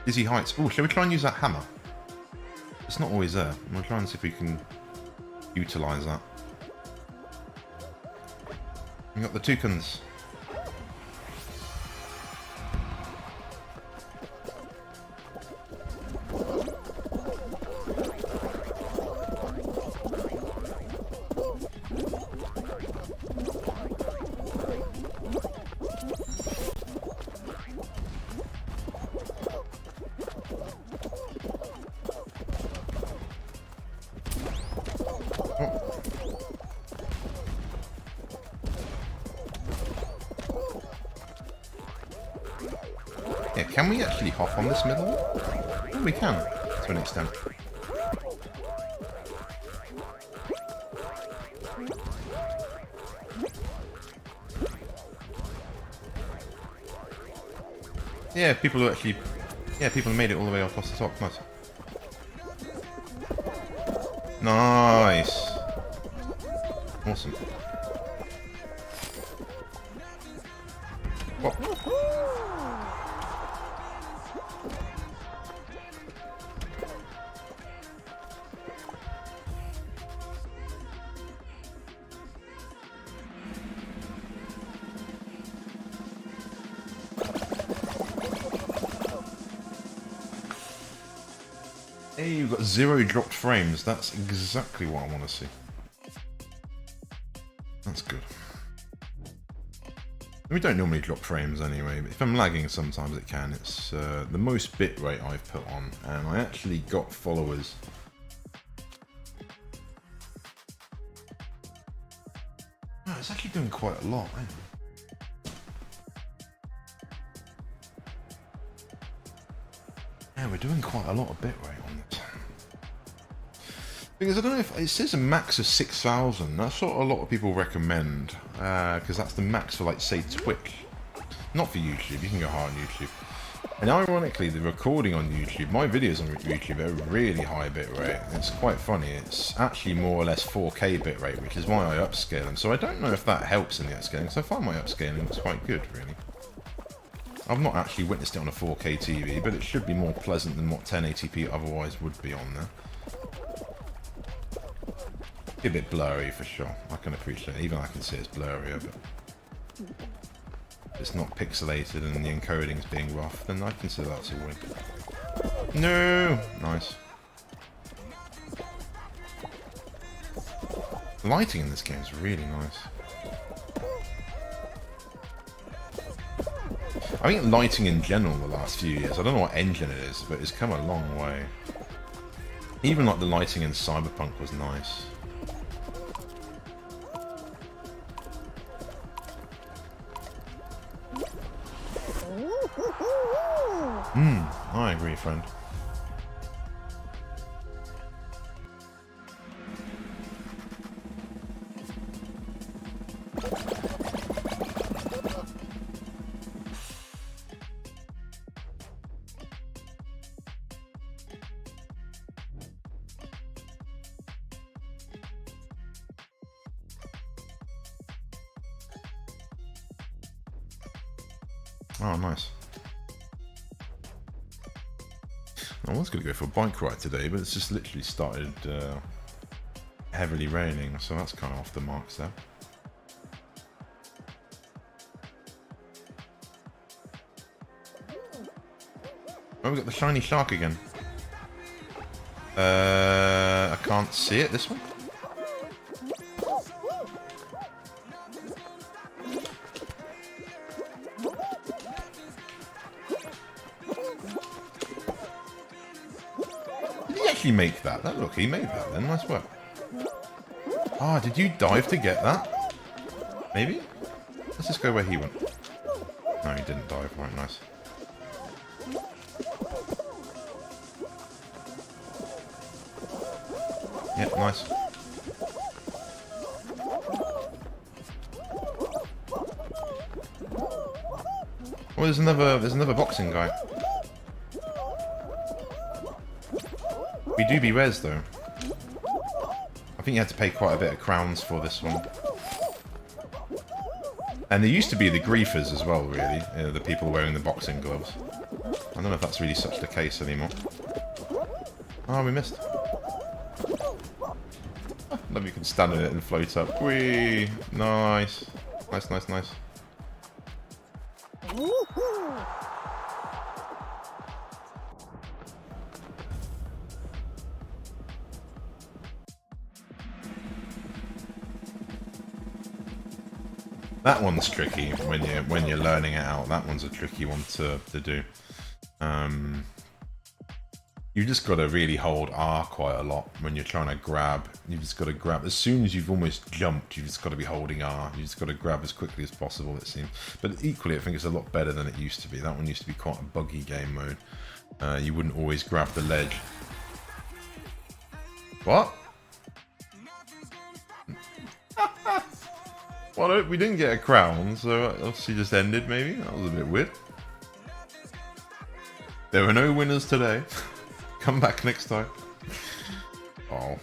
Dizzy Heights. Oh, shall we try and use that hammer? It's not always there. We'll try and see if we can utilise that. We got the toucans. Yeah, can we actually hop on this middle? Oh, we can, to an extent. Yeah, people who actually... Yeah, people made it all the way across the top. Nice. Nice. Awesome. What? Hey, you've got 0 dropped frames. That's exactly what I want to see. That's good. We don't normally drop frames anyway, but if I'm lagging sometimes it can. It's the most bit rate I've put on, and I actually got followers. Oh, it's actually doing quite a lot, isn't it? Yeah, we're doing quite a lot of bit rate on this. Because I don't know if it says a max of 6,000. That's what a lot of people recommend, because that's the max for, like, say, Twitch. Not for YouTube. You can go hard on YouTube. And ironically, the recording on YouTube, my videos on YouTube are really high bitrate. It's quite funny. It's actually more or less 4K bitrate, which is why I upscale them. So I don't know if that helps in the upscaling, because I find my upscaling looks quite good, really. I've not actually witnessed it on a 4K TV, but it should be more pleasant than what 1080p otherwise would be on there. A bit blurry for sure. I can appreciate it. Even I can see it's blurrier, but it's not pixelated and the encoding's being rough, then I consider that's a win. No! Nice. The lighting in this game is really nice. I think lighting in general the last few years, I don't know what engine it is, but it's come a long way. Even like the lighting in Cyberpunk was nice. I agree, friend. Oh, nice. I was going to go for a bike ride today, but it's just literally started heavily raining, so that's kind of off the marks there. Oh, we got the shiny shark again. I can't see it, this one? Make that. Look, he made that then. Nice work. Ah, did you dive to get that? Maybe? Let's just go where he went. No, he didn't dive. Right, nice. Yep, nice. Oh, there's another boxing guy. We do be res though. I think you had to pay quite a bit of crowns for this one. And there used to be the griefers as well, really. The people wearing the boxing gloves. I don't know if that's really such the case anymore. Oh, we missed. Love you can stand in it and float up. Whee! Nice. Nice, nice, nice. That one's tricky when you're learning it out. That one's a tricky one to do. You just got to really hold R quite a lot when you're trying to grab. You've just got to grab as soon as you've almost jumped. You've just got to be holding R. You just got to grab as quickly as possible. It seems, but equally, I think it's a lot better than it used to be. That one used to be quite a buggy game mode. You wouldn't always grab the ledge. What? Well, we didn't get a crown, so it obviously just ended, maybe? That was a bit weird. There were no winners today. Come back next time. Oh.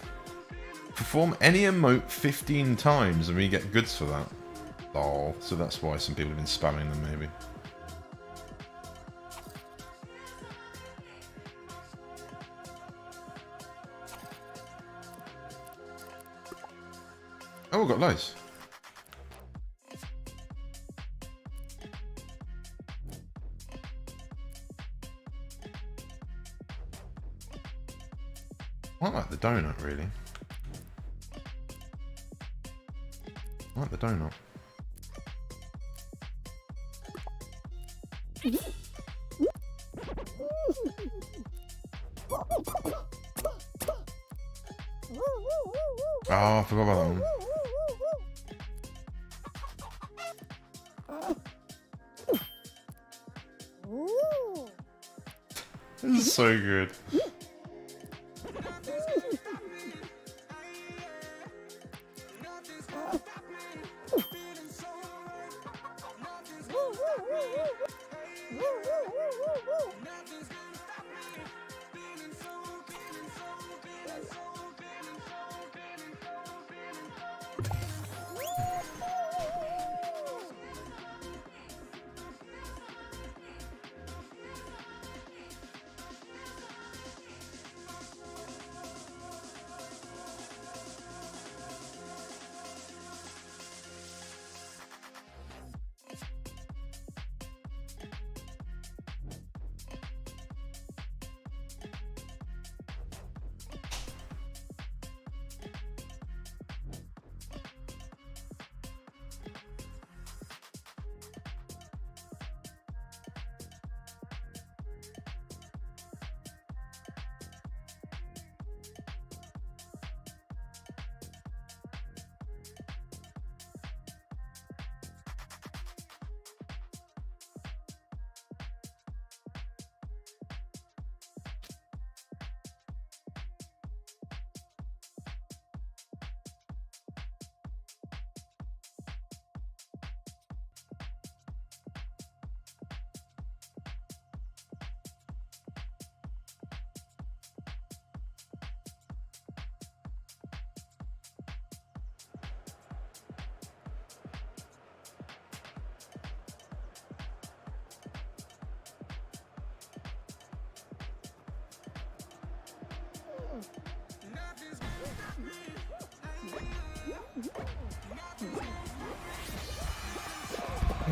Perform any emote 15 times and we get goods for that. Oh, so that's why some people have been spamming them, maybe. Oh, we've got loads. I like the donut, really. I like the donut. Oh, I forgot about that one. This is so good.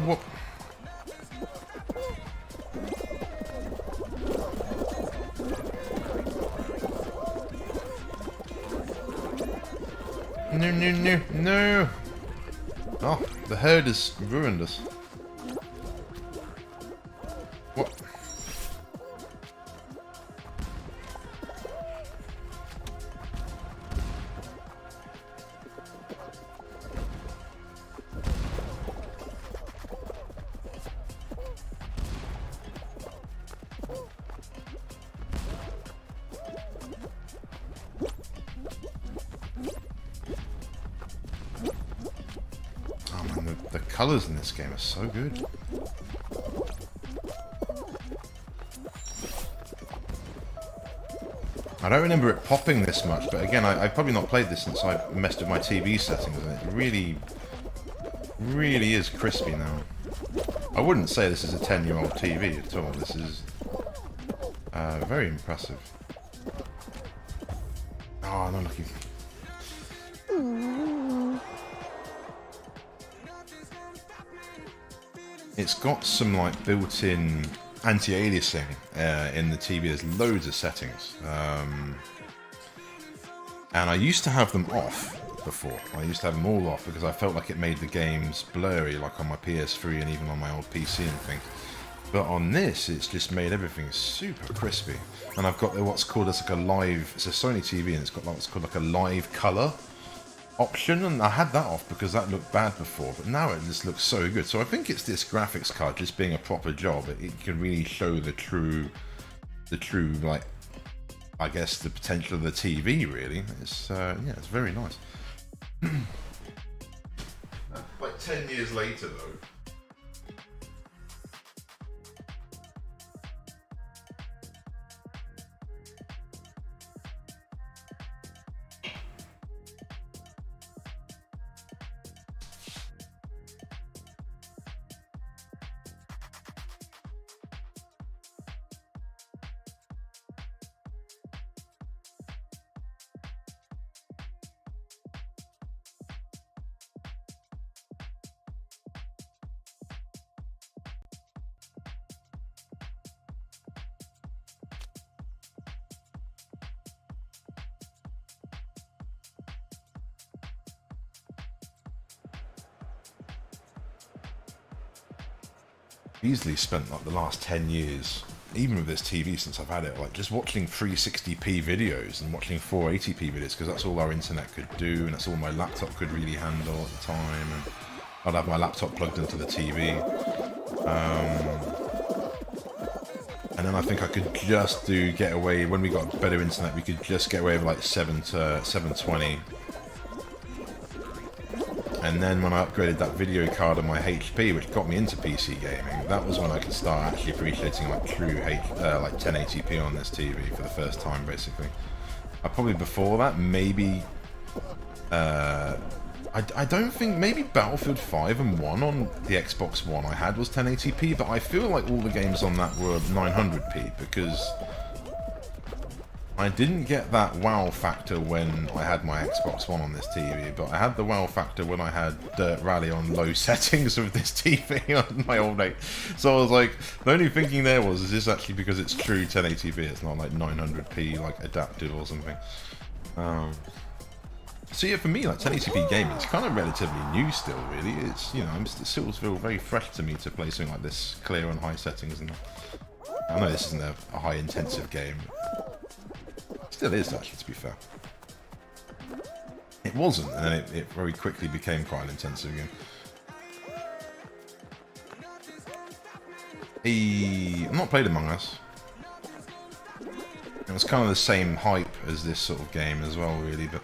What? No, no, no, no! Oh, the herd has ruined us. What? The colours in this game are so good. I don't remember it popping this much, but again, I've probably not played this since I messed with my TV settings, and it really, really is crispy now. I wouldn't say this is a 10-year-old TV at all. This is very impressive. Oh, no, lucky. It's got some like built-in anti-aliasing in the TV. There's loads of settings, and I used to have them off before. I used to have them all off because I felt like it made the games blurry, like on my PS3 and even on my old PC and things. But on this, it's just made everything super crispy. And I've got what's called as like a live. It's a Sony TV, and it's got like what's called like a live color option, and I had that off because that looked bad before, but now it just looks so good. So I think it's this graphics card just being a proper job. It can really show the true like, I guess, the potential of the TV. Really, it's yeah, it's very nice. Like 10 years later, though. easily spent like the last 10 years, even with this TV since I've had it, like just watching 360p videos and watching 480p videos, because that's all our internet could do, and that's all my laptop could really handle at the time. And I'd have my laptop plugged into the TV. And then I think I could just get away, when we got better internet, we could just get away with like 720. And then when I upgraded that video card on my HP, which got me into PC gaming, that was when I could start actually appreciating like true like 1080p on this TV for the first time, basically. Probably before that, maybe... I don't think, maybe Battlefield 5 and 1 on the Xbox One I had was 1080p, but I feel like all the games on that were 900p, because I didn't get that wow factor when I had my Xbox One on this TV, but I had the wow factor when I had Dirt Rally on low settings with this TV on my old day. So I was like, the only thinking there was, is this actually because it's true 1080p, it's not like 900p, like adaptive or something. So yeah, for me, like 1080p gaming, it's kind of relatively new still, really. It's, you know, it still feels very fresh to me to play something like this, clear on high settings. And I know this isn't a high intensive game, but still is, actually, to be fair. It wasn't, and then it very quickly became quite an intensive game. I've not played Among Us. It was kind of the same hype as this sort of game as well, really, but...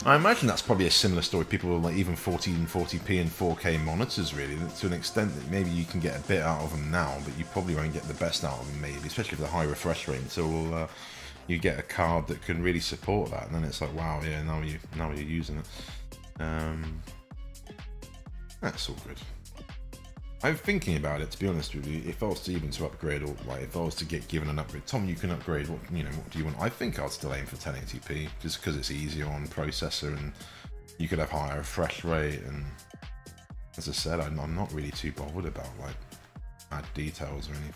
I imagine that's probably a similar story. People with like even 1440p and 4K monitors, really, to an extent that maybe you can get a bit out of them now, but you probably won't get the best out of them, maybe, especially with the high refresh rate, until you get a card that can really support that, and then it's like, wow, yeah, now you're using it. That's all good. I'm thinking about it, to be honest with you. If I was to even to upgrade, or like if I was to get given an upgrade, Tom, you can upgrade. What do you want? I think I'd still aim for 1080p, just because it's easier on processor, and you could have higher refresh rate. And as I said, I'm not really too bothered about like bad details or anything.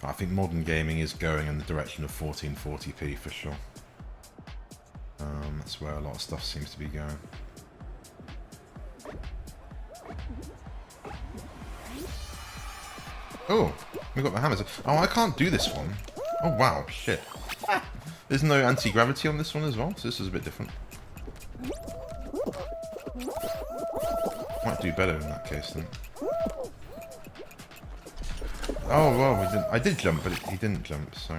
I think modern gaming is going in the direction of 1440p for sure. That's where a lot of stuff seems to be going. Oh, we got the hammers. Oh, I can't do this one. Oh, wow, shit. There's no anti-gravity on this one as well, so this is a bit different. Might do better in that case then. Oh, well, we didn't. I did jump, but he didn't jump, so...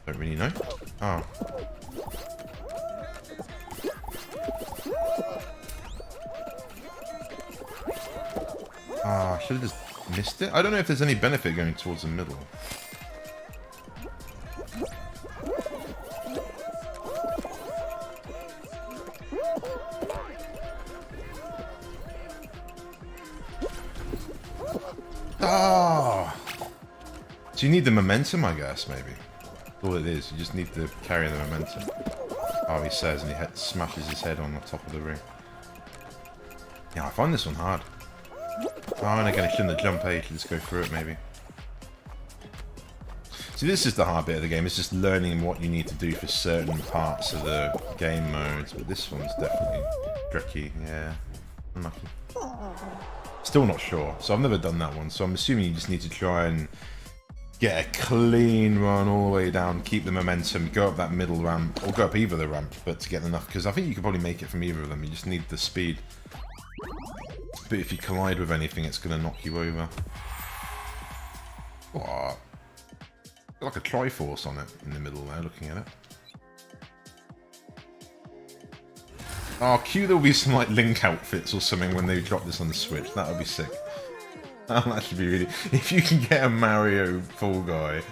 Don't really know. Oh. Ah, I should have just missed it. I don't know if there's any benefit going towards the middle. Ah! So you need the momentum, I guess, maybe. That's all it is. You just need to carry the momentum. Oh, he says, and he smashes his head on the top of the ring. Yeah, I find this one hard. Oh, and again, I shouldn't have jumped age. Let's go through it, maybe. See, this is the hard bit of the game. It's just learning what you need to do for certain parts of the game modes. But this one's definitely tricky. Yeah, unlucky. Still not sure. So I've never done that one. So I'm assuming you just need to try and get a clean run all the way down, keep the momentum, go up that middle ramp, or go up either the ramp, but to get enough. Because I think you could probably make it from either of them. You just need the speed. But if you collide with anything, it's going to knock you over. What? Like a Triforce on it in the middle there, looking at it. Oh, Q, there'll be some like Link outfits or something when they drop this on the Switch. That would be sick. That'll actually be really... If you can get a Mario Fall Guy...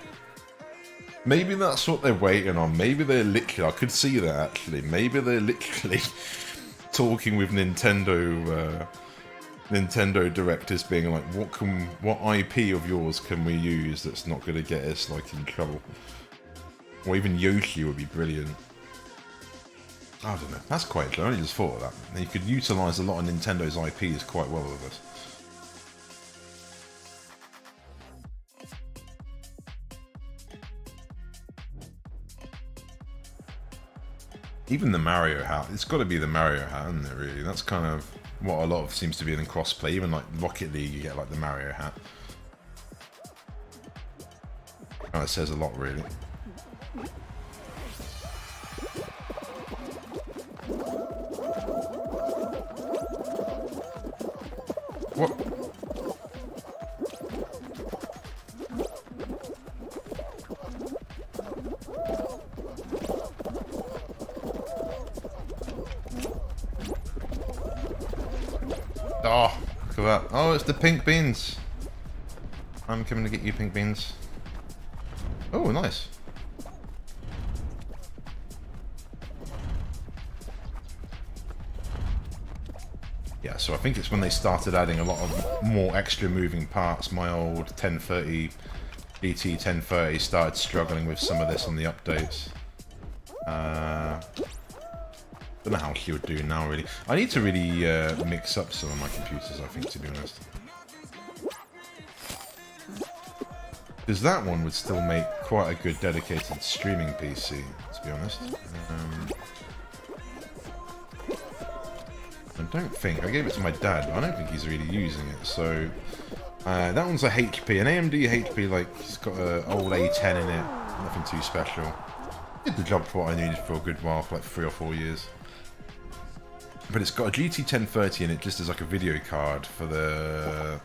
Maybe that's what they're waiting on. Maybe they're literally... I could see that, actually. Maybe they're literally talking with Nintendo... Nintendo directors being like, what IP of yours can we use that's not going to get us like in trouble? Or even Yoshi would be brilliant. I don't know. That's quite good. I only just thought of that. And you could utilise a lot of Nintendo's IPs quite well with this. Even the Mario hat. It's got to be the Mario hat, isn't it, really? That's kind of what a lot of seems to be in crossplay. Even like Rocket League, you get like the Mario hat. Oh, it says a lot, really. What? Oh, look at that. Oh, it's the pink beans. I'm coming to get you, pink beans. Oh, nice. Yeah, so I think it's when they started adding a lot of more extra moving parts. My old 1030 GT 1030 started struggling with some of this on the updates. Don't know how she would do now, really. I need to really mix up some of my computers, I think, to be honest. Because that one would still make quite a good dedicated streaming PC, to be honest. I don't think. I gave it to my dad, but I don't think he's really using it. So that one's a HP, an AMD HP. Like it's got an old A10 in it. Nothing too special. Did the job for what I needed for a good while, for like 3 or 4 years. But it's got a GT 1030 in it, just as like a video card for the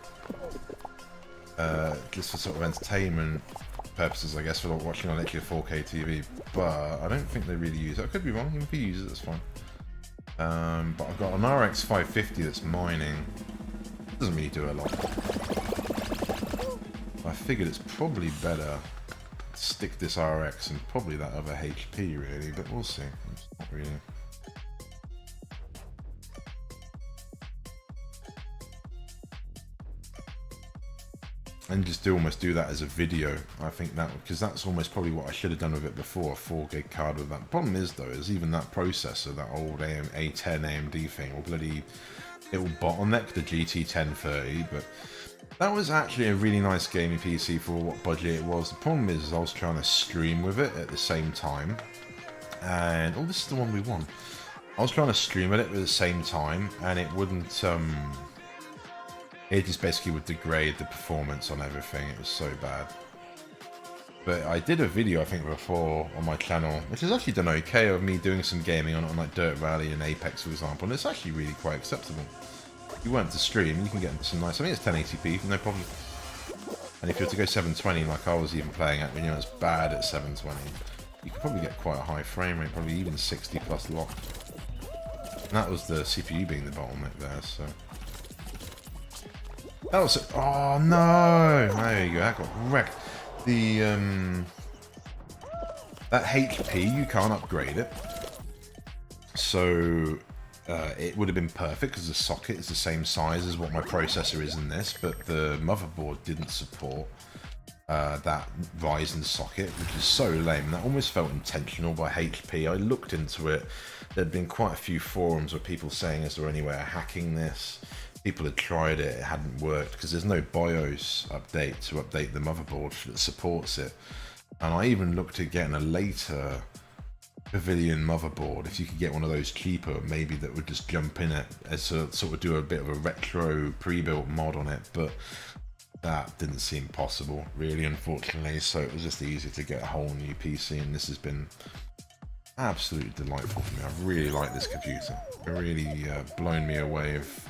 just for sort of entertainment purposes, I guess, for like watching on literally a 4K TV. But I don't think they really use it. I could be wrong. If you use it, that's fine. But I've got an RX 550 that's mining. Doesn't really do a lot. I figured it's probably better to stick this RX and probably that other HP, really. But we'll see. It's not really. And just almost do that as a video. I think that, because that's almost probably what I should have done with it before, a 4 gig card with that. The problem is though, is even that processor, that old A10 AMD thing, will bloody, it will bottleneck the GT 1030, but that was actually a really nice gaming PC for what budget it was. The problem is I was trying to stream with it at the same time, and, oh, this is the one we won. I was trying to stream at it at the same time, and it wouldn't, it just basically would degrade the performance on everything. It was so bad. But I did a video, I think, before on my channel, which has actually done okay, of me doing some gaming on like Dirt Rally and Apex, for example, and it's actually really quite acceptable. If you want to stream, you can get some nice, I mean, it's 1080p, no problem. And if you were to go 720, like I was even playing at, when you know, it's bad at 720, you could probably get quite a high frame rate, probably even 60 plus locked. And that was the CPU being the bottleneck there, so. That was, oh no! There you go, that got wrecked. The, that HP, you can't upgrade it. So, it would have been perfect because the socket is the same size as what my processor is in this, but the motherboard didn't support that Ryzen socket, which is so lame. That almost felt intentional by HP. I looked into it. There'd been quite a few forums where people saying, is there any way of hacking this? People had tried it, it hadn't worked because there's no BIOS update to update the motherboard that supports it. And I even looked at getting a later Pavilion motherboard, if you could get one of those cheaper, maybe that would just jump in it as a sort of do a bit of a retro pre-built mod on it, but that didn't seem possible, really, unfortunately. So it was just easier to get a whole new PC, and this has been absolutely delightful for me. I really like this computer. It really blown me away of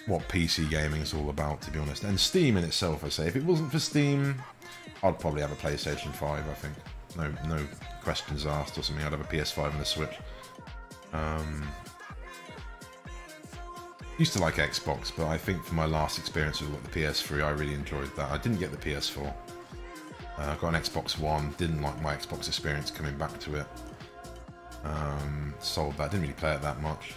what PC gaming is all about, to be honest. And Steam in itself, I say, if it wasn't for Steam, I'd probably have a PlayStation 5, I think. No questions asked or something. I'd have a PS5 and a Switch. Used to like Xbox, but I think for my last experience with the PS3, I really enjoyed that. I didn't get the PS4. I got an Xbox One, didn't like my Xbox experience coming back to it. Sold that, didn't really play it that much.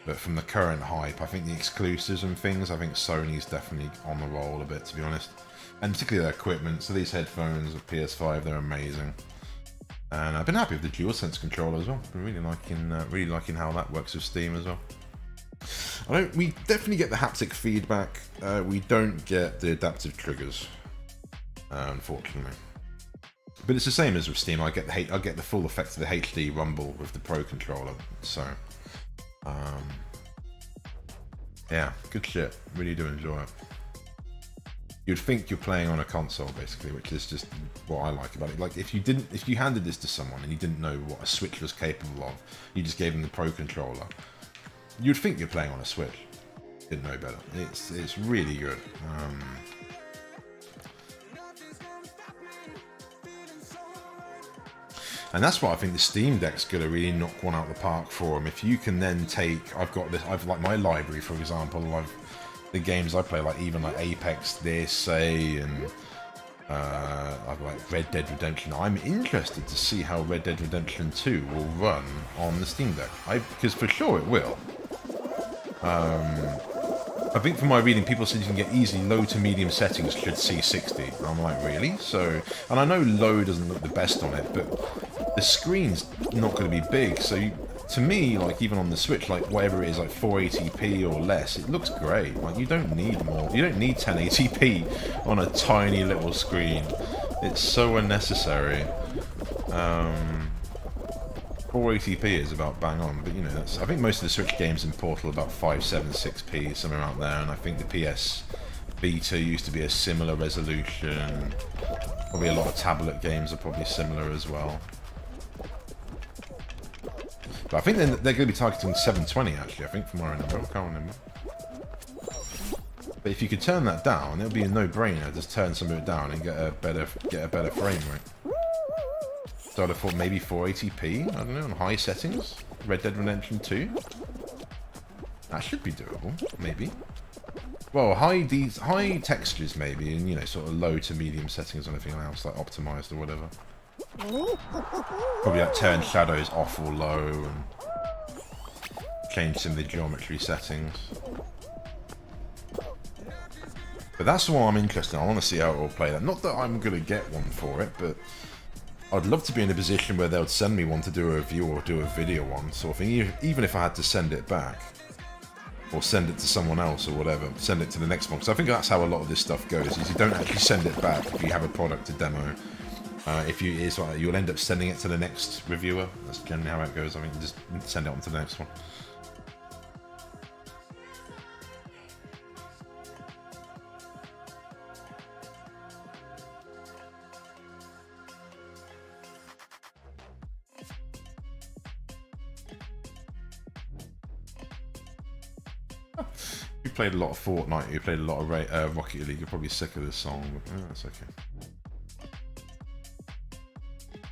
But from the current hype, I think the exclusives and things, I think Sony's definitely on the roll a bit, to be honest. And particularly their equipment. So these headphones of PS5, they're amazing. And I've been happy with the DualSense controller as well. Been really liking how that works with Steam as well. We definitely get the haptic feedback. We don't get the adaptive triggers, unfortunately. But it's the same as with Steam. I get the full effect of the HD rumble with the Pro controller. So, yeah, good shit. Really do enjoy it. You'd think you're playing on a console, basically, which is just what I like about it. Like, if you handed this to someone and you didn't know what a Switch was capable of, you just gave them the Pro controller, you'd think you're playing on a Switch. Didn't know better. It's really good. And that's why I think the Steam Deck's gonna really knock one out of the park for them. If you can then take, I've like my library, for example. The games I play, like even like Apex, this, say, and I've like Red Dead Redemption. I'm interested to see how Red Dead Redemption 2 will run on the Steam Deck. Because for sure it will. I think from my reading, people said you can get easily low to medium settings should see 60. And I'm like, really? So, and I know low doesn't look the best on it, but the screen's not going to be big. So to me, like even on the Switch, like whatever it is, like 480p or less, it looks great. Like you don't need more. You don't need 1080p on a tiny little screen. It's so unnecessary. 480p is about bang on, but you know, I think most of the Switch games in Portal are about 576p, somewhere out there, and I think the PS Vita used to be a similar resolution. Probably a lot of tablet games are probably similar as well. But I think they're going to be targeting 720 actually, I think, from where I remember. I can't remember. But if you could turn that down, it would be a no-brainer. Just turn some of it down and get a better frame rate. So I'd have thought maybe 480p, I don't know, on high settings. Red Dead Redemption 2. That should be doable, maybe. Well, high textures maybe, and you know, sort of low to medium settings or anything else, like optimized or whatever. Probably like turn shadows off or low and change some of the geometry settings. But that's what I'm interested in. I want to see how it will play that. Not that I'm going to get one for it, but I'd love to be in a position where they would send me one to do a review or do a video on sort of thing. Even if I had to send it back or send it to someone else or whatever, send it to the next one. Because I think that's how a lot of this stuff goes, is you don't actually send it back if you have a product to demo. You'll end up sending it to the next reviewer. That's generally how it goes. I mean, just send it on to the next one. You played a lot of Fortnite, you played a lot of Rocket League, you're probably sick of this song, but that's okay.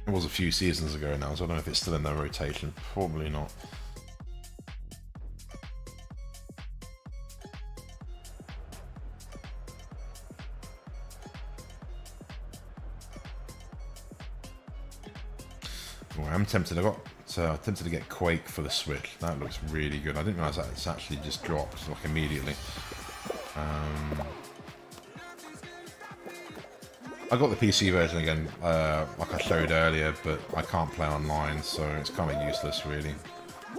It was a few seasons ago now, so I don't know if it's still in their rotation. Probably not. Oh, I'm tempted. I'm tempted to get Quake for the Switch. That looks really good. I didn't realise that it's actually just dropped like immediately. I got the PC version again, like I showed earlier, but I can't play online, so it's kind of useless, really.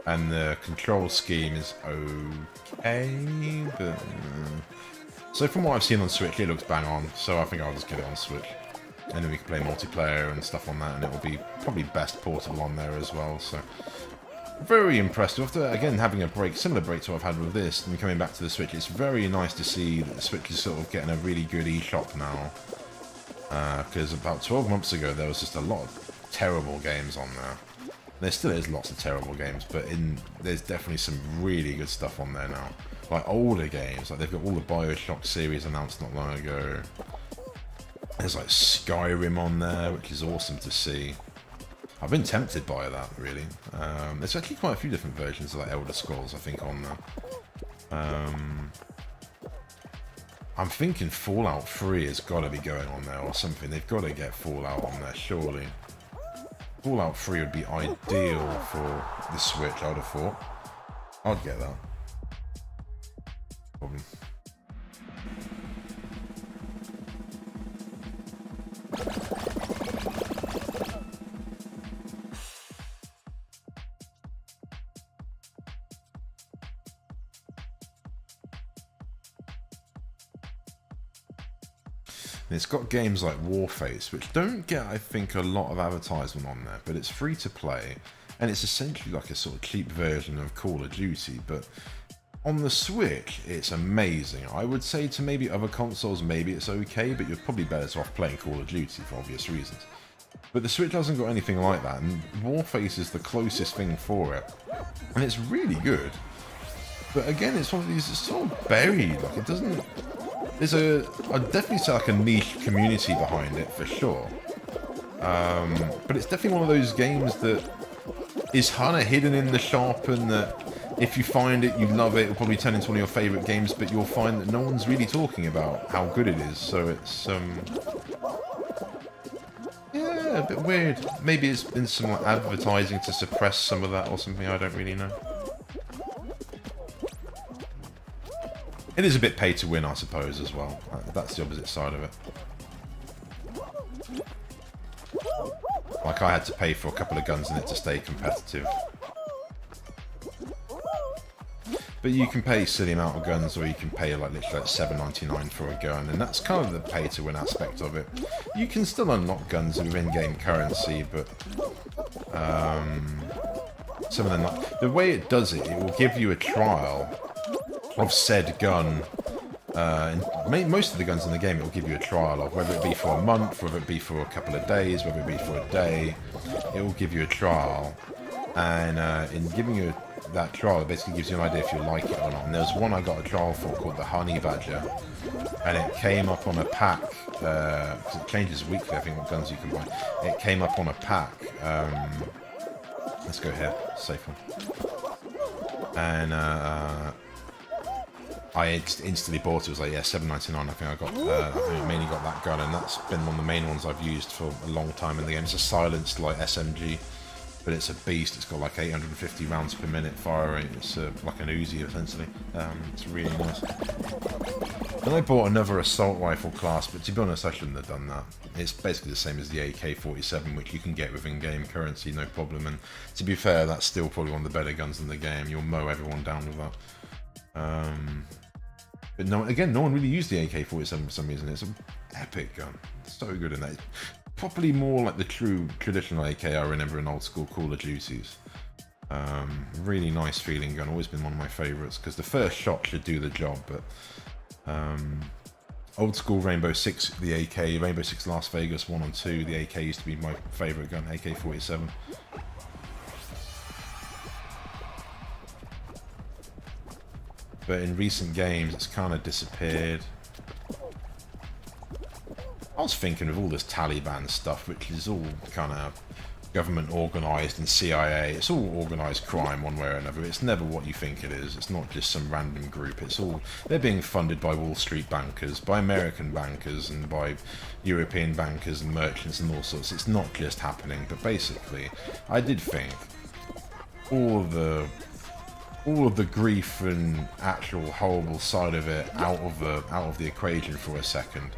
And the control scheme is okay, but... So from what I've seen on Switch, it looks bang on, so I think I'll just get it on Switch. And then we can play multiplayer and stuff on that, and it will be probably best portable on there as well, so... Very impressed. After, again, having a break, similar break to what I've had with this, and coming back to the Switch, it's very nice to see that the Switch is sort of getting a really good eShop now. Because about 12 months ago there was just a lot of terrible games on there. There still is lots of terrible games, but there's definitely some really good stuff on there now. Like older games, like they've got all the BioShock series announced not long ago. There's like Skyrim on there, which is awesome to see. I've been tempted by that, really. There's actually quite a few different versions of like Elder Scrolls, I think, on there. I'm thinking Fallout 3 has got to be going on there or something. They've got to get Fallout on there, surely. Fallout 3 would be ideal for the Switch, I would have thought. I'd get that. Probably. And it's got games like Warface, which don't get, I think, a lot of advertisement on there, but it's free to play, and it's essentially like a sort of cheap version of Call of Duty, but on the Switch, it's amazing. I would say to maybe other consoles, maybe it's okay, but you're probably better off playing Call of Duty for obvious reasons. But the Switch hasn't got anything like that, and Warface is the closest thing for it, and it's really good. But again, it's one of these, it's sort of buried, like it doesn't... I'd definitely say like a niche community behind it, for sure. But it's definitely one of those games that is kind of hidden in the shop, and that if you find it, you love it, it'll probably turn into one of your favourite games, but you'll find that no one's really talking about how good it is, so it's, yeah, a bit weird. Maybe it's been some like, advertising to suppress some of that or something, I don't really know. It is a bit pay to win, I suppose, as well. That's the opposite side of it. Like, I had to pay for a couple of guns in it to stay competitive. But you can pay a silly amount of guns, or you can pay like literally like $7.99 for a gun, and that's kind of the pay to win aspect of it. You can still unlock guns with in-game currency, but some of them, like, the way it does it, it will give you a trial of said gun. Most of the guns in the game, it will give you a trial of, whether it be for a month, whether it be for a couple of days, whether it be for a day. It will give you a trial, and in giving you that trial, it basically gives you an idea if you like it or not. And there's one I got a trial for called the Honey Badger, and it came up on a pack, because it changes weekly, I think, what guns you can buy. It came up on a pack. Let's go here, safe one. And I instantly bought it. It was like, yeah, $7.99. I think I got, I think I mainly got that gun, and that's been one of the main ones I've used for a long time in the game. It's a silenced like SMG, but it's a beast. It's got like 850 rounds per minute fire rate. It's like an Uzi essentially. It's really nice. Then I bought another assault rifle class, but to be honest, I shouldn't have done that. It's basically the same as the AK-47, which you can get with in-game currency, no problem. And to be fair, that's still probably one of the better guns in the game. You'll mow everyone down with that. But no, again, no one really used the AK-47 for some reason. It's an epic gun. It's so good in that. It's probably more like the true traditional AK I remember in old school Call of Duties. Really nice feeling gun. Always been one of my favourites, because the first shot should do the job. But old school Rainbow Six, the AK, Rainbow Six Las Vegas 1 and 2, the AK used to be my favourite gun, AK-47. But in recent games, it's kind of disappeared. I was thinking with all this Taliban stuff, which is all kind of government organised and CIA, it's all organised crime one way or another. It's never what you think it is. It's not just some random group. It's all, they're being funded by Wall Street bankers, by American bankers, and by European bankers and merchants and all sorts. It's not just happening. But basically, I did think all of the grief and actual horrible side of it out of the equation for a second.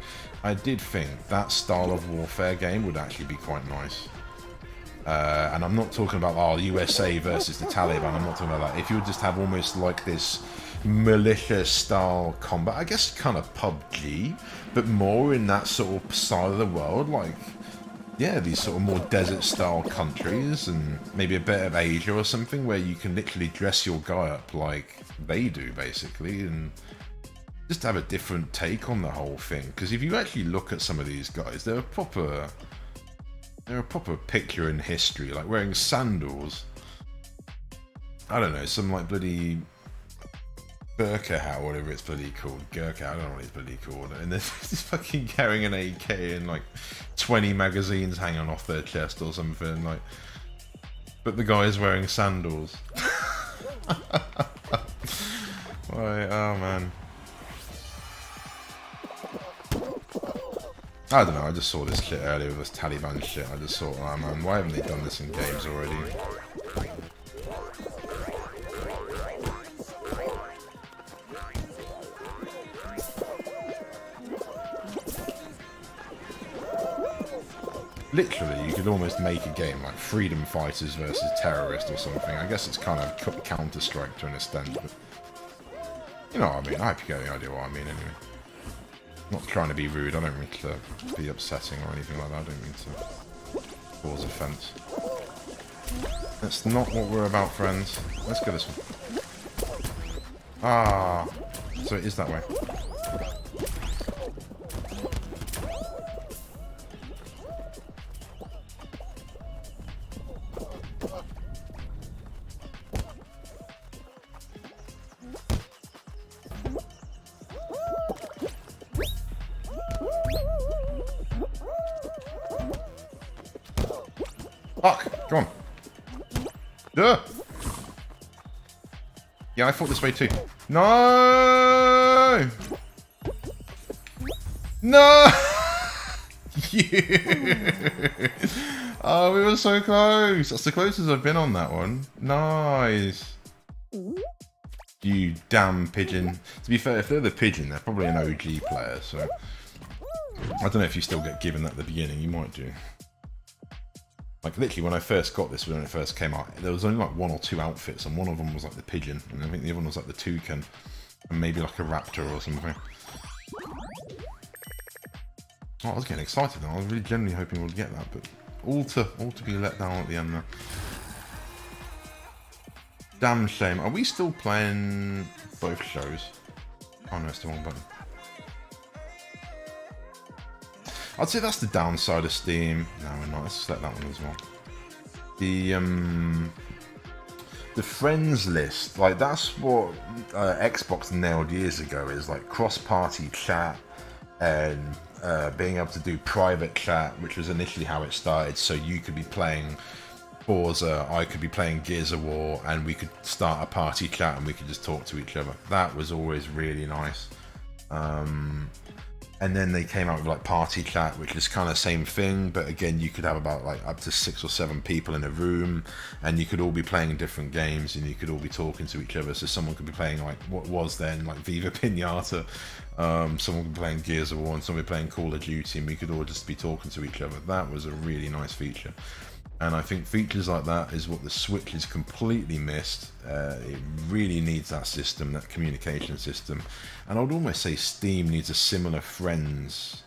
I did think that style of warfare game would actually be quite nice. And I'm not talking about the USA versus the Taliban. I'm not talking about that. If you would just have almost like this militia style combat, I guess kind of PUBG, but more in that sort of side of the world, like, yeah, these sort of more desert-style countries, and maybe a bit of Asia or something, where you can literally dress your guy up like they do, basically, and just have a different take on the whole thing. Because if you actually look at some of these guys, they're a proper picture in history, like wearing sandals. I don't know, some like bloody Burka hat, whatever it's bloody called. Gurkha, I don't know what it's bloody called. And they're just fucking carrying an AK and like 20 magazines hanging off their chest or something. Like, but the guy's wearing sandals. Right, oh man. I don't know, I just saw this shit earlier with this Taliban shit. I just thought, oh man, why haven't they done this in games already? Literally, you could almost make a game like Freedom Fighters versus Terrorists or something. I guess it's kind of Counter-Strike to an extent, but you know what I mean. I hope you get the idea what I mean anyway. Not trying to be rude, I don't mean to be upsetting or anything like that, I don't mean to cause offence. That's not what we're about, friends. Let's go this one. Ah, so it is that way. Fuck! Come on. Duh! Yeah, I thought this way too. No! No! Yeah. Oh, we were so close. That's the closest I've been on that one. Nice. You damn pigeon. To be fair, if they're the pigeon, they're probably an OG player, so... I don't know if you still get given that at the beginning. You might do. Like, literally, when I first got this, when it first came out, there was only like 1 or 2 outfits, and one of them was like the pigeon, and I think the other one was like the toucan, and maybe like a raptor or something. Oh, I was getting excited now. I was really genuinely hoping we'd get that, but all to be let down at the end there. Damn shame. Are we still playing both shows? Oh no, it's the wrong button. I'd say that's the downside of Steam. No, we're not. Let's select that one as well. The friends list, like that's what Xbox nailed years ago. Is like cross-party chat and being able to do private chat, which was initially how it started. So you could be playing Forza, I could be playing Gears of War, and we could start a party chat and we could just talk to each other. That was always really nice. And then they came out with like party chat, which is kind of same thing, but again, you could have about like up to 6 or 7 people in a room, and you could all be playing different games, and you could all be talking to each other. So someone could be playing like what was then like Viva Pinata, someone could be playing Gears of War, and someone would be playing Call of Duty, and we could all just be talking to each other. That was a really nice feature. And I think features like that is what the Switch has completely missed. It really needs that system, that communication system. And I would almost say Steam needs a similar friends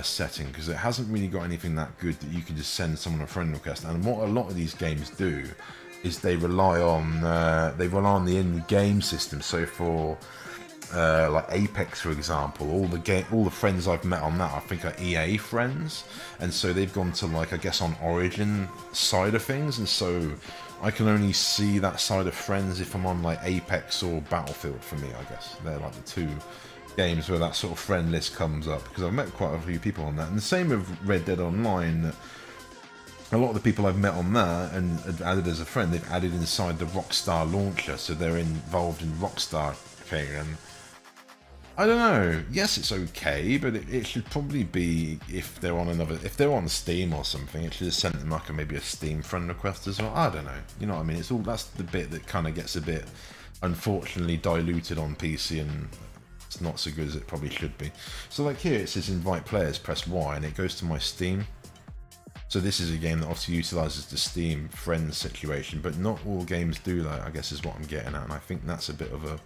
setting, because it hasn't really got anything that good that you can just send someone a friend request. And what a lot of these games do is they rely on the in-game system. So for like Apex, for example, all the friends I've met on that I think are EA friends, and so they've gone to like I guess on Origin side of things, and so I can only see that side of friends if I'm on like Apex or Battlefield. For me, I guess they're like the 2 games where that sort of friend list comes up, because I've met quite a few people on that. And the same with Red Dead Online. A lot of the people I've met on that and added as a friend, they've added inside the Rockstar launcher, so they're involved in Rockstar thing. And I don't know. Yes, it's okay, but it should probably be if they're on Steam or something. It should have sent them like maybe a Steam friend request as well. I don't know. You know what I mean? That's the bit that kind of gets a bit, unfortunately, diluted on PC, and it's not so good as it probably should be. So like here it says invite players, press Y, and it goes to my Steam. So this is a game that obviously utilises the Steam friends situation, but not all games do that, I guess is what I'm getting at, and I think that's a bit of a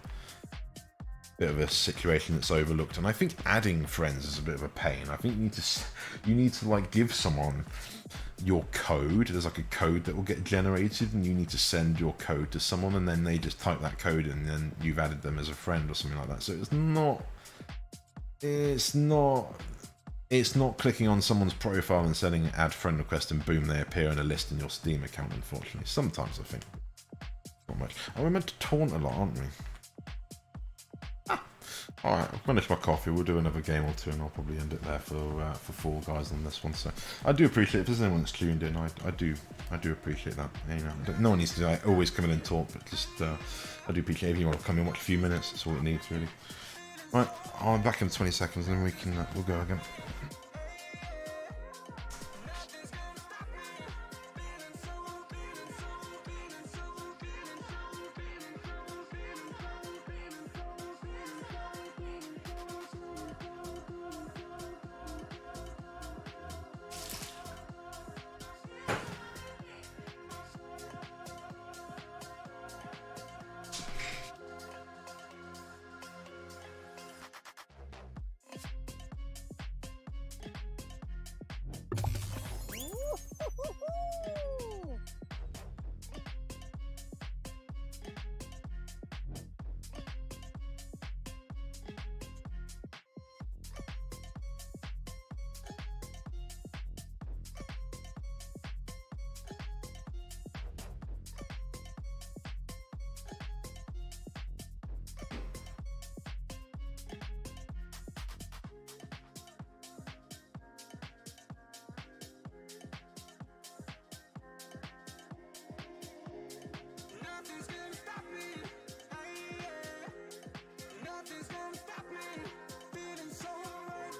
situation that's overlooked. And I think adding friends is a bit of a pain. I think you need to like give someone your code. There's like a code that will get generated, and you need to send your code to someone, and then they just type that code in, and then you've added them as a friend or something like that. So it's not clicking on someone's profile and sending an add friend request and boom, they appear in a list in your Steam account, unfortunately. Sometimes I think. Not much. Oh, we're meant to taunt a lot, aren't we? Alright, I've finished my coffee. We'll do another game or 2, and I'll probably end it there for Fall Guys on this one. So I do appreciate if there's anyone that's tuned in. I do appreciate that. You know, no one needs to like, always come in and talk, but just I do appreciate if you want to come in and watch a few minutes. That's all it needs really. Right, I'll be back in 20 seconds, and then we'll go again. gonna stop me. Feeling so right.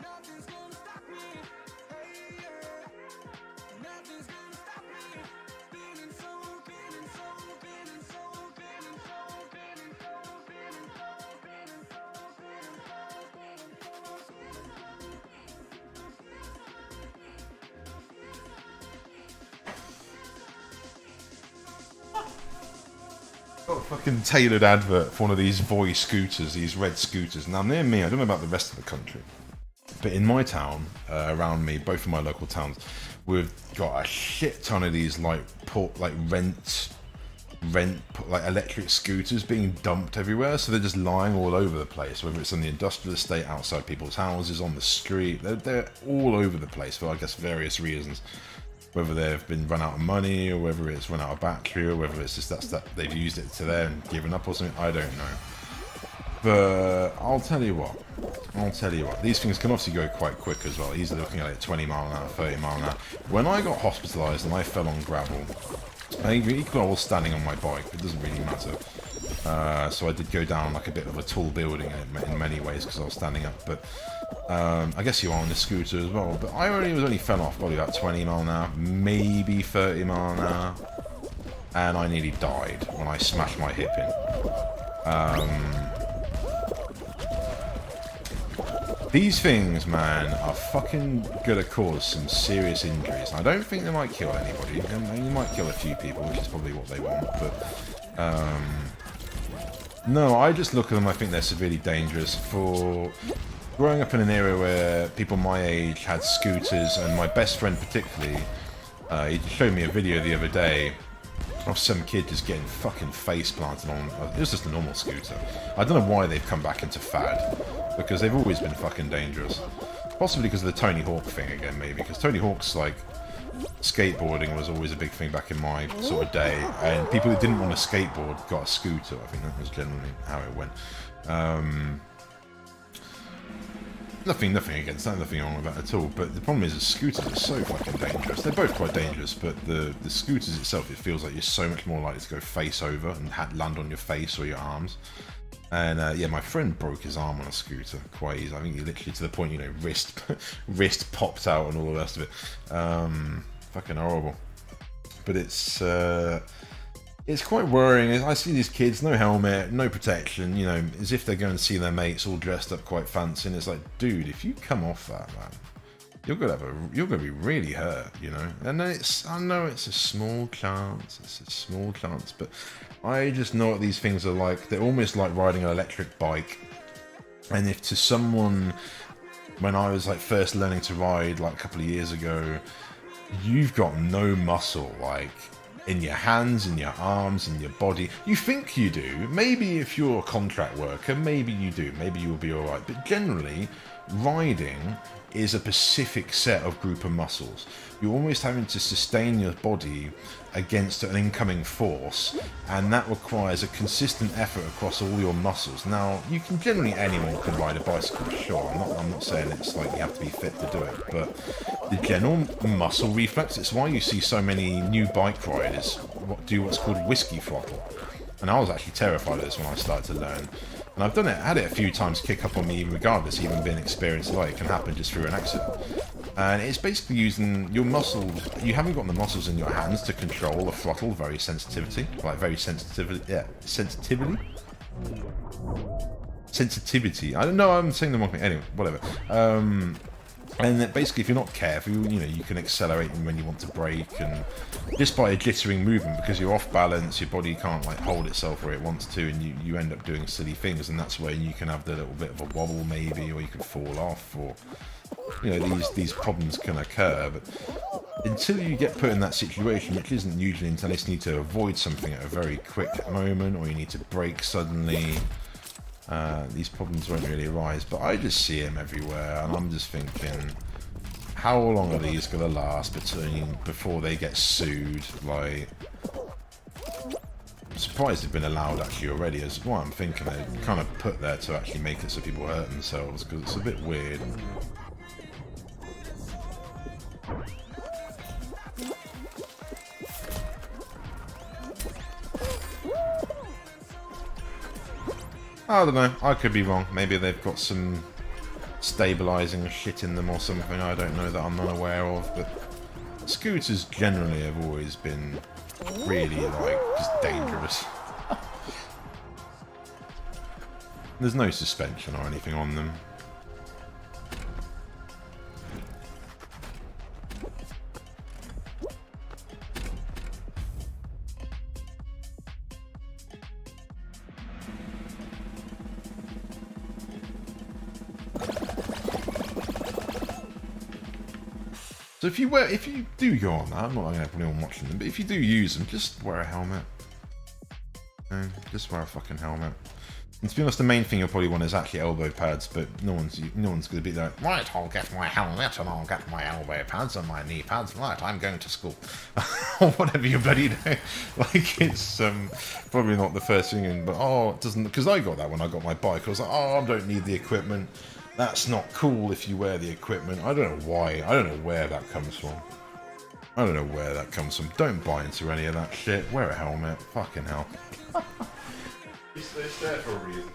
Nothing's gonna stop me. Hey, yeah. Nothing's gonna stop me. Feeling so, feeling so, feeling so, feeling so, feeling so, feeling so, feeling so, feeling so, feeling so. Got a fucking tailored advert for one of these Voy scooters, these red scooters. Now near me, I don't know about the rest of the country, but in my town, around me, both of my local towns, we've got a shit ton of these like rent like electric scooters being dumped everywhere. So they're just lying all over the place, whether it's on the industrial estate, outside people's houses, on the street. They're all over the place for, I guess, various reasons. Whether they've been run out of money, or whether it's run out of battery, or whether it's just that they've used it to there and given up or something, I don't know. But I'll tell you what, these things can obviously go quite quick as well, easily looking at it 20 mile an hour, 30 mile an hour. When I got hospitalised and I fell on gravel, I was standing on my bike, it doesn't really matter. So I did go down like a bit of a tall building in many ways because I was standing up, but I guess you are on the scooter as well. But I only fell off probably about 20 mile an hour, maybe 30 mile an hour, and I nearly died when I smashed my hip in. These things, man, are fucking gonna cause some serious injuries. I don't think they might kill anybody. They might kill a few people, which is probably what they want, but no, I just look at them, I think they're severely dangerous. For growing up in an area where people my age had scooters, and my best friend particularly, he showed me a video the other day of some kid just getting fucking face planted on. It was just a normal scooter. I don't know why they've come back into fad, because they've always been fucking dangerous. Possibly because of the Tony Hawk thing again, maybe, because Tony Hawk's like skateboarding was always a big thing back in my sort of day, and people who didn't want to skateboard got a scooter. I think that was generally how it went. Nothing against that, nothing wrong with that at all, but the problem is the scooters are so fucking dangerous. They're both quite dangerous, but the scooters itself, it feels like you're so much more likely to go face over and land on your face or your arms. And yeah, my friend broke his arm on a scooter quite easy. I think he literally, to the point, you know, wrist popped out and all the rest of it. Fucking horrible. But it's quite worrying. I see these kids, no helmet, no protection, you know, as if they're going to see their mates all dressed up quite fancy. And it's like, dude, if you come off that, man, you're gonna be really hurt, you know. And I know it's a small chance, but I just know what these things are like. They're almost like riding an electric bike. And if to someone, when I was like first learning to ride like a couple of years ago, you've got no muscle, like in your hands, in your arms, in your body. You think you do. Maybe if you're a contract worker, maybe you do. Maybe you'll be alright. But generally, riding is a specific set of group of muscles. You're almost having to sustain your body against an incoming force, and that requires a consistent effort across all your muscles. Now, you can generally, anyone can ride a bicycle, sure. I'm not saying it's like you have to be fit to do it, but the general muscle reflex, it's why you see so many new bike riders do what's called whiskey throttle. And I was actually terrified of this when I started to learn. And I've had it a few times kick up on me regardless, even being experienced like it can happen just through an accident. And it's basically using your muscles. You haven't got the muscles in your hands to control the throttle very sensitivity. Sensitivity. I don't know, I'm saying the wrong thing. Anyway, whatever. And that basically, if you're not careful, you know, you can accelerate when you want to brake, and just by a jittering movement, because you're off balance, your body can't like hold itself where it wants to, and you end up doing silly things, and that's where you can have the little bit of a wobble maybe, or you could fall off, or you know, these problems can occur. But until you get put in that situation, which isn't usually until you need to avoid something at a very quick moment, or you need to brake suddenly, these problems won't really arise. But I just see them everywhere, and I'm just thinking, how long are these going to last before they get sued? Like, I'm surprised they've been allowed actually already, is what I'm thinking. They're kind of put there to actually make it so people hurt themselves, because it's a bit weird. I don't know. I could be wrong. Maybe they've got some stabilizing shit in them or something. I don't know that I'm not aware of. But scooters generally have always been really like just dangerous. There's no suspension or anything on them. So if you do go on that, I'm not going to have anyone watching them, but if you do use them, just wear a helmet. Just wear a fucking helmet. And to be honest, the main thing you'll probably want is actually elbow pads, but no one's going to be like, right, I'll get my helmet and I'll get my elbow pads and my knee pads. Right, I'm going to school, or whatever you bloody do. Like it's probably not the first thing, but it doesn't, because I got that when I got my bike. I was like, I don't need the equipment. That's not cool if you wear the equipment. I don't know why. I don't know where that comes from. I don't know where that comes from. Don't buy into any of that shit. Wear a helmet. Fucking hell. It's there for a reason.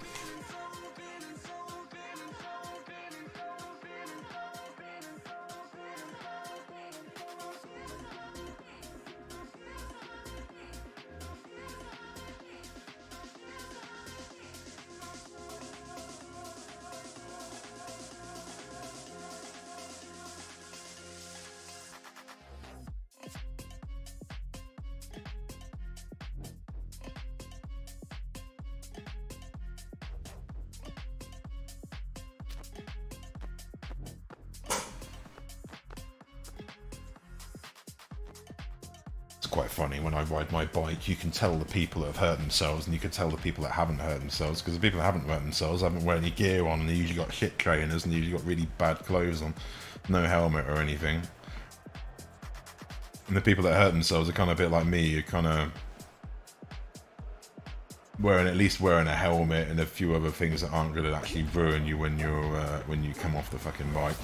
Quite funny when I ride my bike. You can tell the people that have hurt themselves, and you can tell the people that haven't hurt themselves, because the people that haven't hurt themselves haven't wear any gear on, and they usually got shit trainers, and they usually got really bad clothes on, no helmet or anything. And the people that hurt themselves are kind of a bit like me. You're kind of at least wearing a helmet and a few other things that aren't going to actually ruin you when you come off the fucking bike.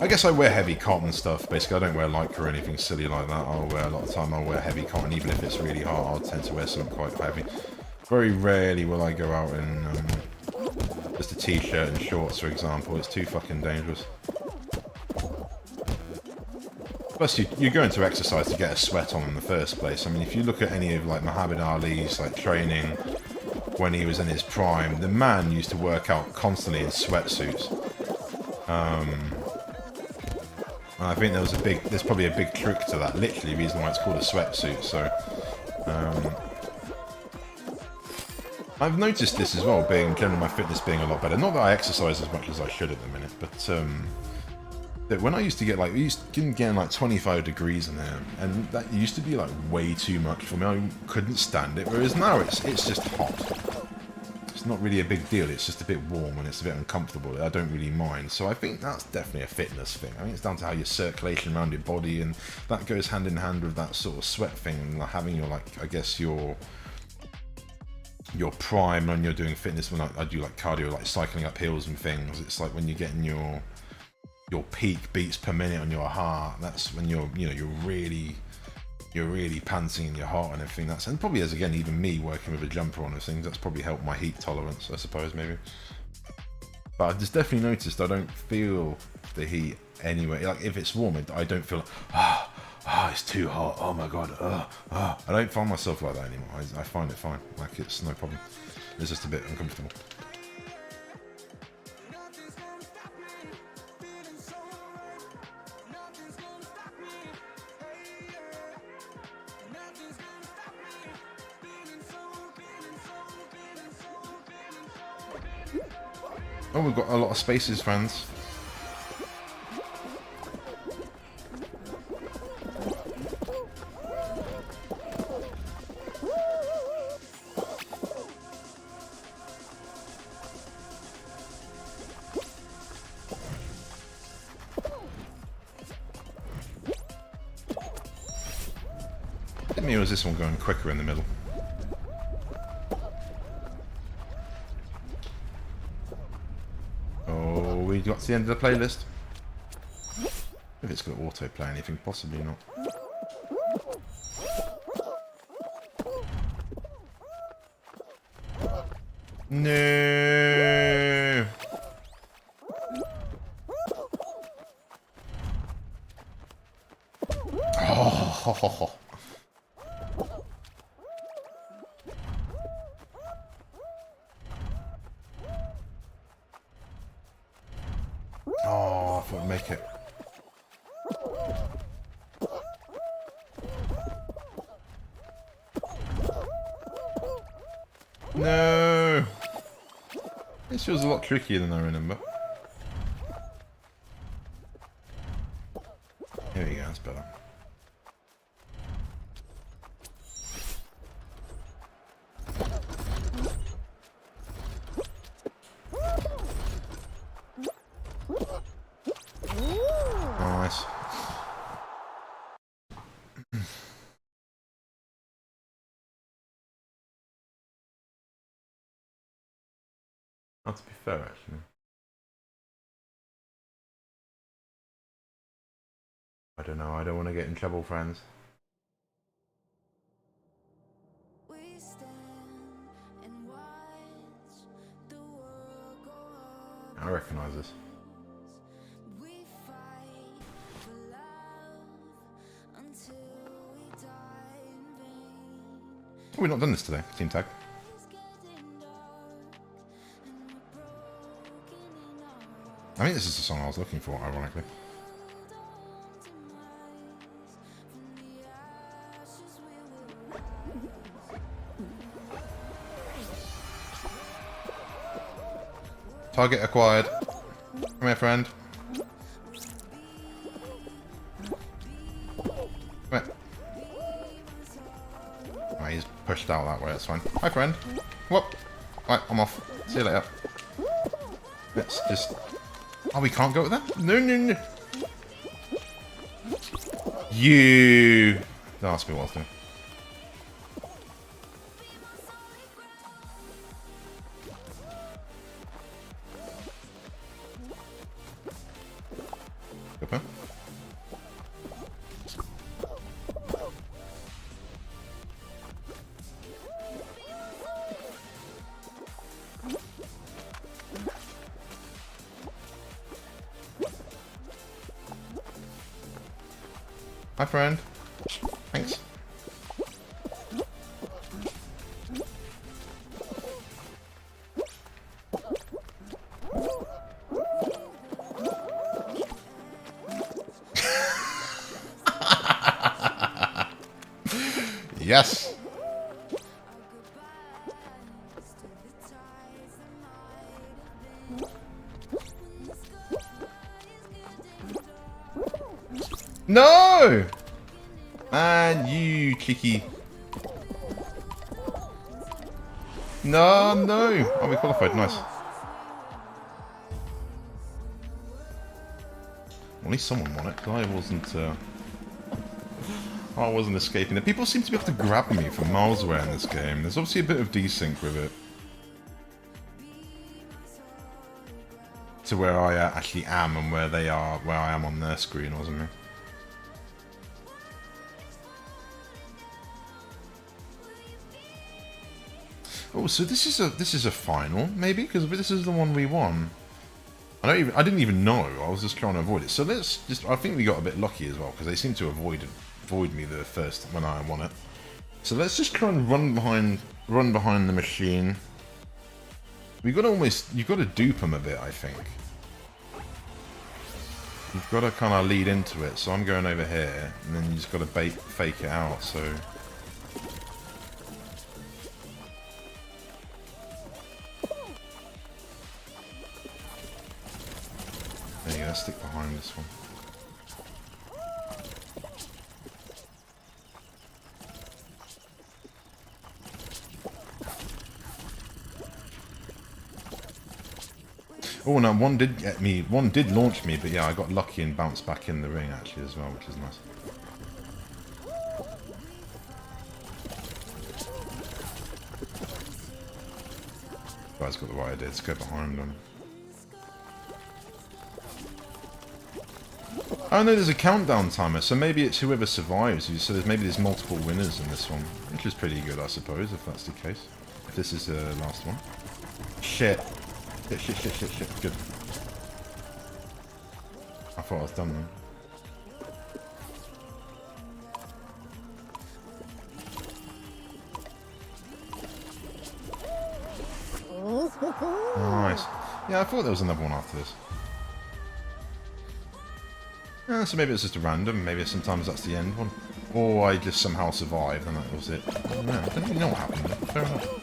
I guess I wear heavy cotton stuff. Basically, I don't wear lycra or anything silly like that. A lot of the time I'll wear heavy cotton, even if it's really hot. I'll tend to wear something quite heavy. Very rarely will I go out in just a t-shirt and shorts, for example. It's too fucking dangerous. Plus, you're going to exercise to get a sweat on in the first place. I mean, if you look at any of like Muhammad Ali's like training when he was in his prime, the man used to work out constantly in sweatsuits. I think there's probably a big trick to that. Literally, the reason why it's called a sweatsuit. So, I've noticed this as well. Being generally my fitness being a lot better. Not that I exercise as much as I should at the minute, but that when I used to get like, getting like 25 degrees in there, and that used to be like way too much for me. I couldn't stand it. Whereas now it's just hot. It's not really a big deal. It's just a bit warm and it's a bit uncomfortable. I don't really mind. So I think that's definitely a fitness thing. I think it's down to how your circulation around your body, and that goes hand in hand with that sort of sweat thing, and like having your, like, I guess your prime when you're doing fitness. When I do like cardio, like cycling up hills and things, it's like when you're getting your peak beats per minute on your heart. That's when you're really panting in your heart and everything. And probably as, again, even me working with a jumper on and things, that's probably helped my heat tolerance, I suppose, maybe. But I've just definitely noticed I don't feel the heat anyway. Like, if it's warm, I don't feel like, it's too hot, oh my god, I don't find myself like that anymore. I find it fine, like, it's no problem. It's just a bit uncomfortable. Oh, we've got a lot of spaces, friends. Didn't me, or was this one going quicker in the middle? We got to the end of the playlist. If it's got autoplay anything, possibly not. No. Oh. Oh, I thought I'd make it. No. This feels a lot trickier than I remember. Here we go, that's better. Nice. Not to be fair, actually. I don't know, I don't want to get in trouble, friends. We stand and watch the world go up. I recognise this. We fight for love until we die in vain. Oh, we've not done this today, team tag. It's getting dark and we're broken in our hearts. I think this is the song I was looking for, ironically. From the ashes we will rise. Target acquired. Come here, friend. Come here. Oh, he's pushed out that way, that's fine. Hi, friend. Whoop. Right, I'm off. See you later. Let's just... Oh, we can't go with that? No, no, no. You... Don't ask me what I was doing. Good plan. Hi, friend. Thanks. Yes. No! Man, you cheeky. No, no. Oh, we qualified. Nice. At least someone won it, because I wasn't escaping it. People seem to be able to grab me from miles away in this game. There's obviously a bit of desync with it. To where I actually am and where they are, where I am on their screen or something. Oh, so this is a final, maybe? Because this is the one we won. I didn't even know. I was just trying to avoid it. So let's just... I think we got a bit lucky as well, because they seem to avoid me the first when I won it. So let's just try and run behind the machine. You've got to dupe them a bit, I think. You've got to kind of lead into it. So I'm going over here, and then you just got to fake it out. So there you go. Let's stick behind this one. Oh no, one did get me, one did launch me, but yeah, I got lucky and bounced back in the ring actually as well, which is nice. Guys got the right idea, let's go behind them. Oh no, there's a countdown timer, so maybe it's whoever survives. So there's multiple winners in this one, which is pretty good, I suppose, if that's the case. If this is the last one. Shit. Shit. Good. I thought I was done then. Nice. Yeah, I thought there was another one after this. So maybe it's just a random, maybe sometimes that's the end one. Or I just somehow survived and that was it. I don't know, I don't even know what happened there. Fair enough.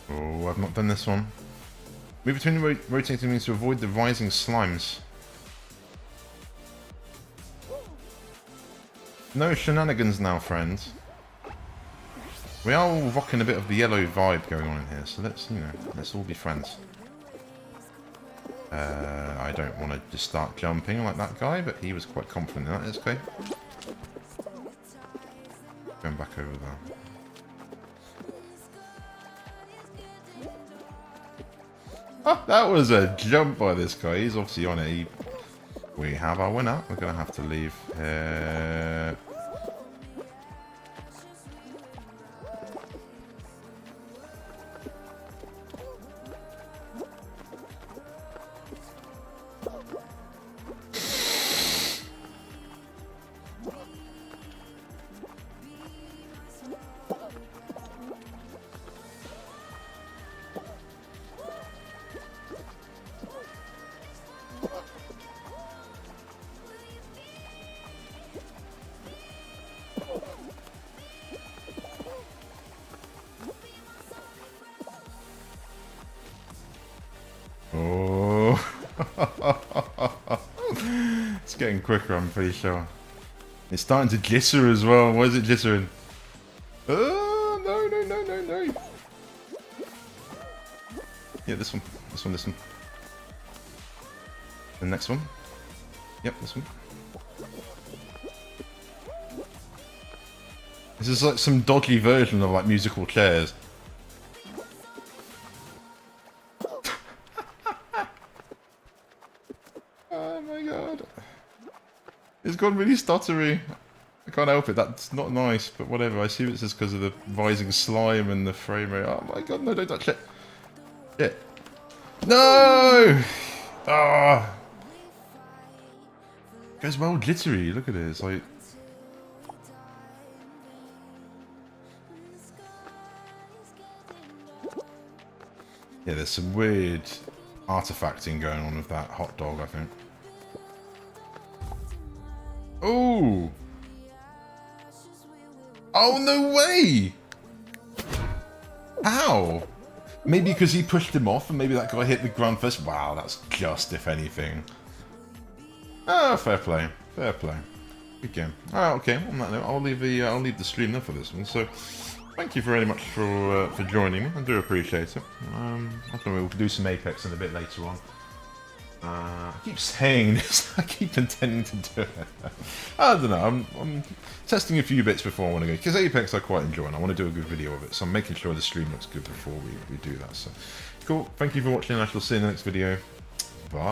Oh, I've not done this one. Move between the rotating means to avoid the rising slimes. No shenanigans now, friends. We are all rocking a bit of the yellow vibe going on in here, so let's all be friends. I don't want to just start jumping like that guy, but he was quite confident in that. It's okay. Going back over there. Oh, that was a jump by this guy. He's obviously on it. We have our winner. We're going to have to leave here. Oh, it's getting quicker, I'm pretty sure. It's starting to glitter as well. Why is it glittering? Oh, no. Yeah, this one. The next one. Yep, this one. This is like some dodgy version of like musical chairs. Oh my god. It's gone really stuttery. I can't help it, that's not nice, but whatever. I assume it's just because of the rising slime and the frame rate. Oh my god, no, don't touch it. Shit. No! Ah! It goes well glittery, look at it, it's like... Yeah, there's some weird artifacting going on with that hot dog, I think. Oh! Oh, no way! How? Maybe because he pushed him off and maybe that guy hit the ground first. Wow, that's just, if anything. Ah, fair play. Fair play. Good game. Alright, okay. On that note, I'll leave the stream there for this one. So, thank you very much for joining me. I do appreciate it. I think we'll do some Apex in a bit later on. I keep saying this. I keep intending to do it. I don't know. I'm testing a few bits before I want to go. Because Apex I quite enjoy and I want to do a good video of it. So I'm making sure the stream looks good before we do that. So, cool. Thank you for watching. I shall see you in the next video. Bye.